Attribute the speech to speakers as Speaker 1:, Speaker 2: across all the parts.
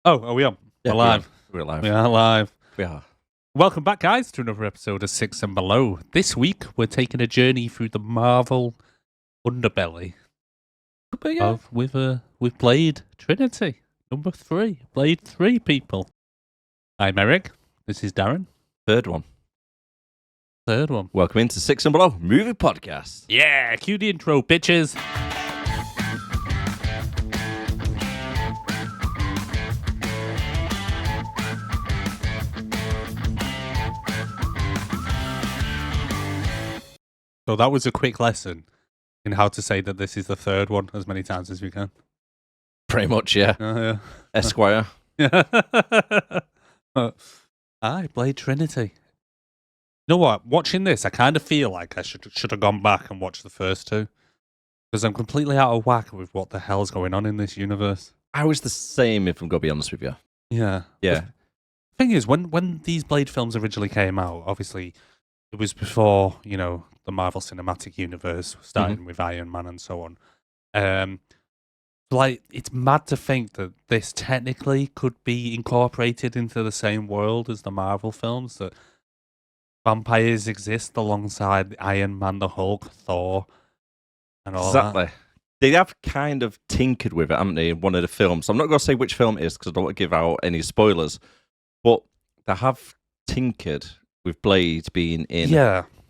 Speaker 1: Oh, are we on?
Speaker 2: Yeah,
Speaker 1: We're live.
Speaker 2: We're live.
Speaker 1: We are live.
Speaker 2: We are.
Speaker 1: Welcome back, guys, to another episode of Six and Below. This week, we're taking a journey through the Marvel underbelly with Blade Trinity, number 3. Blade 3, people. I'm Erik. This is Darren.
Speaker 2: Third one. Welcome into Six and Below Movie Podcast.
Speaker 1: Yeah, cue the intro, bitches. So that was a quick lesson in how to say that this is the third one as many times as we can.
Speaker 2: Pretty much, yeah.
Speaker 1: Yeah.
Speaker 2: Esquire.
Speaker 1: Aye, Blade Trinity. You know what? Watching this, I kind of feel like I should have gone back and watched the first two. Because I'm completely out of whack with what the hell's going on in this universe.
Speaker 2: I was the same, if I'm going to be honest with you.
Speaker 1: Yeah.
Speaker 2: Yeah.
Speaker 1: The thing is, when these Blade films originally came out, obviously, it was before, the Marvel Cinematic Universe, starting with Iron Man and so on. It's mad to think that this technically could be incorporated into the same world as the Marvel films, that vampires exist alongside Iron Man, the Hulk, Thor, and all
Speaker 2: Exactly.
Speaker 1: that.
Speaker 2: They have kind of tinkered with it, haven't they, in one of the films? I'm not going to say which film it is because I don't want to give out any spoilers, but they have tinkered with Blade being in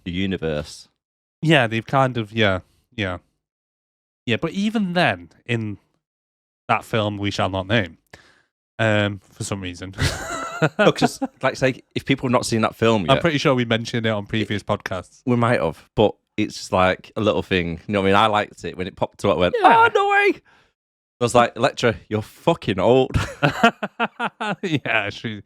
Speaker 2: the universe.
Speaker 1: Yeah, they've kind of, yeah. But even then, in that film we shall not name, for some reason.
Speaker 2: Because, like I say, if people have not seen that film yet...
Speaker 1: I'm pretty sure we mentioned it on previous podcasts.
Speaker 2: We might have, but it's like a little thing. You know what I mean? I liked it when it popped up. I went, oh, no way! I was like, Electra, you're fucking old.
Speaker 1: Yeah, she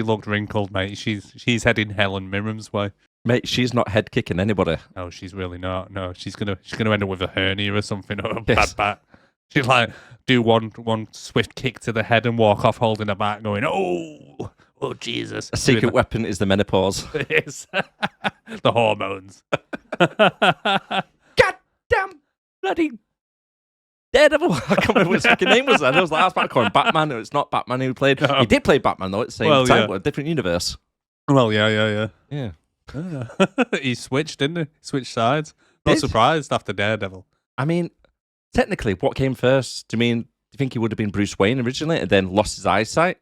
Speaker 1: looked wrinkled, mate. She's heading Helen Mirren's way.
Speaker 2: Mate, she's not head kicking anybody.
Speaker 1: No, she's really not. No, she's gonna end up with a hernia or something, or a bad back. She'd like do one swift kick to the head and walk off holding her back, going, oh Jesus.
Speaker 2: A secret weapon is the menopause.
Speaker 1: It is. The hormones.
Speaker 2: Goddamn bloody Daredevil. I can't remember what his fucking name was then. I was like, I was about to call him Batman. No, it's not Batman who played. He did play Batman though at the same time, but a different universe.
Speaker 1: Well, yeah.
Speaker 2: Yeah.
Speaker 1: He switched, didn't he? Switched sides. Not surprised after Daredevil.
Speaker 2: I mean, technically, what came first? Do you think he would have been Bruce Wayne originally and then lost his eyesight?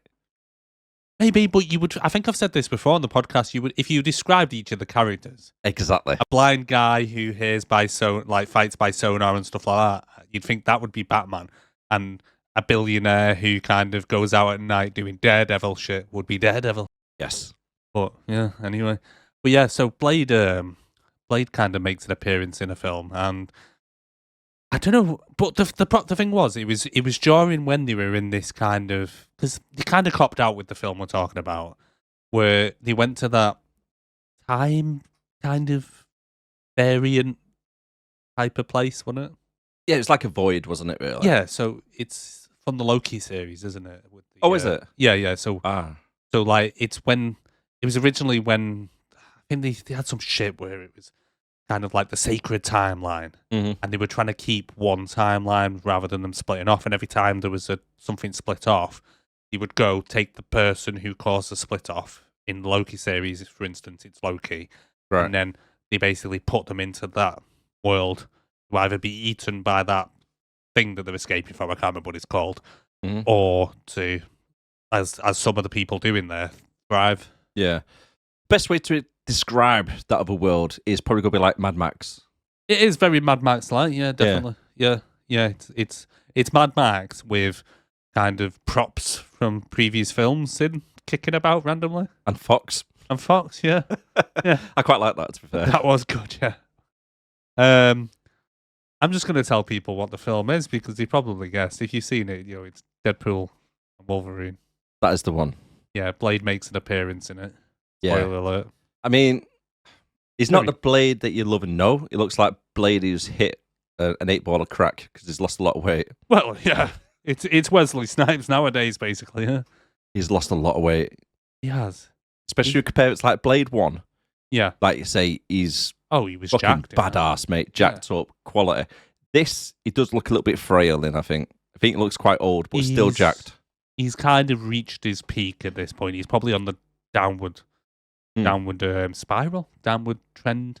Speaker 1: Maybe, but you would. I think I've said this before on the podcast. You would, if you described each of the characters,
Speaker 2: exactly,
Speaker 1: a blind guy who hears by fights by sonar and stuff like that, you'd think that would be Batman, and a billionaire who kind of goes out at night doing Daredevil shit would be Daredevil.
Speaker 2: Yes,
Speaker 1: but yeah. Anyway. But yeah, so Blade kind of makes an appearance in a film, and I don't know. But the thing was, it was during when they were in this kind of, because they kind of copped out with the film we're talking about, where they went to that time kind of variant type of place, wasn't it?
Speaker 2: Yeah, it was like a void, wasn't it? Really?
Speaker 1: Yeah. So it's from the Loki series, isn't it? With the,
Speaker 2: is it?
Speaker 1: Yeah. So like it's when it was originally when. And they had some shit where it was kind of like the sacred timeline, and they were trying to keep one timeline rather than them splitting off. And every time there was something split off, you would go take the person who caused the split off. In the Loki series, for instance, it's Loki,
Speaker 2: right?
Speaker 1: And then they basically put them into that world to either be eaten by that thing that they're escaping from. I can't remember what it's called, or to, as some of the people do in there, thrive.
Speaker 2: Yeah, best way to describe that other world is probably going to be like Mad Max.
Speaker 1: It is very Mad Max-like, yeah, definitely. Yeah. It's Mad Max with kind of props from previous films kicking about randomly.
Speaker 2: And Fox,
Speaker 1: yeah. Yeah.
Speaker 2: I quite like that, to be fair.
Speaker 1: That was good, yeah. I'm just going to tell people what the film is because they probably guessed. If you've seen it, it's Deadpool and Wolverine.
Speaker 2: That is the one.
Speaker 1: Yeah, Blade makes an appearance in it.
Speaker 2: Yeah.
Speaker 1: Spoiler alert.
Speaker 2: I mean, he's not the Blade that you love and know. It looks like Blade who's hit an 8-ball of crack because he's lost a lot of weight.
Speaker 1: Well, yeah. It's Wesley Snipes nowadays, basically, yeah.
Speaker 2: He's lost a lot of weight.
Speaker 1: He has.
Speaker 2: Especially if you compare it to like Blade 1.
Speaker 1: Yeah.
Speaker 2: Like you say, he's
Speaker 1: he was
Speaker 2: fucking
Speaker 1: jacked.
Speaker 2: Badass, mate. Jacked up, quality. This, he does look a little bit frail in, I think. I think he looks quite old, but still jacked.
Speaker 1: he's kind of reached his peak at this point. He's probably on the downward spiral, downward trend.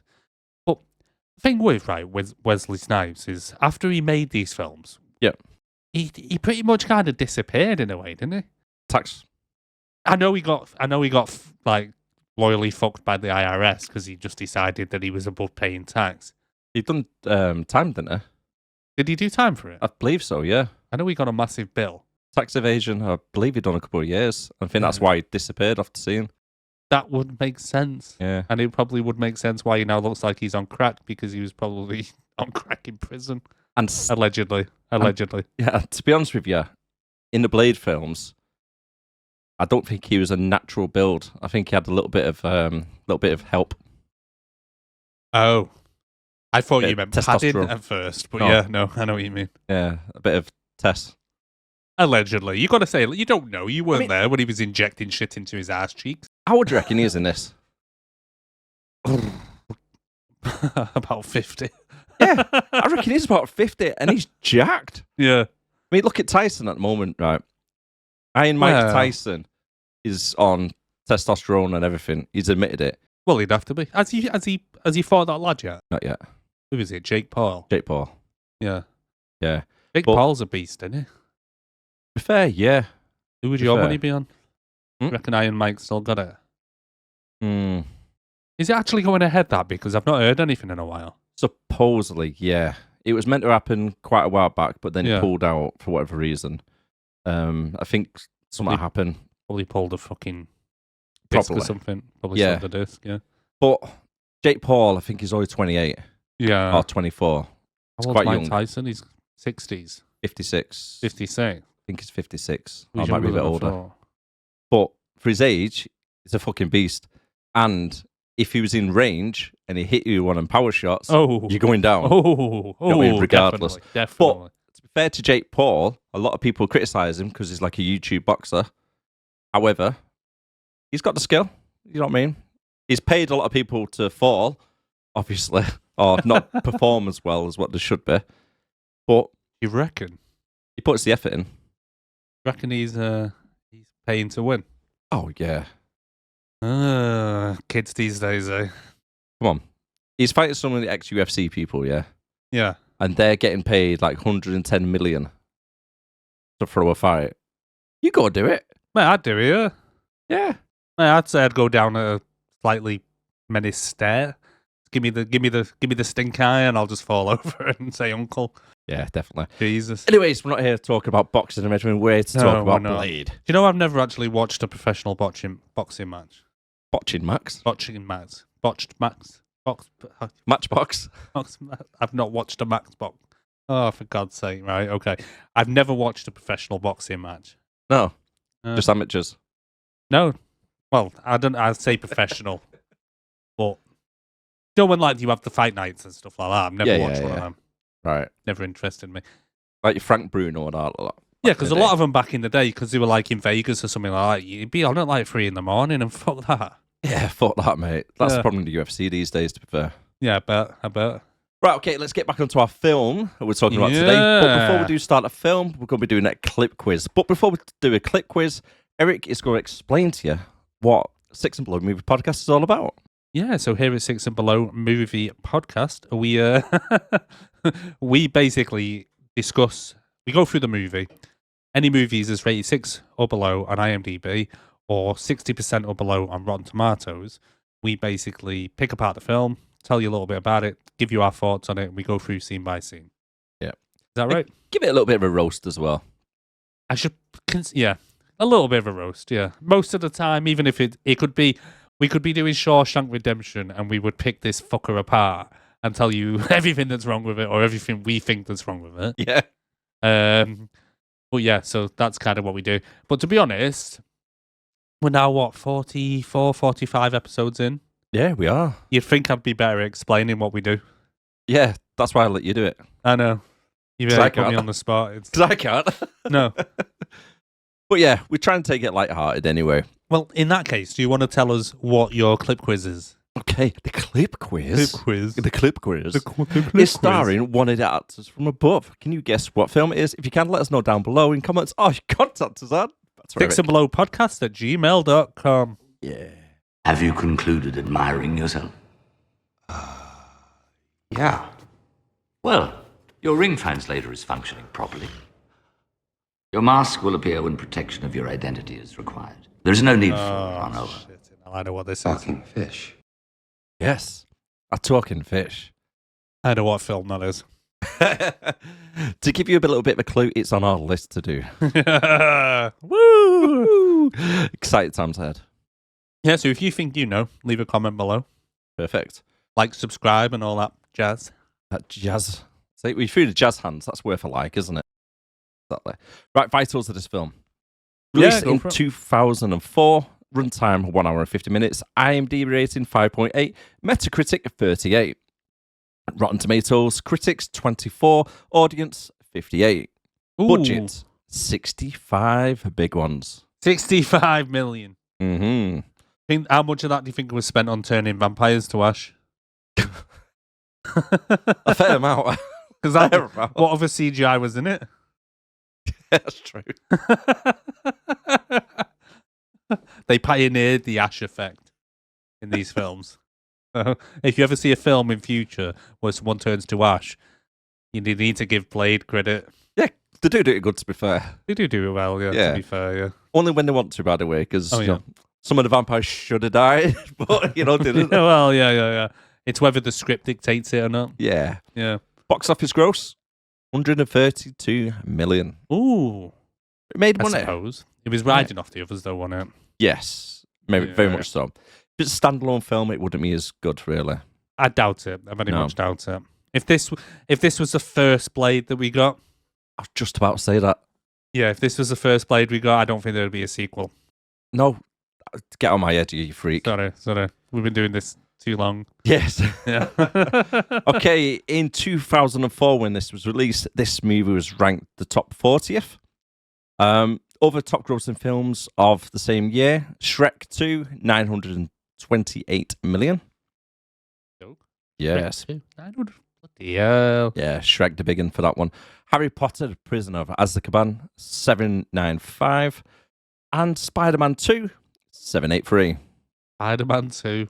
Speaker 1: But the thing with Wesley Snipes is after he made these films, he pretty much kind of disappeared in a way, didn't he?
Speaker 2: Tax.
Speaker 1: I know he got like loyally fucked by the IRS because he just decided that he was above paying tax.
Speaker 2: He'd done time, didn't he?
Speaker 1: Did he do time for it?
Speaker 2: I believe so, yeah.
Speaker 1: I know he got a massive bill.
Speaker 2: Tax evasion, I believe he'd done a couple of years. I think that's why he disappeared off the scene.
Speaker 1: That would make sense.
Speaker 2: Yeah.
Speaker 1: And it probably would make sense why he now looks like he's on crack, because he was probably on crack in prison.
Speaker 2: And
Speaker 1: Allegedly.
Speaker 2: Yeah, to be honest with you, in the Blade films, I don't think he was a natural build. I think he had a little bit of help.
Speaker 1: Oh. I thought you meant padding
Speaker 2: testosterone
Speaker 1: at first, but I know what you mean.
Speaker 2: Yeah, a bit of test.
Speaker 1: Allegedly. You got to say, you don't know. You weren't there when he was injecting shit into his ass cheeks.
Speaker 2: How would you reckon he is in this?
Speaker 1: About 50.
Speaker 2: Yeah, I reckon he's about 50 and he's jacked.
Speaker 1: Yeah.
Speaker 2: I mean, look at Tyson at the moment, right? Iron Mike Tyson is on testosterone and everything. He's admitted it.
Speaker 1: Well, he'd have to be. Has he fought that lad yet?
Speaker 2: Not yet.
Speaker 1: Who is it? Jake Paul?
Speaker 2: Jake Paul.
Speaker 1: Yeah.
Speaker 2: Yeah.
Speaker 1: Paul's a beast, isn't he?
Speaker 2: To be fair, yeah.
Speaker 1: Who would your money be on? Reckon Iron Mike still got it? Is it actually going ahead, that? Because I've not heard anything in a while.
Speaker 2: Supposedly, yeah. It was meant to happen quite a while back, but then it pulled out for whatever reason. I think something happened.
Speaker 1: Probably pulled a fucking disc or something. Probably sold the disc, yeah.
Speaker 2: But Jake Paul, I think he's only 28.
Speaker 1: Yeah.
Speaker 2: Or 24.
Speaker 1: How old's Mike Tyson? He's 60s.
Speaker 2: 56.
Speaker 1: 56.
Speaker 2: I think he's 56. I
Speaker 1: Who's
Speaker 2: might be a bit older. But for his age, he's a fucking beast. And if he was in range and he hit you on a power shots, you're going down. Regardless.
Speaker 1: Definitely.
Speaker 2: But to be fair to Jake Paul, a lot of people criticise him because he's like a YouTube boxer. However, he's got the skill. You know what I mean? He's paid a lot of people to fall, obviously, or not perform as well as what they should be. But
Speaker 1: you reckon?
Speaker 2: He puts the effort in.
Speaker 1: Reckon he's paying to win?
Speaker 2: Oh, yeah.
Speaker 1: Kids these days, eh?
Speaker 2: Come on. He's fighting some of the ex-UFC people, yeah?
Speaker 1: Yeah.
Speaker 2: And they're getting paid like 110 million to throw a fight. You go do it.
Speaker 1: Mate, I'd do it, yeah.
Speaker 2: Yeah.
Speaker 1: Mate, I'd say I'd go down a slightly menace stare. Give me the stink eye and I'll just fall over and say uncle.
Speaker 2: Yeah, definitely.
Speaker 1: Jesus.
Speaker 2: Anyways, we're not here to talk about boxing and everything. We're here to talk about Blade.
Speaker 1: Do you know I've never actually watched a professional boxing match?
Speaker 2: Botching Max?
Speaker 1: Botching Max. Botched Max.
Speaker 2: Matchbox?
Speaker 1: I've not watched a Max box. Oh, for God's sake, right, okay. I've never watched a professional boxing match.
Speaker 2: No. Just amateurs?
Speaker 1: No. Well, I'd say professional. But you know when like you have the fight nights and stuff like that? I've never watched one of them.
Speaker 2: Right.
Speaker 1: Never interested me.
Speaker 2: Like your Frank Bruno and all that.
Speaker 1: Yeah, because a lot of them back in the day, because they were like in Vegas or something like that, you'd be on at like 3 a.m. and fuck that.
Speaker 2: Yeah, fuck that, mate. That's the problem with the UFC these days, to be fair.
Speaker 1: Yeah, I bet.
Speaker 2: Right, okay, let's get back onto our film that we're talking about today. But before we do start a film, we're going to be doing a clip quiz. But before we do a clip quiz, Erik is going to explain to you what Six and Below Movie Podcast is all about.
Speaker 1: Yeah, so here at Six and Below Movie Podcast, we basically discuss, we go through the movie. Any movies is rated 6 or below on IMDb or 60% or below on Rotten Tomatoes. We basically pick apart the film, tell you a little bit about it, give you our thoughts on it, and we go through scene by scene.
Speaker 2: Yeah.
Speaker 1: Is that right?
Speaker 2: Give it a little bit of a roast as well.
Speaker 1: I should, yeah, a little bit of a roast, yeah. Most of the time, even if it could be, we could be doing Shawshank Redemption and we would pick this fucker apart and tell you everything that's wrong with it or everything we think that's wrong with it.
Speaker 2: Yeah.
Speaker 1: But yeah, so that's kind of what we do. But to be honest, we're now, 44, 45 episodes in?
Speaker 2: Yeah, we are.
Speaker 1: You'd think I'd be better at explaining what we do.
Speaker 2: Yeah, that's why I let you do it.
Speaker 1: I know. You've put me on the spot.
Speaker 2: Because I can't.
Speaker 1: No.
Speaker 2: But yeah, we try and take it lighthearted anyway.
Speaker 1: Well, in that case, do you want to tell us what your clip quiz is?
Speaker 2: Okay, the clip quiz.
Speaker 1: Clip quiz.
Speaker 2: The clip quiz.
Speaker 1: The clip
Speaker 2: is starring one of the actors from above. Can you guess what film it is? If you can, let us know down below in comments. Oh, you contact us,
Speaker 1: sixandbelowpodcast@gmail.com.
Speaker 2: Yeah.
Speaker 3: Have you concluded admiring yourself? Yeah. Well, your ring translator is functioning properly. Your mask will appear when protection of your identity is required. There is no need for it on over.
Speaker 1: Shit. I know what this is.
Speaker 4: Talking fish.
Speaker 2: Yes. A talking fish.
Speaker 1: I know what film that is.
Speaker 2: To give you a little bit of a clue, it's on our list to do.
Speaker 1: Woo!
Speaker 2: Excited times ahead.
Speaker 1: Yeah, so if you think you know, leave a comment below.
Speaker 2: Perfect.
Speaker 1: Like, subscribe, and all that jazz.
Speaker 2: That jazz. See, we threw the jazz hands. That's worth a like, isn't it? Exactly. Right, vitals of this film. Released in 2004. Runtime 1 hour and 50 minutes. IMDb rating 5.8. Metacritic 38. Rotten Tomatoes, critics 24. Audience 58.
Speaker 1: Ooh.
Speaker 2: Budget 65 big ones.
Speaker 1: 65 million.
Speaker 2: Mm-hmm.
Speaker 1: How much of that do you think was spent on turning vampires to ash?
Speaker 2: A fair amount.
Speaker 1: Because what other CGI was in it?
Speaker 2: That's true.
Speaker 1: They pioneered the ash effect in these films. If you ever see a film in future where someone turns to ash, you need to give Blade credit.
Speaker 2: Yeah, they do it good, to be fair.
Speaker 1: They do it well, yeah, to be fair, yeah.
Speaker 2: Only when they want to, by the way, because some of the vampires should have died, but, didn't.
Speaker 1: Well, yeah. It's whether the script dictates it or not.
Speaker 2: Yeah.
Speaker 1: Yeah.
Speaker 2: Box office gross, 132 million.
Speaker 1: Ooh.
Speaker 2: It made money.
Speaker 1: I suppose. It was riding off the others, though, wasn't it?
Speaker 2: Yes. Maybe, very much so. If it's a standalone film, it wouldn't be as good, really.
Speaker 1: I doubt it. I very much doubt it. If this was the first Blade that we got...
Speaker 2: I was just about to say that.
Speaker 1: Yeah, if this was the first Blade we got, I don't think there would be a sequel.
Speaker 2: No. Get on my head, you freak.
Speaker 1: Sorry. We've been doing this too long.
Speaker 2: Yes.
Speaker 1: Yeah.
Speaker 2: Okay, in 2004, when this was released, this movie was ranked the top 40th. Other top grossing films of the same year, Shrek 2, 928 million. Yes.
Speaker 1: Bloody hell.
Speaker 2: Yeah, Shrek the big one for that one. Harry Potter, The Prisoner of Azkaban, 795. And Spider-Man 2, 783.
Speaker 1: Spider-Man 2.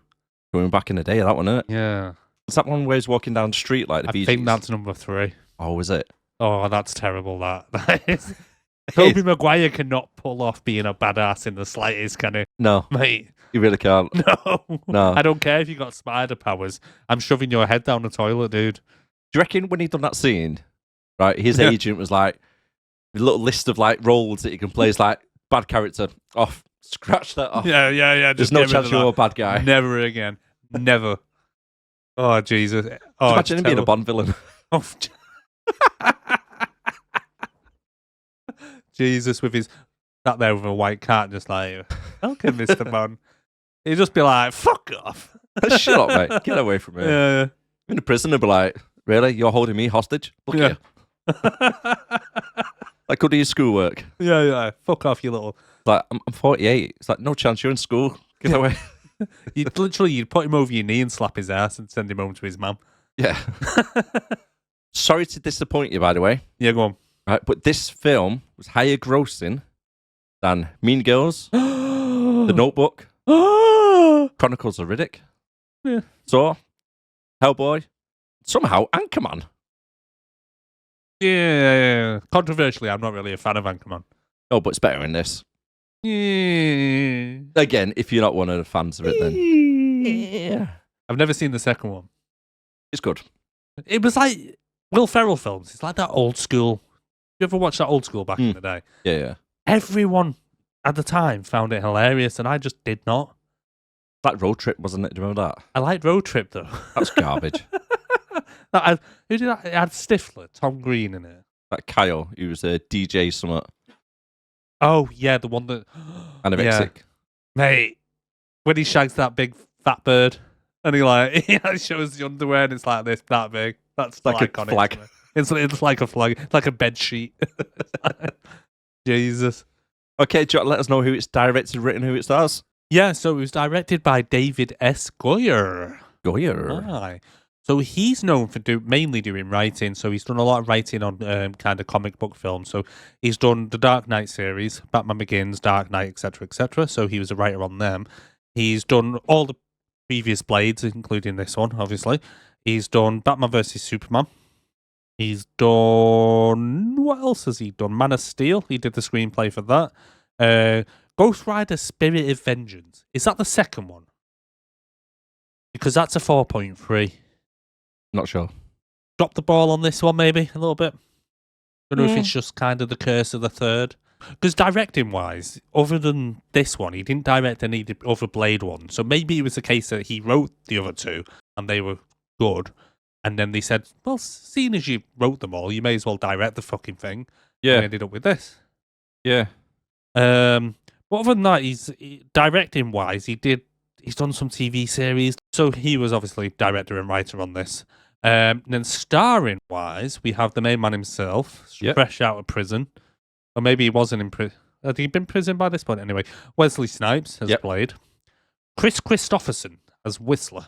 Speaker 2: Going back in the day, that one, isn't it?
Speaker 1: Yeah.
Speaker 2: Is that one where he's walking down the street like the Bee
Speaker 1: I think
Speaker 2: Gees?
Speaker 1: that's number 3.
Speaker 2: Oh, is it?
Speaker 1: Oh, that's terrible, that is. Tobey Maguire cannot pull off being a badass in the slightest, can he?
Speaker 2: No.
Speaker 1: Mate.
Speaker 2: You really can't.
Speaker 1: No. I don't care if you got spider powers. I'm shoving your head down the toilet, dude.
Speaker 2: Do you reckon when he done that scene, right, his agent was like, a little list of like roles that he can play is like, bad character, off, scratch that off.
Speaker 1: Yeah.
Speaker 2: There's no chance you're a bad guy.
Speaker 1: Never again. Never. Oh, Jesus. Oh,
Speaker 2: imagine him being a Bond villain.
Speaker 1: Oh, Jesus, with his sat there with a white cat, just like, okay, Mr. Bond. He'd just be like, fuck off.
Speaker 2: Shut up, mate. Get away from me.
Speaker 1: Yeah.
Speaker 2: In the prison, they'd be like, really? You're holding me hostage? Look at you. Like, go do your schoolwork.
Speaker 1: Yeah. Fuck off, you little...
Speaker 2: Like, I'm 48. It's like, no chance, you're in school. Get away.
Speaker 1: You'd put him over your knee and slap his ass and send him home to his mum.
Speaker 2: Yeah. Sorry to disappoint you, by the way.
Speaker 1: Yeah, go on.
Speaker 2: Right, but this film was higher grossing than Mean Girls, The Notebook, Chronicles of Riddick, Saw, Hellboy, somehow Anchorman.
Speaker 1: Yeah. Controversially, I'm not really a fan of Anchorman.
Speaker 2: Oh, but it's better in this.
Speaker 1: Yeah.
Speaker 2: Again, if you're not one of the fans of it, then yeah.
Speaker 1: I've never seen the second one.
Speaker 2: It's good.
Speaker 1: It was like Will Ferrell films. It's like that old school. You ever watch that old school back in the day?
Speaker 2: Yeah.
Speaker 1: Everyone at the time found it hilarious, and I just did not.
Speaker 2: That Road Trip, wasn't it? Do you remember that?
Speaker 1: I liked Road Trip, though.
Speaker 2: That was garbage.
Speaker 1: Who did that? It had Stifler, Tom Green in it.
Speaker 2: That Kyle, he was a DJ somewhat.
Speaker 1: Oh, yeah, the one that...
Speaker 2: Anorexic.
Speaker 1: Yeah. Mate, when he shags that big fat bird, and he shows the underwear, and it's like this, that big. That's
Speaker 2: like a flag.
Speaker 1: It's like a flag. It's like a bed sheet. Jesus.
Speaker 2: Okay, do you want to let us know who it's directed, written, who it stars?
Speaker 1: Yeah, so it was directed by David S. Goyer.
Speaker 2: Goyer.
Speaker 1: Aye. So he's known for mainly doing writing. So he's done a lot of writing on kind of comic book films. So he's done the Dark Knight series, Batman Begins, Dark Knight, etc., etc. So he was a writer on them. He's done all the previous Blades, including this one, obviously. He's done Batman vs Superman. He's done... What else has he done? Man of Steel. He did the screenplay for that. Ghost Rider Spirit of Vengeance. Is that the second one? Because that's a 4.3.
Speaker 2: Not sure.
Speaker 1: Drop the ball on this one, maybe, a little bit. Don't know if it's just kind of the curse of the third. Because directing-wise, other than this one, he didn't direct any other Blade ones. So maybe it was the case that he wrote the other two, and they were good. And then they said, well, seeing as you wrote them all, you may as well direct the fucking thing.
Speaker 2: Yeah.
Speaker 1: And we ended up with this.
Speaker 2: Yeah.
Speaker 1: But other than that, directing-wise, he's done some TV series. So he was obviously director and writer on this. Then starring-wise, we have the main man himself, fresh out of prison. Or maybe he wasn't in prison. Had he been in prison by this point? Anyway, Wesley Snipes has played. Chris Christopherson as Whistler.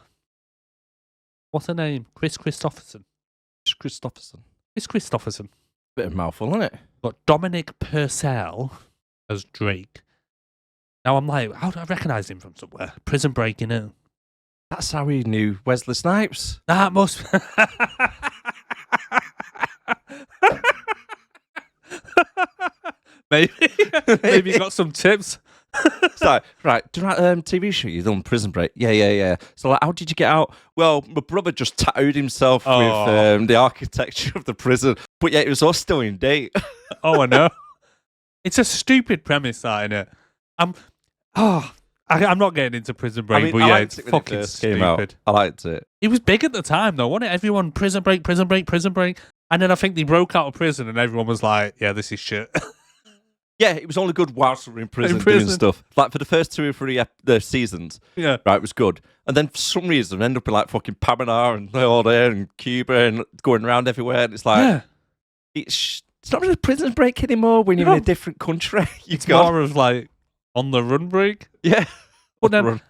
Speaker 1: What's her name? Chris Christopherson.
Speaker 2: Chris
Speaker 1: Christopherson.
Speaker 2: Bit of a mouthful, isn't it?
Speaker 1: Got Dominic Purcell as Drake. Now I'm like, how do I recognise him from somewhere? Prison Break, you know.
Speaker 2: That's how he knew Wesley Snipes.
Speaker 1: That must... Maybe you got some tips.
Speaker 2: So, right, do you know that TV show you done, Prison Break? Yeah. So, like, how did you get out? Well, my brother just tattooed himself with the architecture of the prison, but yeah, it was all still in date.
Speaker 1: I know. It's a stupid premise, that, isn't it? I'm not getting into Prison Break, but yeah, it's fucking stupid.
Speaker 2: I liked it.
Speaker 1: It was big at the time, though, wasn't it? Everyone, Prison Break. And then I think they broke out of prison and everyone was like, yeah, this is shit.
Speaker 2: Yeah, it was only good whilst we were in prison doing stuff. Like, for the first 2 or 3 seasons, right, it was good. And then for some reason, we ended up in, like, fucking Panama and all there and Cuba and going around everywhere. And it's like, it's not really Prison Break anymore when you're in a different country.
Speaker 1: It's more of, like, on the run break.
Speaker 2: Yeah.
Speaker 1: But then,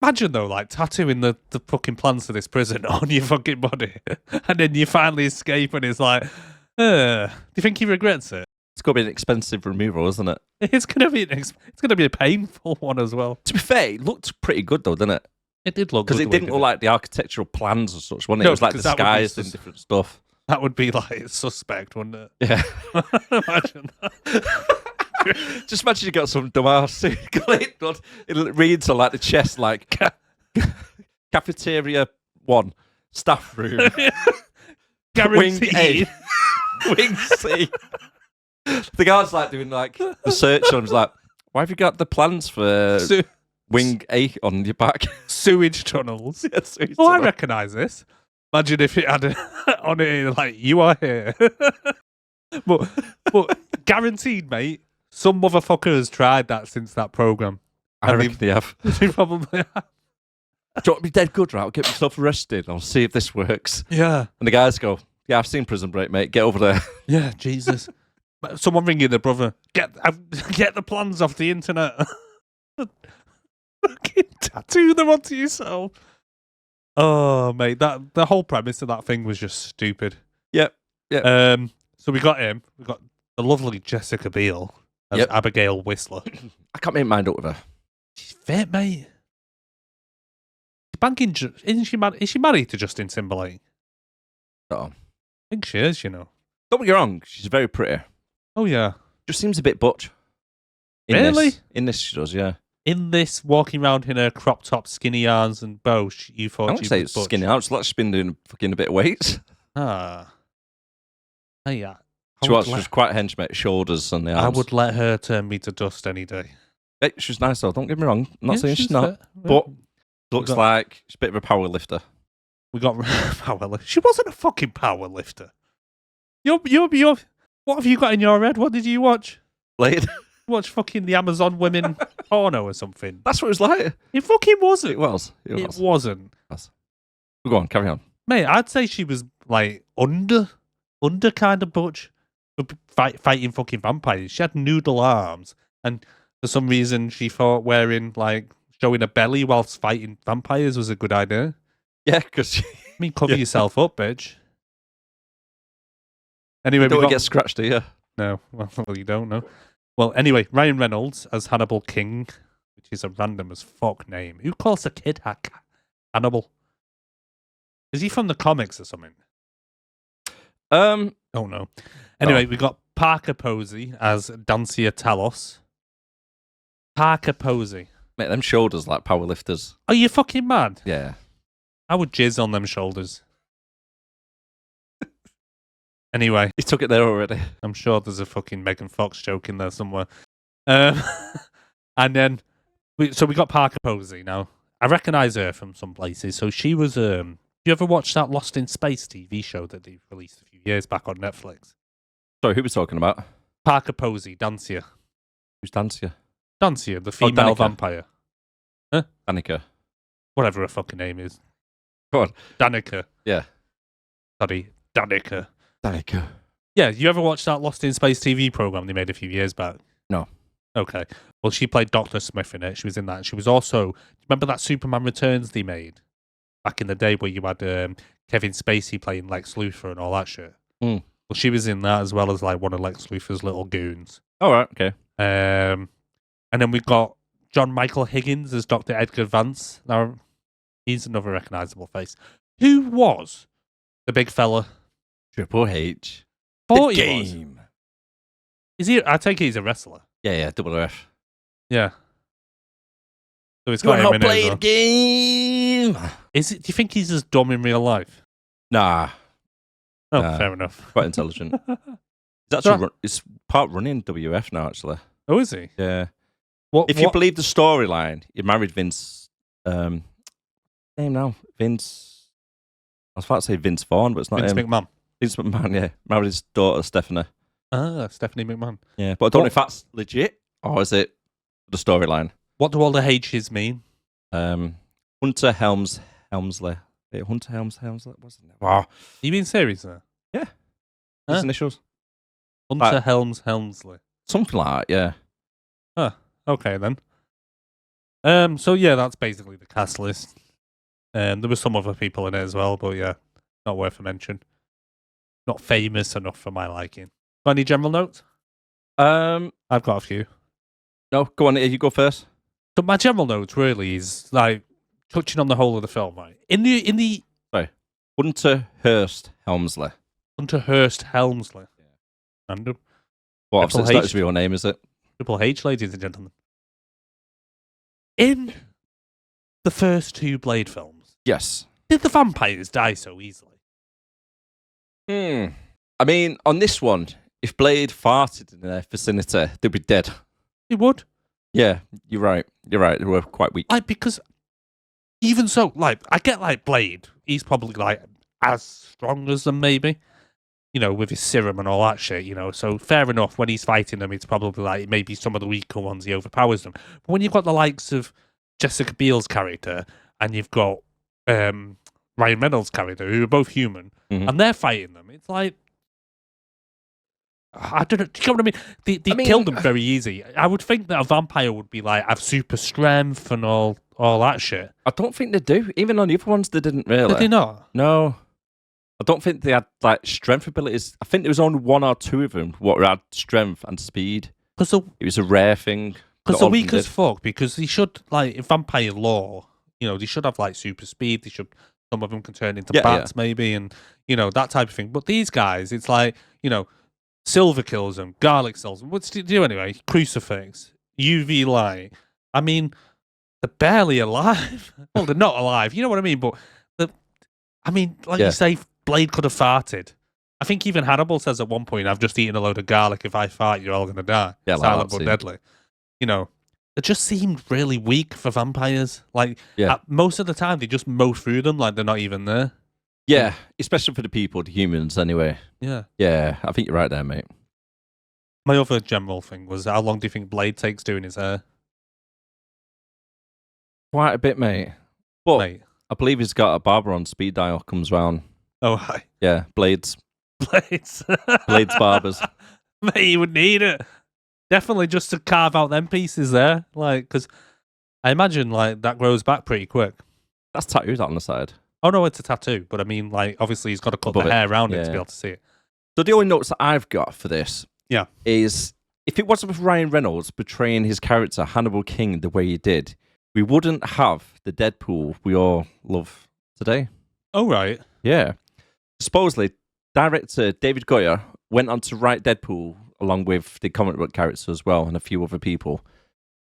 Speaker 1: imagine, though, like, tattooing the fucking plans for this prison on your fucking body. And then you finally escape and it's like, do you think he regrets it?
Speaker 2: It's got to be an expensive removal, isn't it?
Speaker 1: It's gonna be a painful one as well.
Speaker 2: To be fair, it looked pretty good though, didn't it?
Speaker 1: It did look good.
Speaker 2: Because it didn't look like the architectural plans or such, wasn't it? No, it was like disguised in different stuff.
Speaker 1: That would be like suspect, wouldn't it?
Speaker 2: Yeah.
Speaker 1: Imagine that.
Speaker 2: Just imagine you got some dumbass suit. It reads on like the chest, like cafeteria 1, staff room,
Speaker 1: guaranteed.
Speaker 2: Wing C. The guy's like doing like the search on. He's like, why have you got the plans for Wing A on your back?
Speaker 1: Sewage tunnels.
Speaker 2: Yeah, sewage
Speaker 1: I recognise this. Imagine if it had on it like, you are here. but guaranteed, mate, some motherfucker has tried that since that programme.
Speaker 2: I reckon they have.
Speaker 1: They probably have.
Speaker 2: Do you want me dead good, right? I'll get myself arrested. I'll see if this works.
Speaker 1: Yeah.
Speaker 2: And the guys go, yeah, I've seen Prison Break, mate. Get over there.
Speaker 1: Yeah, Jesus. Someone ringing the brother. Get the plans off the internet. Fucking tattoo them onto yourself. Oh, mate, the whole premise of that thing was just stupid.
Speaker 2: Yep.
Speaker 1: So we got him. We got the lovely Jessica Biel as Abigail Whistler.
Speaker 2: I can't make my mind up with her.
Speaker 1: She's fit, mate. Banking, is she married to Justin Timberlake?
Speaker 2: Oh.
Speaker 1: I think she is, you know.
Speaker 2: Don't get me wrong, she's very pretty.
Speaker 1: Oh, yeah.
Speaker 2: Just seems a bit butch.
Speaker 1: Really?
Speaker 2: In this she does, yeah.
Speaker 1: In this, walking around in her crop top, skinny arms and bow, you thought
Speaker 2: I don't say it's
Speaker 1: butch.
Speaker 2: skinny arms, like she's been doing fucking a bit of weight.
Speaker 1: Ah. Oh, yeah.
Speaker 2: She was quite hench, mate. Shoulders and the arms.
Speaker 1: I would let her turn me to dust any day.
Speaker 2: Hey, she's nice though, don't get me wrong. I'm not saying she's not. But looks like she's a bit of a power lifter.
Speaker 1: We got power lifter. She wasn't a fucking power lifter. You're, what have you got in your head? What did you watch?
Speaker 2: Blade.
Speaker 1: Watch fucking the Amazon women porno or something.
Speaker 2: That's what it was like.
Speaker 1: It fucking wasn't.
Speaker 2: It was.
Speaker 1: It wasn't.
Speaker 2: Go on, carry on.
Speaker 1: Mate, I'd say she was like under kind of butch. Fighting fucking vampires. She had noodle arms, and for some reason she thought showing a belly whilst fighting vampires was a good idea.
Speaker 2: Yeah, because
Speaker 1: mean, cover yourself up, bitch. Anyway,
Speaker 2: you don't get scratched, do you?
Speaker 1: No, well, you don't know. Well, anyway, Ryan Reynolds as Hannibal King, which is a random as fuck name. Who calls a kid Hannibal? Is he from the comics or something? Oh no. Anyway, we got Parker Posey as Dancia Talos. Parker Posey.
Speaker 2: Mate, them shoulders like powerlifters.
Speaker 1: Are you fucking mad?
Speaker 2: Yeah.
Speaker 1: I would jizz on them shoulders. Anyway.
Speaker 2: He took it there already.
Speaker 1: I'm sure there's a fucking Megan Fox joke in there somewhere. And then, we got Parker Posey now. I recognise her from some places. So she was, you ever watched that Lost in Space TV show that they released a few years back on Netflix?
Speaker 2: Sorry, who was talking about?
Speaker 1: Parker Posey, Dancia.
Speaker 2: Who's Dancia?
Speaker 1: Dancia, the female vampire. Huh?
Speaker 2: Danica.
Speaker 1: Whatever her fucking name is.
Speaker 2: Go on.
Speaker 1: Danica.
Speaker 2: Yeah.
Speaker 1: Sorry, Danica.
Speaker 2: Danica.
Speaker 1: Yeah, you ever watched that Lost in Space TV program they made a few years back?
Speaker 2: No.
Speaker 1: Okay. Well, she played Dr. Smith in it. She was in that. She was also... Remember that Superman Returns they made? Back in the day where you had Kevin Spacey playing Lex Luthor and all that shit.
Speaker 2: Mm.
Speaker 1: Well, she was in that as well as like one of Lex Luthor's little goons.
Speaker 2: All right, okay.
Speaker 1: And then we've got John Michael Higgins as Dr. Edgar Vance. Now, he's another recognisable face. Who was the big fella?
Speaker 2: Triple H.
Speaker 1: The
Speaker 2: game.
Speaker 1: Is he? I take it he's a wrestler.
Speaker 2: Yeah, double F.
Speaker 1: Yeah. So it's got him in it as well.
Speaker 2: Game.
Speaker 1: Is it? Do you think he's as dumb in real life?
Speaker 2: Nah.
Speaker 1: Oh, fair enough.
Speaker 2: Quite intelligent. He's actually it's part running WF now, actually.
Speaker 1: Oh, is he?
Speaker 2: Yeah. If you believe the storyline, he married Vince. Name now, Vince. I was about to say Vince Vaughn, but it's not
Speaker 1: Vince
Speaker 2: him.
Speaker 1: McMahon.
Speaker 2: Vince McMahon, yeah. Married his daughter, Stephanie.
Speaker 1: Ah, Stephanie McMahon.
Speaker 2: Yeah, but I don't know if that's legit or is it the storyline.
Speaker 1: What do all the H's mean?
Speaker 2: Hunter Helmsley. Hunter Helmsley? What's his name? Wow.
Speaker 1: You being serious there?
Speaker 2: Yeah. His initials.
Speaker 1: Hunter Helmsley.
Speaker 2: Something like that, yeah.
Speaker 1: Huh. Okay then. So yeah, that's basically the cast list. There were some other people in it as well, but yeah, not worth a mention. Not famous enough for my liking. Got any general notes? I've got a few.
Speaker 2: No, go on. You go first.
Speaker 1: So my general notes really is like touching on the whole of the film, right?
Speaker 2: Sorry, Hunter Hearst Helmsley.
Speaker 1: Hunter Hearst Helmsley. Yeah. Random.
Speaker 2: Well, obviously it's not his real name, is it?
Speaker 1: Triple H, ladies and gentlemen. In the first two Blade films,
Speaker 2: yes,
Speaker 1: did the vampires die so easily?
Speaker 2: I mean, on this one, if Blade farted in their vicinity, they'd be dead.
Speaker 1: They would.
Speaker 2: Yeah, you're right. You're right. They were quite weak.
Speaker 1: Like, because even so, like, I get like Blade. He's probably like as strong as them, maybe. You know, with his serum and all that shit, you know. So fair enough, when he's fighting them, it's probably like maybe some of the weaker ones, he overpowers them. But when you've got the likes of Jessica Biel's character and you've got Ryan Reynolds' character, who are both human, and they're fighting them, it's like, I don't know, do you know what I mean? They killed them very easy. I would think that a vampire would be like, have super strength and all that shit.
Speaker 2: I don't think they do. Even on the other ones, they didn't really.
Speaker 1: Did they not?
Speaker 2: No. I don't think they had like strength abilities. I think there was only one or two of them what had strength and speed. It was a rare thing.
Speaker 1: Because they're weak as fuck. Because they should, like, in vampire lore, you know, they should have like super speed. They should. Some of them can turn into bats, maybe, and you know that type of thing. But these guys, it's like, you know, silver kills them, garlic kills them. What's it do anyway? Crucifix, UV light. I mean, they're barely alive. Well, they're not alive. You know what I mean? But you say, Blade could have farted. I think even Hannibal says at one point, "I've just eaten a load of garlic. If I fart, you're all going to die."
Speaker 2: Yeah,
Speaker 1: silent but deadly. You know, it just seemed really weak for vampires. Like, most of the time, they just mow through them like they're not even there.
Speaker 2: Yeah, especially for the humans, anyway.
Speaker 1: Yeah.
Speaker 2: Yeah, I think you're right there, mate.
Speaker 1: My other general thing was, how long do you think Blade takes doing his hair?
Speaker 2: Quite a bit, mate. But I believe he's got a barber on speed dial, comes round.
Speaker 1: Oh, hi.
Speaker 2: Yeah, Blades.
Speaker 1: Blades
Speaker 2: barbers.
Speaker 1: Mate, you would need it. Definitely just to carve out them pieces there. Like, because I imagine like that grows back pretty quick.
Speaker 2: That's tattooed on the side.
Speaker 1: Oh no, it's a tattoo, but I mean, like, obviously he's got to cut the hair around it to be able to see it.
Speaker 2: So the only notes that I've got for this
Speaker 1: Yeah.
Speaker 2: is if it wasn't for Ryan Reynolds portraying his character Hannibal King the way he did, we wouldn't have the Deadpool we all love today.
Speaker 1: Oh, right.
Speaker 2: Yeah. Supposedly, director David Goyer went on to write Deadpool along with the comic book character as well and a few other people,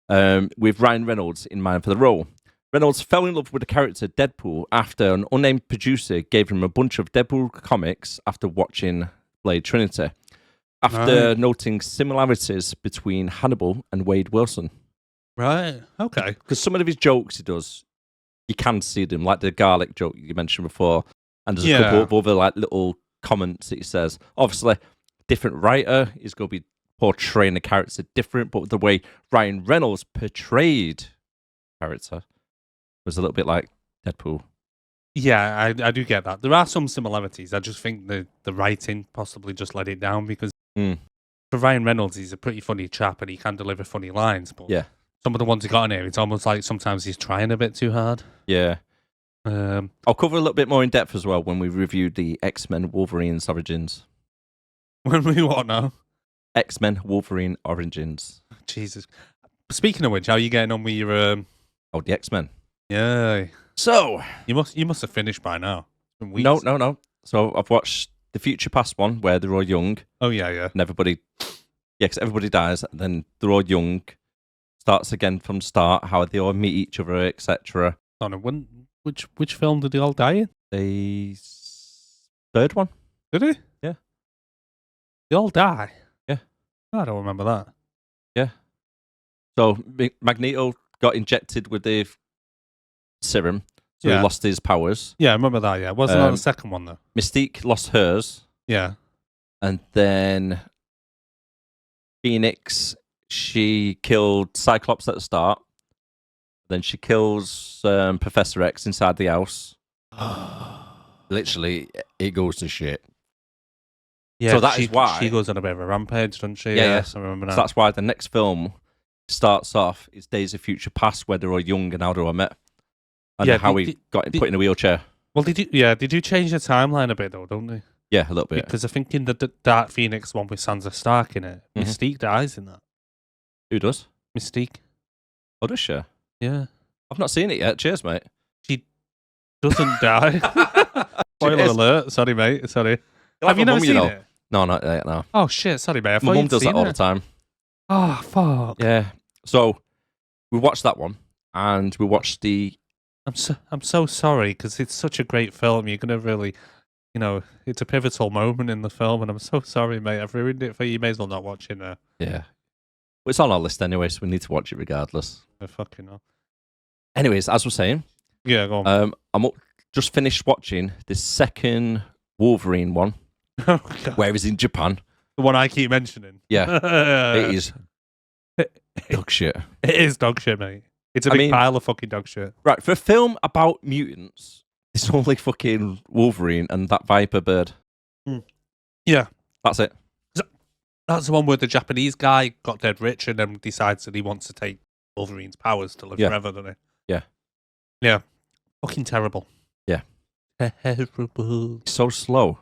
Speaker 2: with Ryan Reynolds in mind for the role. Reynolds fell in love with the character Deadpool after an unnamed producer gave him a bunch of Deadpool comics after watching Blade Trinity, after noting similarities between Hannibal and Wade Wilson.
Speaker 1: Right, okay.
Speaker 2: Because some of his jokes he does, you can see them, like the garlic joke you mentioned before, and there's a couple of other like little comments that he says. Obviously, different writer is going to be portraying the character different, but the way Ryan Reynolds portrayed the character was a little bit like Deadpool.
Speaker 1: Yeah, I do get that. There are some similarities. I just think the writing possibly just let it down because for Ryan Reynolds, he's a pretty funny chap and he can deliver funny lines. But some of the ones he got in here, it's almost like sometimes he's trying a bit too hard.
Speaker 2: Yeah. I'll cover a little bit more in depth as well when we reviewed the X-Men Wolverine's Origins.
Speaker 1: When we what now?
Speaker 2: X-Men Wolverine Origins.
Speaker 1: Jesus. Speaking of which, how are you getting on with your...
Speaker 2: Oh, the X-Men.
Speaker 1: Yeah.
Speaker 2: So
Speaker 1: you must have finished by now. It's been weeks.
Speaker 2: No. So I've watched the Future Past one where they're all young.
Speaker 1: Oh yeah.
Speaker 2: And everybody, because everybody dies, and then they're all young. Starts again from start. How they all meet each other, etc.
Speaker 1: Which film did they all die in?
Speaker 2: The third one.
Speaker 1: Did they?
Speaker 2: Yeah.
Speaker 1: They all die.
Speaker 2: Yeah.
Speaker 1: I don't remember that.
Speaker 2: Yeah. So Magneto got injected with the serum, so he lost his powers.
Speaker 1: Yeah, I remember that, yeah. Wasn't that the second one, though?
Speaker 2: Mystique lost hers.
Speaker 1: Yeah.
Speaker 2: And then Phoenix, she killed Cyclops at the start. Then she kills Professor X inside the house. Literally, it goes to shit.
Speaker 1: Yeah,
Speaker 2: so that is why...
Speaker 1: She goes on a bit of a rampage, doesn't she?
Speaker 2: Yeah.
Speaker 1: Yes, I remember that.
Speaker 2: So that's why the next film starts off, is Days of Future Past, where they're all young and how they all met. And how he got put in a wheelchair.
Speaker 1: Well, they do change the timeline a bit, though, don't they?
Speaker 2: Yeah, a little bit.
Speaker 1: Because I think in the Dark Phoenix one with Sansa Stark in it, Mystique dies in that.
Speaker 2: Who does?
Speaker 1: Mystique.
Speaker 2: Oh, does she?
Speaker 1: Yeah.
Speaker 2: I've not seen it yet. Cheers, mate.
Speaker 1: She doesn't die. Spoiler alert. Sorry, mate. Sorry. Have you never seen it?
Speaker 2: No, not yet, no.
Speaker 1: Oh, shit. Sorry, mate.
Speaker 2: My mum does that all the time.
Speaker 1: Oh, fuck.
Speaker 2: Yeah. So, we watched that one, and we watched the...
Speaker 1: I'm so sorry, because it's such a great film. You're going to really... it's a pivotal moment in the film, and I'm so sorry, mate. I've ruined it for you. You may as well not watch it now.
Speaker 2: Yeah. Well, it's on our list anyway, so we need to watch it regardless.
Speaker 1: Fucking hell.
Speaker 2: Anyways, as we're saying...
Speaker 1: Yeah, go on.
Speaker 2: Just finished watching the second Wolverine one, where he's in Japan.
Speaker 1: The one I keep mentioning.
Speaker 2: Yeah. It is dog shit.
Speaker 1: It is dog shit, mate. It's a big pile of fucking dog shit.
Speaker 2: Right, for a film about mutants, it's only fucking Wolverine and that Viper bird.
Speaker 1: Yeah.
Speaker 2: That's it.
Speaker 1: That's the one where the Japanese guy got dead rich and then decides that he wants to take Wolverine's powers to live forever, doesn't he?
Speaker 2: Yeah.
Speaker 1: Yeah. Fucking terrible.
Speaker 2: Yeah.
Speaker 1: Terrible.
Speaker 2: It's so slow.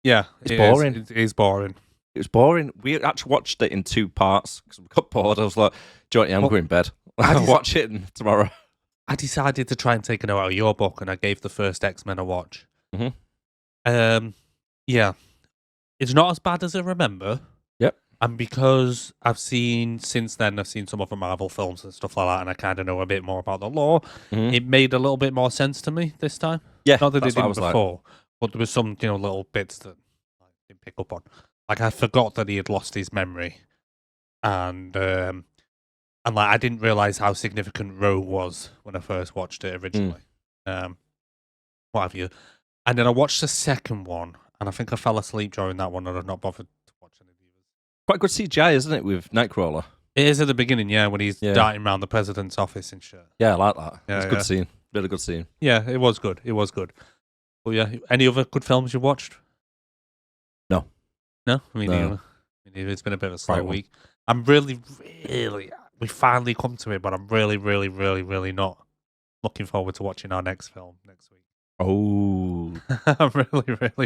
Speaker 1: Yeah.
Speaker 2: It's boring.
Speaker 1: It is boring.
Speaker 2: It was boring. We actually watched it in 2 parts because we got bored. I was like, Johnny, I'm going to bed. I'll watch it tomorrow.
Speaker 1: I decided to try and take a note out of your book and I gave the first X-Men a watch.
Speaker 2: Mm-hmm.
Speaker 1: Yeah. It's not as bad as I remember.
Speaker 2: Yep.
Speaker 1: And because since then I've seen some other Marvel films and stuff like that, and I kind of know a bit more about the lore, it made a little bit more sense to me this time.
Speaker 2: Yeah,
Speaker 1: not that it didn't before,
Speaker 2: like.
Speaker 1: but there was some little bits that I didn't pick up on. Like I forgot that he had lost his memory, and like I didn't realize how significant Rogue was when I first watched it originally. What have you? And then I watched the second one, and I think I fell asleep during that one, and I've not bothered to watch any of the others.
Speaker 2: Quite good CGI, isn't it, with Nightcrawler?
Speaker 1: It is at the beginning, yeah, when he's darting around the president's office and shit.
Speaker 2: Yeah, I like that.
Speaker 1: Yeah,
Speaker 2: it's a good scene. Really good scene.
Speaker 1: Yeah, it was good. It was good. But yeah, any other good films you watched?
Speaker 2: No.
Speaker 1: No? Me neither. It's been a bit of a slow week. I'm really, we finally come to it, but I'm really, really, really, really not looking forward to watching our next film next week.
Speaker 2: Oh.
Speaker 1: I'm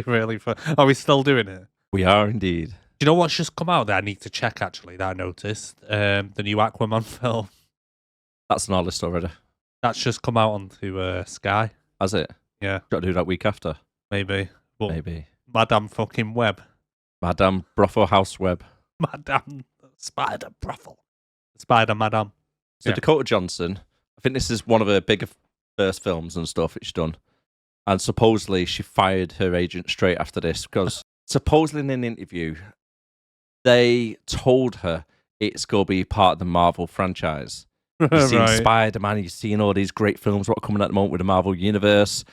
Speaker 1: really fun. Are we still doing it?
Speaker 2: We are indeed.
Speaker 1: Do you know what's just come out that I need to check, actually, that I noticed? The new Aquaman film.
Speaker 2: That's on our list already.
Speaker 1: That's just come out onto Sky.
Speaker 2: Has it?
Speaker 1: Yeah.
Speaker 2: Got to do that week after.
Speaker 1: Maybe. But
Speaker 2: Maybe.
Speaker 1: Madame fucking Web.
Speaker 2: Madame Brothel House Web.
Speaker 1: Madame Spider Brothel. Spider Madame.
Speaker 2: So
Speaker 1: Yeah.
Speaker 2: Dakota Johnson, I think this is one of her bigger first films and stuff that she's done. And supposedly she fired her agent straight after this because supposedly in an interview, they told her it's going to be part of the Marvel franchise. You've seen Spider-Man, you've seen all these great films what are coming at the moment with the Marvel Universe.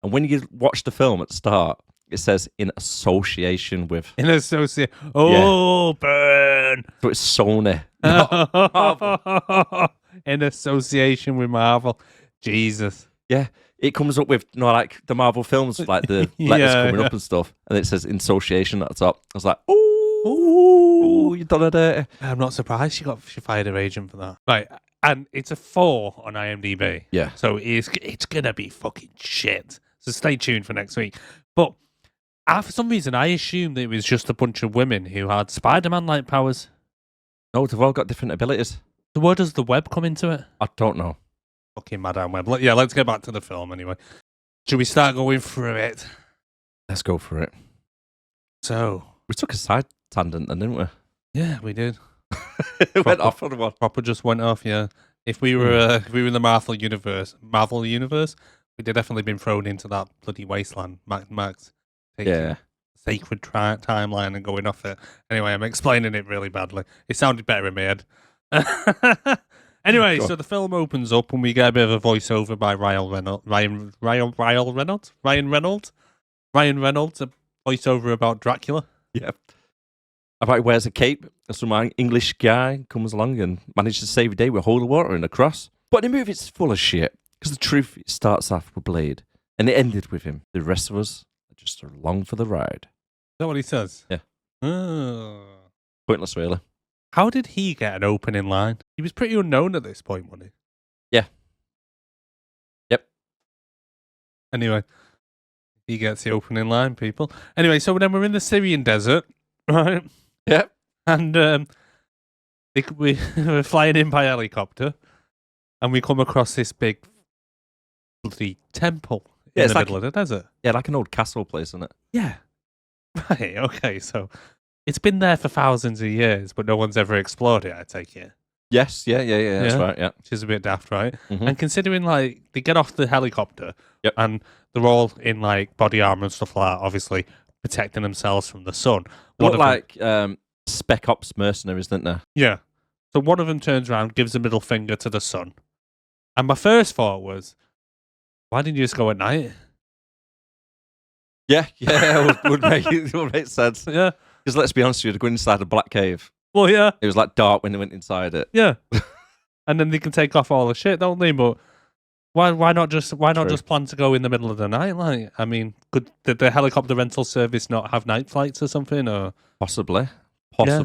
Speaker 2: And when you watch the film at the start, it says in association with.
Speaker 1: In association. Oh, yeah. Burn.
Speaker 2: So it's Sony. Marvel.
Speaker 1: In association with Marvel. Jesus.
Speaker 2: Yeah. It comes up with, like the Marvel films, like the letters coming up and stuff. And it says in association at the top. I was like, ooh, you done it dirty.
Speaker 1: I'm not surprised she fired her agent for that. Right. And it's a 4 on IMDb.
Speaker 2: Yeah.
Speaker 1: So it's going to be fucking shit. So stay tuned for next week. But for some reason, I assumed it was just a bunch of women who had Spider-Man-like powers.
Speaker 2: No, they've all got different abilities.
Speaker 1: So where does the web come into it?
Speaker 2: I don't know.
Speaker 1: Fucking Madame Web. Yeah, let's get back to the film anyway. Should we start going through it?
Speaker 2: Let's go for it.
Speaker 1: So.
Speaker 2: We took a side tangent then, didn't we?
Speaker 1: Yeah, we did.
Speaker 2: It went off on one.
Speaker 1: Proper just went off, yeah. If we were in the Marvel universe, we'd have definitely been thrown into that bloody wasteland. Max taking sacred timeline and going off it. Anyway, I'm explaining it really badly. It sounded better in my head. Anyway, so the film opens up and we get a bit of a voiceover by Ryan Reynolds, a voiceover about Dracula.
Speaker 2: Yeah. About he wears a cape, and some English guy comes along and manages to save the day with holy water and a cross. But the movie is full of shit, because the truth, it starts off with Blade, and it ended with him. The rest of us are just along for the ride.
Speaker 1: Is that what he says?
Speaker 2: Yeah.
Speaker 1: Oh.
Speaker 2: Pointless, really.
Speaker 1: How did he get an opening line? He was pretty unknown at this point, wasn't he?
Speaker 2: Yeah. Yep.
Speaker 1: Anyway, he gets the opening line, people. Anyway, so then we're in the Syrian desert, right?
Speaker 2: Yep.
Speaker 1: And we're flying in by helicopter, and we come across this big bloody temple in the middle of the desert.
Speaker 2: Yeah, like an old castle place, isn't it?
Speaker 1: Yeah. Right, okay, so it's been there for thousands of years, but no one's ever explored it, I take it.
Speaker 2: Yes, yeah, that's right, yeah.
Speaker 1: Which is a bit daft, right?
Speaker 2: Mm-hmm.
Speaker 1: And considering, like, they get off the helicopter, and they're all in, like, body armor and stuff like that, obviously protecting themselves from the sun.
Speaker 2: They look like Spec Ops mercenaries, didn't they?
Speaker 1: Yeah. So one of them turns around, gives a middle finger to the sun. And my first thought was, why didn't you just go at night?
Speaker 2: Yeah, would make sense.
Speaker 1: Yeah.
Speaker 2: Because let's be honest with you, to go inside a black cave.
Speaker 1: Well, yeah.
Speaker 2: It was like dark when they went inside it.
Speaker 1: Yeah. And then they can take off all the shit, don't they? But why not just plan to go in the middle of the night? Like, I mean, did the helicopter rental service not have night flights or something? Or
Speaker 2: possibly.
Speaker 1: Yeah.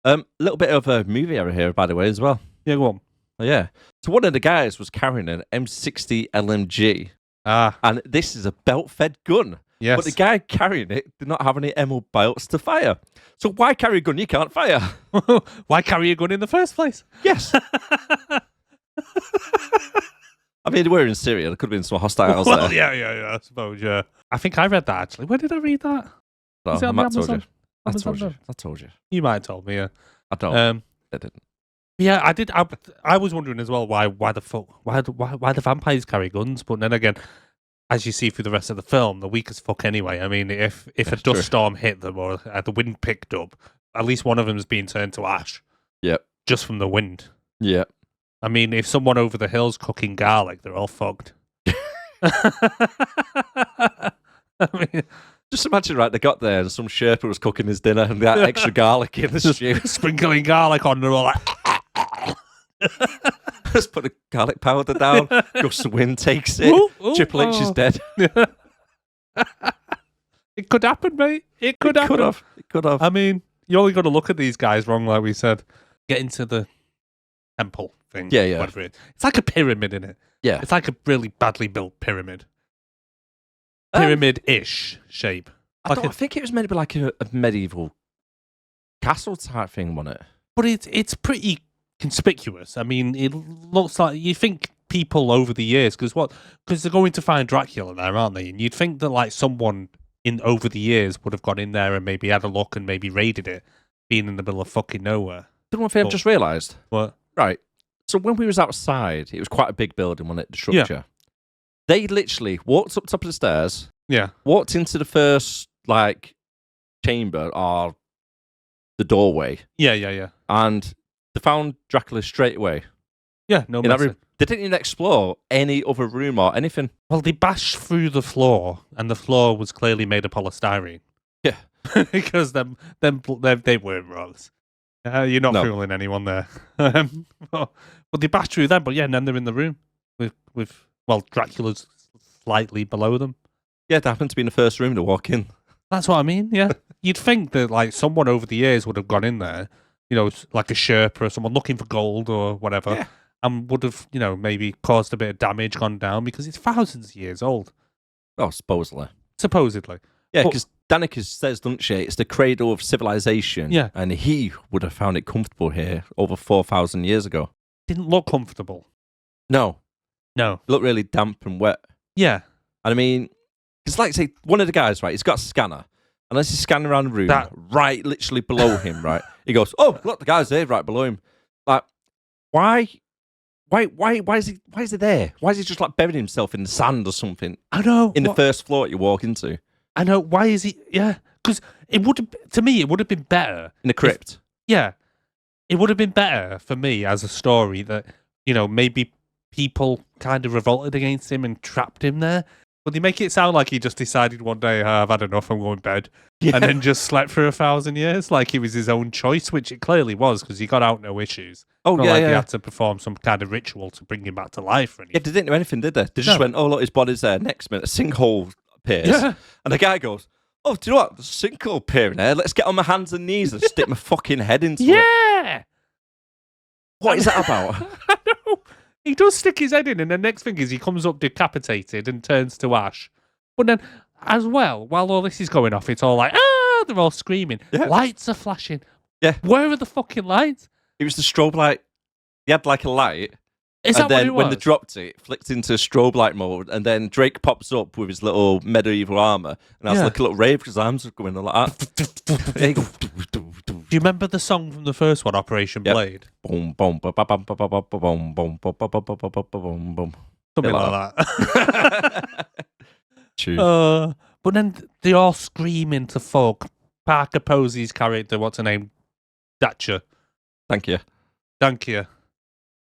Speaker 2: A little bit of a movie error here, by the way, as well.
Speaker 1: Yeah, go on.
Speaker 2: Yeah. So one of the guys was carrying an M60 LMG. And this is a belt-fed gun.
Speaker 1: Yes.
Speaker 2: But the guy carrying it did not have any ammo belts to fire. So why carry a gun you can't fire?
Speaker 1: Why carry a gun in the first place?
Speaker 2: Yes. I mean, they were in Syria. There could have been some hostiles there.
Speaker 1: Yeah, I suppose, yeah. I think I read that, actually. Where did I read that?
Speaker 2: No,
Speaker 1: Is it on
Speaker 2: Matt
Speaker 1: Amazon?
Speaker 2: told you. I told you.
Speaker 1: You might have told me, yeah.
Speaker 2: I don't. I didn't.
Speaker 1: Yeah, I did. I was wondering as well why the vampires carry guns, but then again, as you see through the rest of the film, they're weak as fuck anyway. I mean, if a dust storm hit them or the wind picked up, at least one of them is being turned to ash.
Speaker 2: Yep.
Speaker 1: Just from the wind.
Speaker 2: Yeah.
Speaker 1: I mean, if someone over the hill's cooking garlic, they're all fucked. I mean,
Speaker 2: just imagine, right, they got there and some Sherpa was cooking his dinner and got extra garlic in the stew.
Speaker 1: Sprinkling garlic on, they're all like...
Speaker 2: Just put a garlic powder down, gust of wind takes it, Triple H is dead.
Speaker 1: It could happen, mate. It could happen.
Speaker 2: It could have.
Speaker 1: I mean, you only got to look at these guys wrong, like we said. Get into the temple thing.
Speaker 2: Yeah.
Speaker 1: Whatever it is. It's like a pyramid, isn't it?
Speaker 2: Yeah.
Speaker 1: It's like a really badly built pyramid. pyramid-ish shape.
Speaker 2: I think it was meant to be like a medieval castle type thing, wasn't it?
Speaker 1: But it's pretty conspicuous. I mean, it looks like you think people over the years, because they're going to find Dracula there, aren't they? And you'd think that like someone over the years would have gone in there and maybe had a look and maybe raided it, being in the middle of fucking nowhere.
Speaker 2: You know one thing I've just realised?
Speaker 1: What?
Speaker 2: Right. So when we was outside, it was quite a big building, wasn't it? The structure. Yeah. They literally walked up top of the stairs.
Speaker 1: Yeah.
Speaker 2: Walked into the first like chamber or the doorway.
Speaker 1: Yeah.
Speaker 2: And they found Dracula straight away.
Speaker 1: Yeah, no matter.
Speaker 2: They didn't even explore any other room or anything.
Speaker 1: Well, they bashed through the floor, and the floor was clearly made of polystyrene.
Speaker 2: Yeah.
Speaker 1: Because they weren't rocks. You're not fooling anyone there. But they bashed through them, but yeah, and then they're in the room with Dracula's slightly below them.
Speaker 2: Yeah, they happened to be in the first room to walk in.
Speaker 1: That's what I mean, yeah. You'd think that like someone over the years would have gone in there, like a Sherpa or someone looking for gold or whatever. Yeah. And would have, maybe caused a bit of damage, gone down, because it's thousands of years old.
Speaker 2: Oh, supposedly.
Speaker 1: Yeah,
Speaker 2: because Danica says, doesn't she, it's the cradle of civilization.
Speaker 1: Yeah.
Speaker 2: And he would have found it comfortable here over 4,000 years ago.
Speaker 1: Didn't look comfortable.
Speaker 2: No.
Speaker 1: It
Speaker 2: looked really damp and wet.
Speaker 1: Yeah.
Speaker 2: And I mean, it's like, say, one of the guys, right, he's got a scanner. And as he's scanning around the room, right literally below him, right, he goes, oh, look, the guy's there right below him. Like, why is he there? Why is he just like burying himself in the sand or something?
Speaker 1: I know.
Speaker 2: In the first floor you walk into.
Speaker 1: I know. Why is he? Yeah, because it would have been better
Speaker 2: in the crypt.
Speaker 1: It would have been better for me as a story that maybe people kind of revolted against him and trapped him there. But they make it sound like he just decided one day, I've had enough, I'm going to bed. Yeah. And then just slept for 1,000 years, like it was his own choice, which it clearly was, because he got out no issues.
Speaker 2: Oh,
Speaker 1: Not like he had to perform some kind of ritual to bring him back to life or anything.
Speaker 2: Yeah, they didn't do anything, did they? They just went, oh, look, his body's there. Next minute, a sinkhole appears. Yeah. And the guy goes, oh, do you know what? There's a sinkhole appearing there. Let's get on my hands and knees and stick my fucking head into it.
Speaker 1: Yeah!
Speaker 2: What is that about?
Speaker 1: I know. He does stick his head in, and the next thing is he comes up decapitated and turns to ash. But then, as well, while all this is going off, it's all like, they're all screaming. Yeah. Lights are flashing.
Speaker 2: Yeah.
Speaker 1: Where are the fucking lights?
Speaker 2: It was the strobe light. He had like a light.
Speaker 1: Is that what it was?
Speaker 2: When they dropped it, flicked into strobe light mode, and then Drake pops up with his little medieval armor, and I was like a little rave because his arms were going like that.
Speaker 1: Do you remember the song from the first one, Operation Blade?
Speaker 2: Boom, boom, boom, boom, boom, boom, boom, boom, boom, boom.
Speaker 1: Something like that.
Speaker 2: True.
Speaker 1: But then they all screaming to folk. Parker Posey's character, what's her name? Dacia.
Speaker 2: Thank you.
Speaker 1: Dacia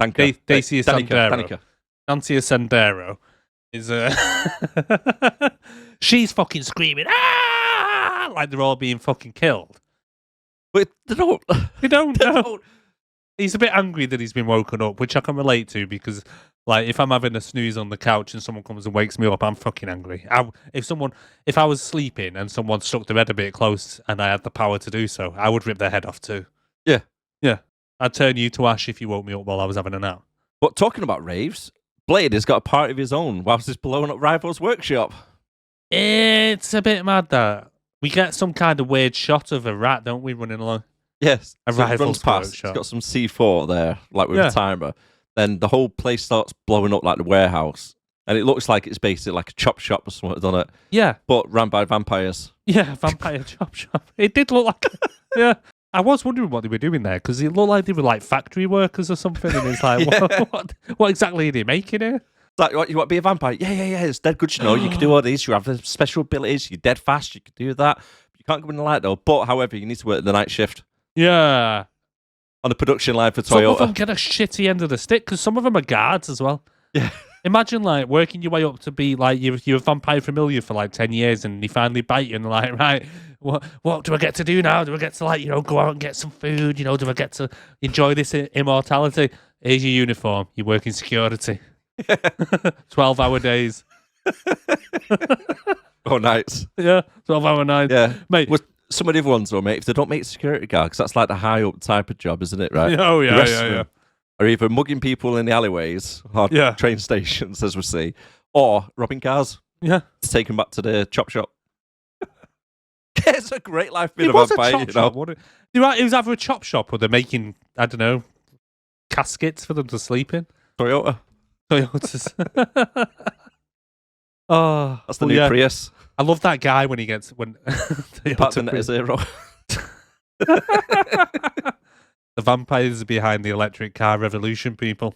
Speaker 1: Sandero. Dacia Sandero is she's fucking screaming, like they're all being fucking killed.
Speaker 2: But they don't.
Speaker 1: They don't know. He's a bit angry that he's been woken up, which I can relate to because, like, if I'm having a snooze on the couch and someone comes and wakes me up, I'm fucking angry. If I was sleeping and someone stuck their head a bit close and I had the power to do so, I would rip their head off too.
Speaker 2: Yeah.
Speaker 1: I'd turn you to ash if you woke me up while I was having a nap.
Speaker 2: But talking about raves, Blade has got a party of his own whilst he's blowing up Rival's workshop.
Speaker 1: It's a bit mad that we get some kind of weird shot of a rat, don't we, running along?
Speaker 2: Yes.
Speaker 1: A Rival's workshop.
Speaker 2: It's got some C4 there, like with a timer. Then the whole place starts blowing up like the warehouse. And it looks like it's basically like a chop shop or something, doesn't it?
Speaker 1: Yeah.
Speaker 2: But ran by vampires.
Speaker 1: Yeah, vampire chop shop. It did look like yeah. I was wondering what they were doing there because it looked like they were like factory workers or something. And it's like, what exactly are they making here?
Speaker 2: Like, what, you want to be a vampire? Yeah. It's dead good, you know. You can do all these. You have the special abilities. You're dead fast. You can do that. You can't go in the light, though. But, however, you need to work the night shift.
Speaker 1: Yeah.
Speaker 2: On the production line for Toyota.
Speaker 1: Some of them get a shitty end of the stick because some of them are guards as well.
Speaker 2: Yeah.
Speaker 1: Imagine, like, working your way up to be, like, you're a vampire familiar for, like, 10 years and you finally bite you and, like, right, what do I get to do now? Do I get to, like, you know, go out and get some food? You know, do I get to enjoy this immortality? Here's your uniform. You work in security. 12-hour days.
Speaker 2: Oh, nights.
Speaker 1: Yeah, 12-hour nights.
Speaker 2: Yeah.
Speaker 1: Mate.
Speaker 2: Well, some of the other ones, though, mate, if they don't make security guard, because that's like the high-up type of job, isn't it, right?
Speaker 1: Oh, yeah.
Speaker 2: Are either mugging people in the alleyways or train stations, as we see, or robbing cars.
Speaker 1: Yeah.
Speaker 2: To take him back to the chop shop. It's a great life bit
Speaker 1: It
Speaker 2: of
Speaker 1: was a
Speaker 2: vampire,
Speaker 1: chop shop, wasn't it? It was either a chop shop or they're making, I don't know, caskets for them to sleep in.
Speaker 2: Toyota.
Speaker 1: Toyotas. Oh,
Speaker 2: That's the new Prius.
Speaker 1: I love that guy when he gets
Speaker 2: Toyota Net Zero.
Speaker 1: The vampires behind the electric car revolution, people.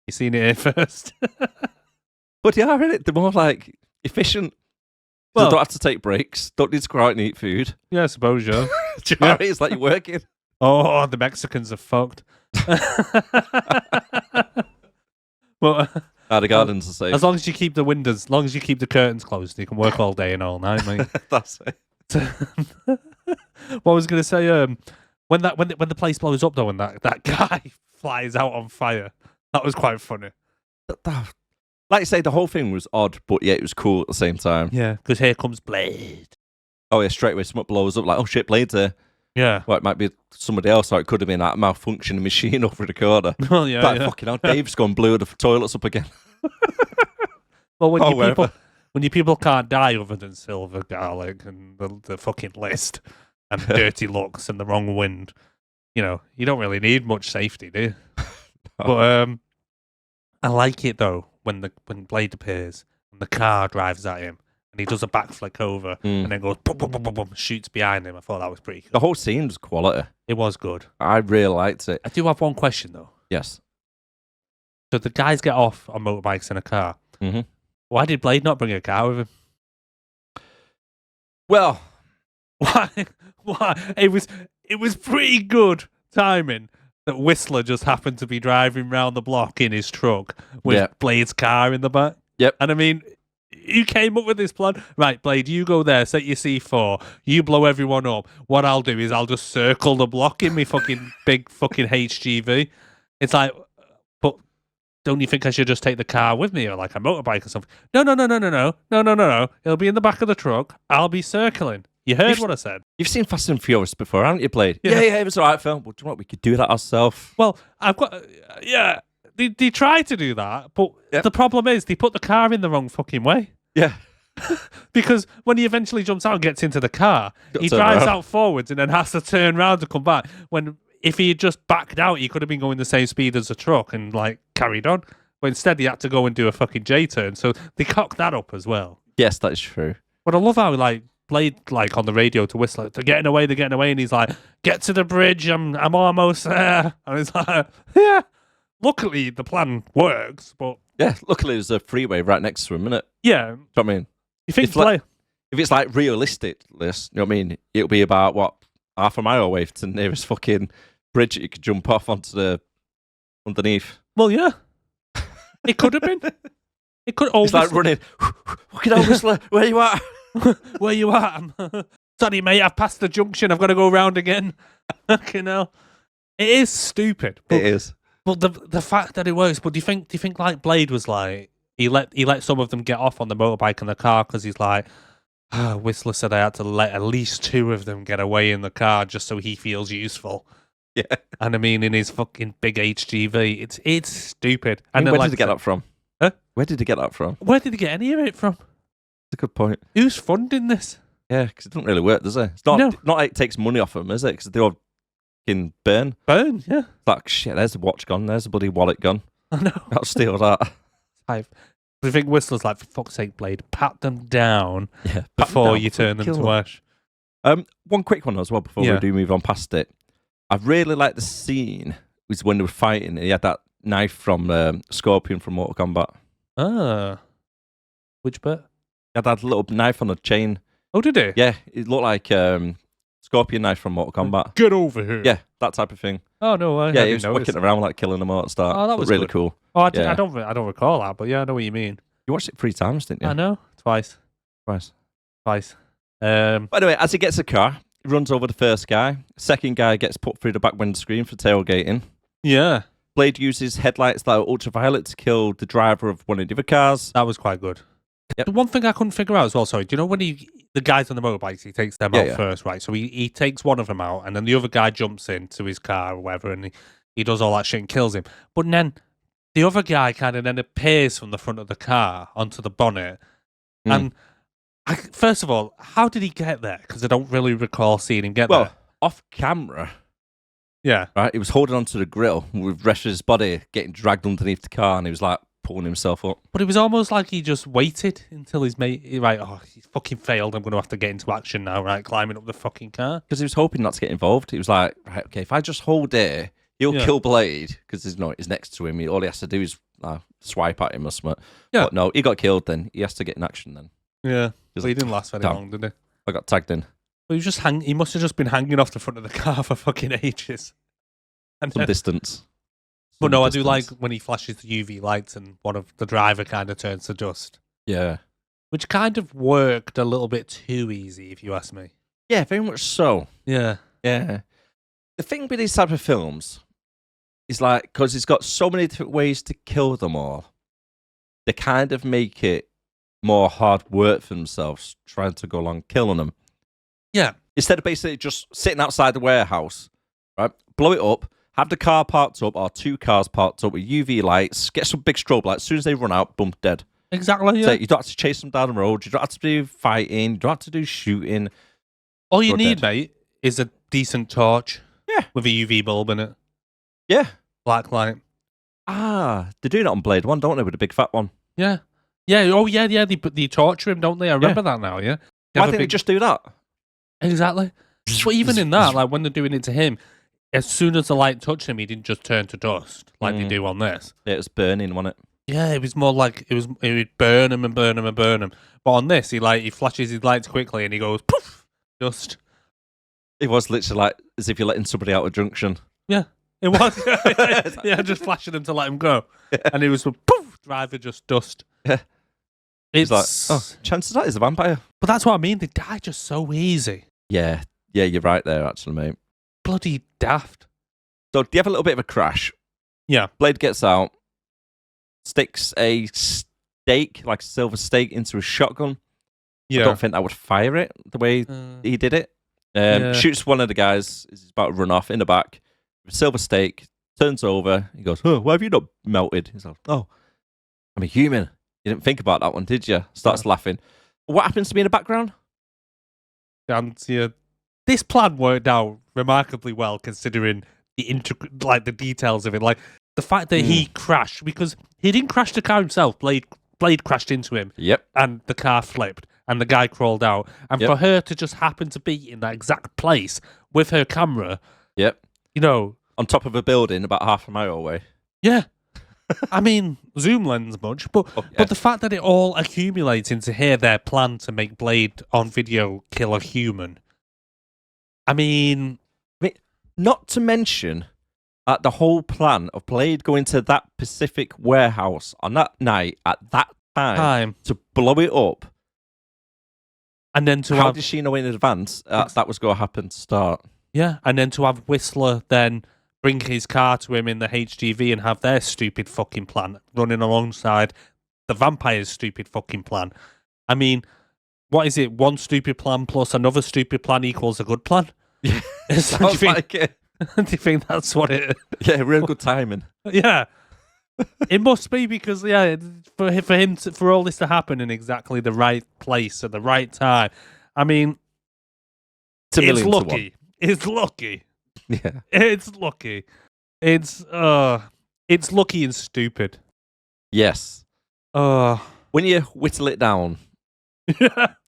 Speaker 1: You seen it here first.
Speaker 2: But they are, innit? They're more like efficient. Well, they don't have to take breaks. Don't need to go out and eat food.
Speaker 1: Yeah, I suppose, yeah.
Speaker 2: Do you know what I mean? It's like you're working.
Speaker 1: Oh, the Mexicans are fucked. But
Speaker 2: the gardens are safe.
Speaker 1: As long as you keep the windows, as long as you keep the curtains closed, you can work all day and all night, mate.
Speaker 2: That's it.
Speaker 1: What I was going to say, when the place blows up though, and that guy flies out on fire, that was quite funny.
Speaker 2: Like you say, the whole thing was odd, but yeah, it was cool at the same time.
Speaker 1: Yeah, because here comes Blade.
Speaker 2: Oh yeah, straight away something blows up. Like, oh shit, Blade's there.
Speaker 1: Yeah.
Speaker 2: Well, it might be somebody else, or it could have been that malfunctioning machine over the corner.
Speaker 1: Well, yeah.
Speaker 2: Like, fucking hell, Dave's gone blew the toilets up again.
Speaker 1: Well, when your people can't die other than silver garlic and the fucking list and dirty looks and the wrong wind, you don't really need much safety, do you? No. But I like it though when Blade appears and the car drives at him and he does a backflip over and then goes boom, boom, boom, boom, boom, shoots behind him. I thought that was pretty cool.
Speaker 2: The whole scene was quality.
Speaker 1: It was good.
Speaker 2: I really liked it.
Speaker 1: I do have one question though.
Speaker 2: Yes.
Speaker 1: So the guys get off on motorbikes in a car.
Speaker 2: Mm-hmm.
Speaker 1: Why did Blade not bring a car with him?
Speaker 2: Well,
Speaker 1: why? It was pretty good timing that Whistler just happened to be driving round the block in his truck with Blade's car in the back.
Speaker 2: Yep.
Speaker 1: And I mean, you came up with this plan. Right, Blade, you go there, set your C4, you blow everyone up. What I'll do is I'll just circle the block in me fucking big fucking HGV. It's like, but don't you think I should just take the car with me or like a motorbike or something? No. It'll be in the back of the truck. I'll be circling. You heard what I said.
Speaker 2: You've seen Fast and Furious before, haven't you, Blade? Yeah, it was alright, film. Well, do you know what? We could do that ourselves.
Speaker 1: Well, I've got... They try to do that, but the problem is they put the car in the wrong fucking way.
Speaker 2: Yeah.
Speaker 1: Because when he eventually jumps out and gets into the car, he drives out forwards and then has to turn around to come back. When if he had just backed out, he could have been going the same speed as a truck and like carried on. But instead, he had to go and do a fucking J-turn. So they cocked that up as well.
Speaker 2: Yes, that is true.
Speaker 1: But I love how like Blade like on the radio to Whistler, they're getting away, and he's like, "Get to the bridge, I'm almost there." And it's like, yeah. Luckily, the plan works, but
Speaker 2: yeah, luckily there's a freeway right next to him, isn't it?
Speaker 1: Yeah,
Speaker 2: you know what I mean,
Speaker 1: you think
Speaker 2: if it's like realistic, this, you know what I mean? It'll be about what, half a mile away to the nearest fucking bridge that you could jump off onto the underneath.
Speaker 1: Well, yeah, it could have been. It could.
Speaker 2: It's like running. Fucking hell, Whistler, where you at?
Speaker 1: Where you at? Sorry, mate, I've passed the junction. I've got to go round again. Fucking hell. It is stupid.
Speaker 2: It is.
Speaker 1: But the fact that it works. But do you think like Blade was like he let some of them get off on the motorbike and the car because he's like, Whistler said I had to let at least 2 of them get away in the car just so he feels useful.
Speaker 2: Yeah.
Speaker 1: And I mean, in his fucking big HGV, it's stupid.
Speaker 2: And where did he get that from?
Speaker 1: Huh?
Speaker 2: Where did he get that from?
Speaker 1: Where did he get any of it from?
Speaker 2: That's a good point.
Speaker 1: Who's funding this?
Speaker 2: Yeah, because it doesn't really work, does it? It's not like it takes money off them, is it? Because they all fucking burn.
Speaker 1: Burn, yeah.
Speaker 2: It's like, shit, there's the watch gone. There's the bloody wallet gone.
Speaker 1: I know.
Speaker 2: I'll steal that.
Speaker 1: I think Whistler's like, for fuck's sake, Blade, pat them down before you turn them to ash.
Speaker 2: One quick one as well before we do move on past it. I really like the scene was when they were fighting. He had that knife from Scorpion from Mortal Kombat.
Speaker 1: Ah. Which bit?
Speaker 2: He had that little knife on a chain.
Speaker 1: Oh, did he?
Speaker 2: Yeah, it looked like Scorpion knife from Mortal Kombat.
Speaker 1: Get over here.
Speaker 2: Yeah, that type of thing.
Speaker 1: Oh, no way.
Speaker 2: Yeah, he was wicking around like killing them all at the start.
Speaker 1: Oh, that was
Speaker 2: really
Speaker 1: good.
Speaker 2: cool.
Speaker 1: Oh, I don't recall that, but yeah, I know what you mean.
Speaker 2: You watched it 3 times, didn't you?
Speaker 1: I know. Twice.
Speaker 2: Anyway, as he gets a car, he runs over the first guy. Second guy gets put through the back window screen for tailgating.
Speaker 1: Yeah.
Speaker 2: Blade uses headlights that are ultraviolet to kill the driver of one of the other cars.
Speaker 1: That was quite good.
Speaker 2: Yep.
Speaker 1: The one thing I couldn't figure out as well, sorry, do you know when the guys on the motorbikes, he takes them out first, right? So he takes one of them out, and then the other guy jumps into his car or whatever, and he does all that shit and kills him. But then the other guy kind of then appears from the front of the car onto the bonnet, And first of all, how did he get there? Because I don't really recall seeing him get there.
Speaker 2: Well, off camera,
Speaker 1: Yeah.
Speaker 2: right? He was holding onto the grill with the rest of his body getting dragged underneath the car, and he was like pulling himself up.
Speaker 1: But it was almost like he just waited until his mate, right, oh, he's fucking failed. I'm going to have to get into action now, right? Climbing up the fucking car.
Speaker 2: Because he was hoping not to get involved. He was like, right, okay, if I just hold there, he'll kill Blade because he's next to him. All he has to do is swipe at him or something.
Speaker 1: Yeah.
Speaker 2: But no, he got killed then. He has to get in action then.
Speaker 1: Yeah.
Speaker 2: He
Speaker 1: So he didn't last very long, did he?
Speaker 2: I got tagged in.
Speaker 1: Well, he must have just been hanging off the front of the car for fucking ages. And
Speaker 2: Some distance.
Speaker 1: But no, I do like when he flashes the UV lights and one of the driver kind of turns to dust.
Speaker 2: Yeah.
Speaker 1: Which kind of worked a little bit too easy, if you ask me.
Speaker 2: Yeah, very much so.
Speaker 1: Yeah.
Speaker 2: Yeah. The thing with these type of films is like, because he's got so many different ways to kill them all, they kind of make it more hard work for themselves trying to go along killing them.
Speaker 1: Yeah.
Speaker 2: Instead of basically just sitting outside the warehouse, right? Blow it up, have the car parked up or 2 cars parked up with UV lights, get some big strobe lights. As soon as they run out, boom, dead.
Speaker 1: Exactly, yeah.
Speaker 2: So you don't have to chase them down the road. You don't have to do fighting. You don't have to do shooting.
Speaker 1: All you need, mate, is a decent torch.
Speaker 2: Yeah.
Speaker 1: With a UV bulb in it.
Speaker 2: Yeah.
Speaker 1: Black light.
Speaker 2: They do that on Blade 1, don't they, with the big fat one?
Speaker 1: Yeah. Yeah, oh yeah, they torture him, don't they? I remember that now, yeah?
Speaker 2: Why didn't they just do that?
Speaker 1: Exactly. But even in that, like when they're doing it to him, as soon as the light touched him, he didn't just turn to dust like they do on this.
Speaker 2: Yeah, it was burning, wasn't it?
Speaker 1: Yeah, it was more like it would burn him and burn him and burn him. But on this, he flashes his lights quickly and he goes poof, dust.
Speaker 2: It was literally like as if you're letting somebody out of junction.
Speaker 1: Yeah, it was. Yeah, just flashing him to let him go, and it was poof, driver just dust.
Speaker 2: Yeah,
Speaker 1: it's
Speaker 2: like, oh, chances are he's a vampire.
Speaker 1: But that's what I mean. They die just so easy.
Speaker 2: Yeah, you're right there, actually, mate.
Speaker 1: Bloody daft.
Speaker 2: So, do you have a little bit of a crash?
Speaker 1: Yeah.
Speaker 2: Blade gets out, sticks a stake, like a silver stake, into a shotgun. Yeah. I don't think that would fire it the way he did it. Shoots one of the guys, he's about to run off in the back, with a silver stake, turns over, he goes, why have you not melted? He's like, oh, I'm a human. You didn't think about that one, did you? Starts laughing. What happens to me in the background?
Speaker 1: And this plan worked out remarkably well considering the details of it. Like the fact that he crashed, because he didn't crash the car himself. Blade crashed into him.
Speaker 2: Yep.
Speaker 1: And the car flipped and the guy crawled out. And for her to just happen to be in that exact place with her camera.
Speaker 2: Yep.
Speaker 1: On
Speaker 2: top of a building about half a mile away.
Speaker 1: Yeah. I mean, zoom lens much, but the fact that it all accumulates into their plan to make Blade on video kill a human. I mean,
Speaker 2: not to mention the whole plan of Blade going to that Pacific warehouse on that night at that time to blow it up.
Speaker 1: And then
Speaker 2: how did she know in advance that was going to happen to start?
Speaker 1: Yeah, and then to have Whistler then bring his car to him in the HGV and have their stupid fucking plan running alongside the vampire's stupid fucking plan. I mean, what is it? One stupid plan plus another stupid plan equals a good plan?
Speaker 2: Yeah, sounds like it.
Speaker 1: Do you think that's what it is?
Speaker 2: Yeah, real good timing.
Speaker 1: Yeah. It must be because, for all this to happen in exactly the right place at the right time, I mean, it's lucky. It's lucky.
Speaker 2: Yeah.
Speaker 1: It's lucky. It's lucky and stupid.
Speaker 2: Yes. When you whittle it down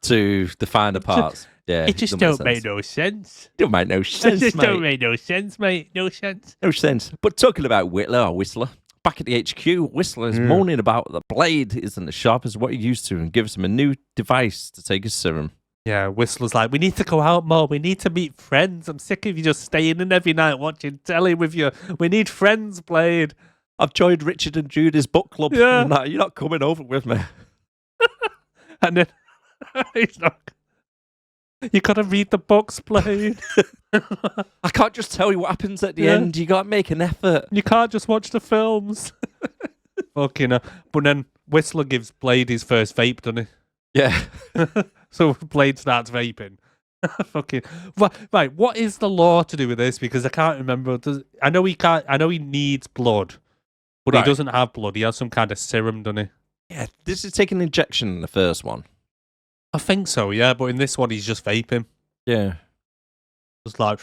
Speaker 2: to the finer parts,
Speaker 1: it just don't make no sense.
Speaker 2: Don't make no sense,
Speaker 1: It just
Speaker 2: mate.
Speaker 1: don't make no sense, mate. No sense.
Speaker 2: No sense. But talking about Whistler, back at the HQ, Whistler is moaning about the Blade isn't as sharp as what he used to and gives him a new device to take his serum.
Speaker 1: Yeah, Whistler's like, we need to go out more. We need to meet friends. I'm sick of you just staying in every night watching telly with you. We need friends, Blade.
Speaker 2: I've joined Richard and Judy's book club.
Speaker 1: Yeah.
Speaker 2: You're not coming over with me.
Speaker 1: And then he's not. You gotta read the books, Blade.
Speaker 2: I can't just tell you what happens at the end. You gotta make an effort.
Speaker 1: You can't just watch the films. Fucking hell. But then Whistler gives Blade his first vape, doesn't he?
Speaker 2: Yeah.
Speaker 1: So Blade starts vaping. Fucking right. What is the law to do with this? Because I can't remember. I know he can't. I know he needs blood, but he doesn't have blood. He has some kind of serum, doesn't he?
Speaker 2: Yeah. This is taking an injection in the first one.
Speaker 1: I think so, yeah. But in this one, he's just vaping.
Speaker 2: Yeah.
Speaker 1: Just like,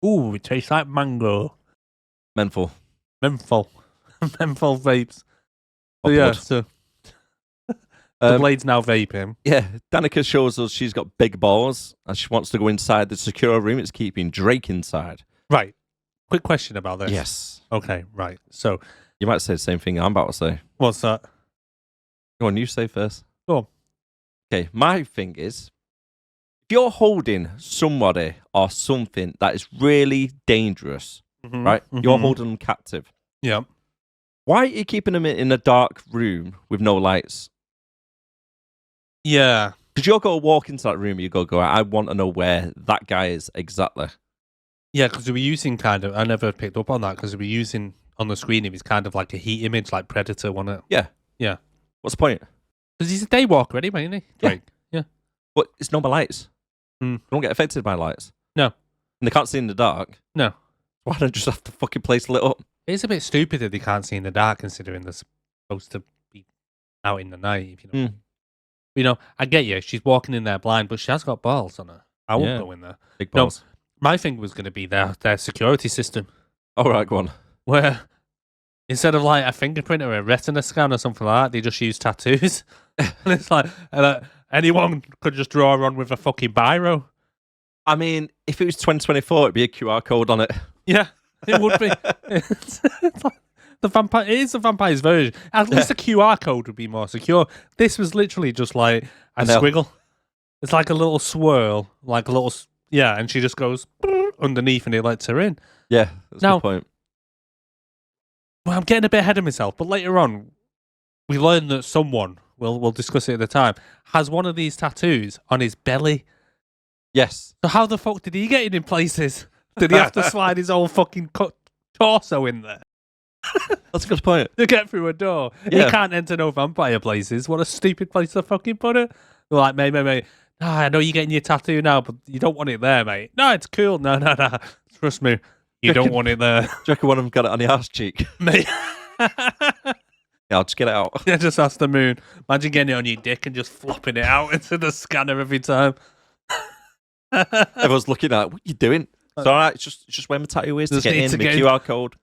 Speaker 1: ooh, it tastes like mango.
Speaker 2: Menthol.
Speaker 1: Menthol vapes. So,
Speaker 2: Or
Speaker 1: yeah,
Speaker 2: blood.
Speaker 1: so the Blade's now vaping.
Speaker 2: Yeah, Danica shows us she's got big balls and she wants to go inside the secure room. It's keeping Drake inside.
Speaker 1: Right. Quick question about this.
Speaker 2: Yes.
Speaker 1: Okay, right. So
Speaker 2: You might say the same thing I'm about to say.
Speaker 1: what's that?
Speaker 2: Go on, you say first.
Speaker 1: Go on.
Speaker 2: Okay, my thing is, if you're holding somebody or something that is really dangerous, right? You're holding them captive.
Speaker 1: Yeah.
Speaker 2: Why are you keeping them in a dark room with no lights?
Speaker 1: Yeah.
Speaker 2: Because you're going to walk into that room, you go, I want to know where that guy is exactly.
Speaker 1: Yeah, because we were using kind of, I never picked up on that, because we were using on the screen, it was kind of like a heat image, like Predator, wasn't it?
Speaker 2: Yeah.
Speaker 1: Yeah.
Speaker 2: What's the point?
Speaker 1: Because he's a daywalker anyway, isn't he? Drake? Yeah.
Speaker 2: But it's not by lights.
Speaker 1: Mm.
Speaker 2: They don't get affected by lights.
Speaker 1: No.
Speaker 2: And they can't see in the dark.
Speaker 1: No.
Speaker 2: Why don't they just have the fucking place lit up?
Speaker 1: It's a bit stupid that they can't see in the dark, considering they're supposed to be out in the night, if you know. You know, I get you, she's walking in there blind, but she has got balls on her. I won't go in there.
Speaker 2: Big balls.
Speaker 1: No, my thing was going to be their security system.
Speaker 2: All right, go on.
Speaker 1: Where instead of like a fingerprint or a retina scan or something like that, they just use tattoos. And it's like anyone could just draw on with a fucking biro.
Speaker 2: I mean, if it was 2024, it'd be a QR code on it.
Speaker 1: Yeah, it would be. It's like the vampire. It is the vampire's version. At least the QR code would be more secure. This was literally just like a squiggle. It's like a little swirl, like a little. Yeah, and she just goes underneath and it lets her in.
Speaker 2: Yeah, that's
Speaker 1: Now,
Speaker 2: the point.
Speaker 1: Well, I'm getting a bit ahead of myself, but later on, we learned that someone, we'll discuss it at the time, has one of these tattoos on his belly.
Speaker 2: Yes.
Speaker 1: So how the fuck did he get it in places? Did he have to slide his whole fucking torso in there?
Speaker 2: That's a good point.
Speaker 1: To get through a door.
Speaker 2: Yeah.
Speaker 1: He can't enter no vampire places. What a stupid place to fucking put it. They're like, mate. No, I know you're getting your tattoo now, but you don't want it there, mate. No, it's cool. No. Trust me, you don't want it there.
Speaker 2: Do you reckon one of them got it on the arse cheek?
Speaker 1: Mate.
Speaker 2: Yeah, I'll just get it out.
Speaker 1: Yeah, just ask the moon. Imagine getting it on your dick and just flopping it out into the scanner every time.
Speaker 2: Everyone's looking at, what are you doing? It's all right, it's just where my tattoo is to get in, my QR code.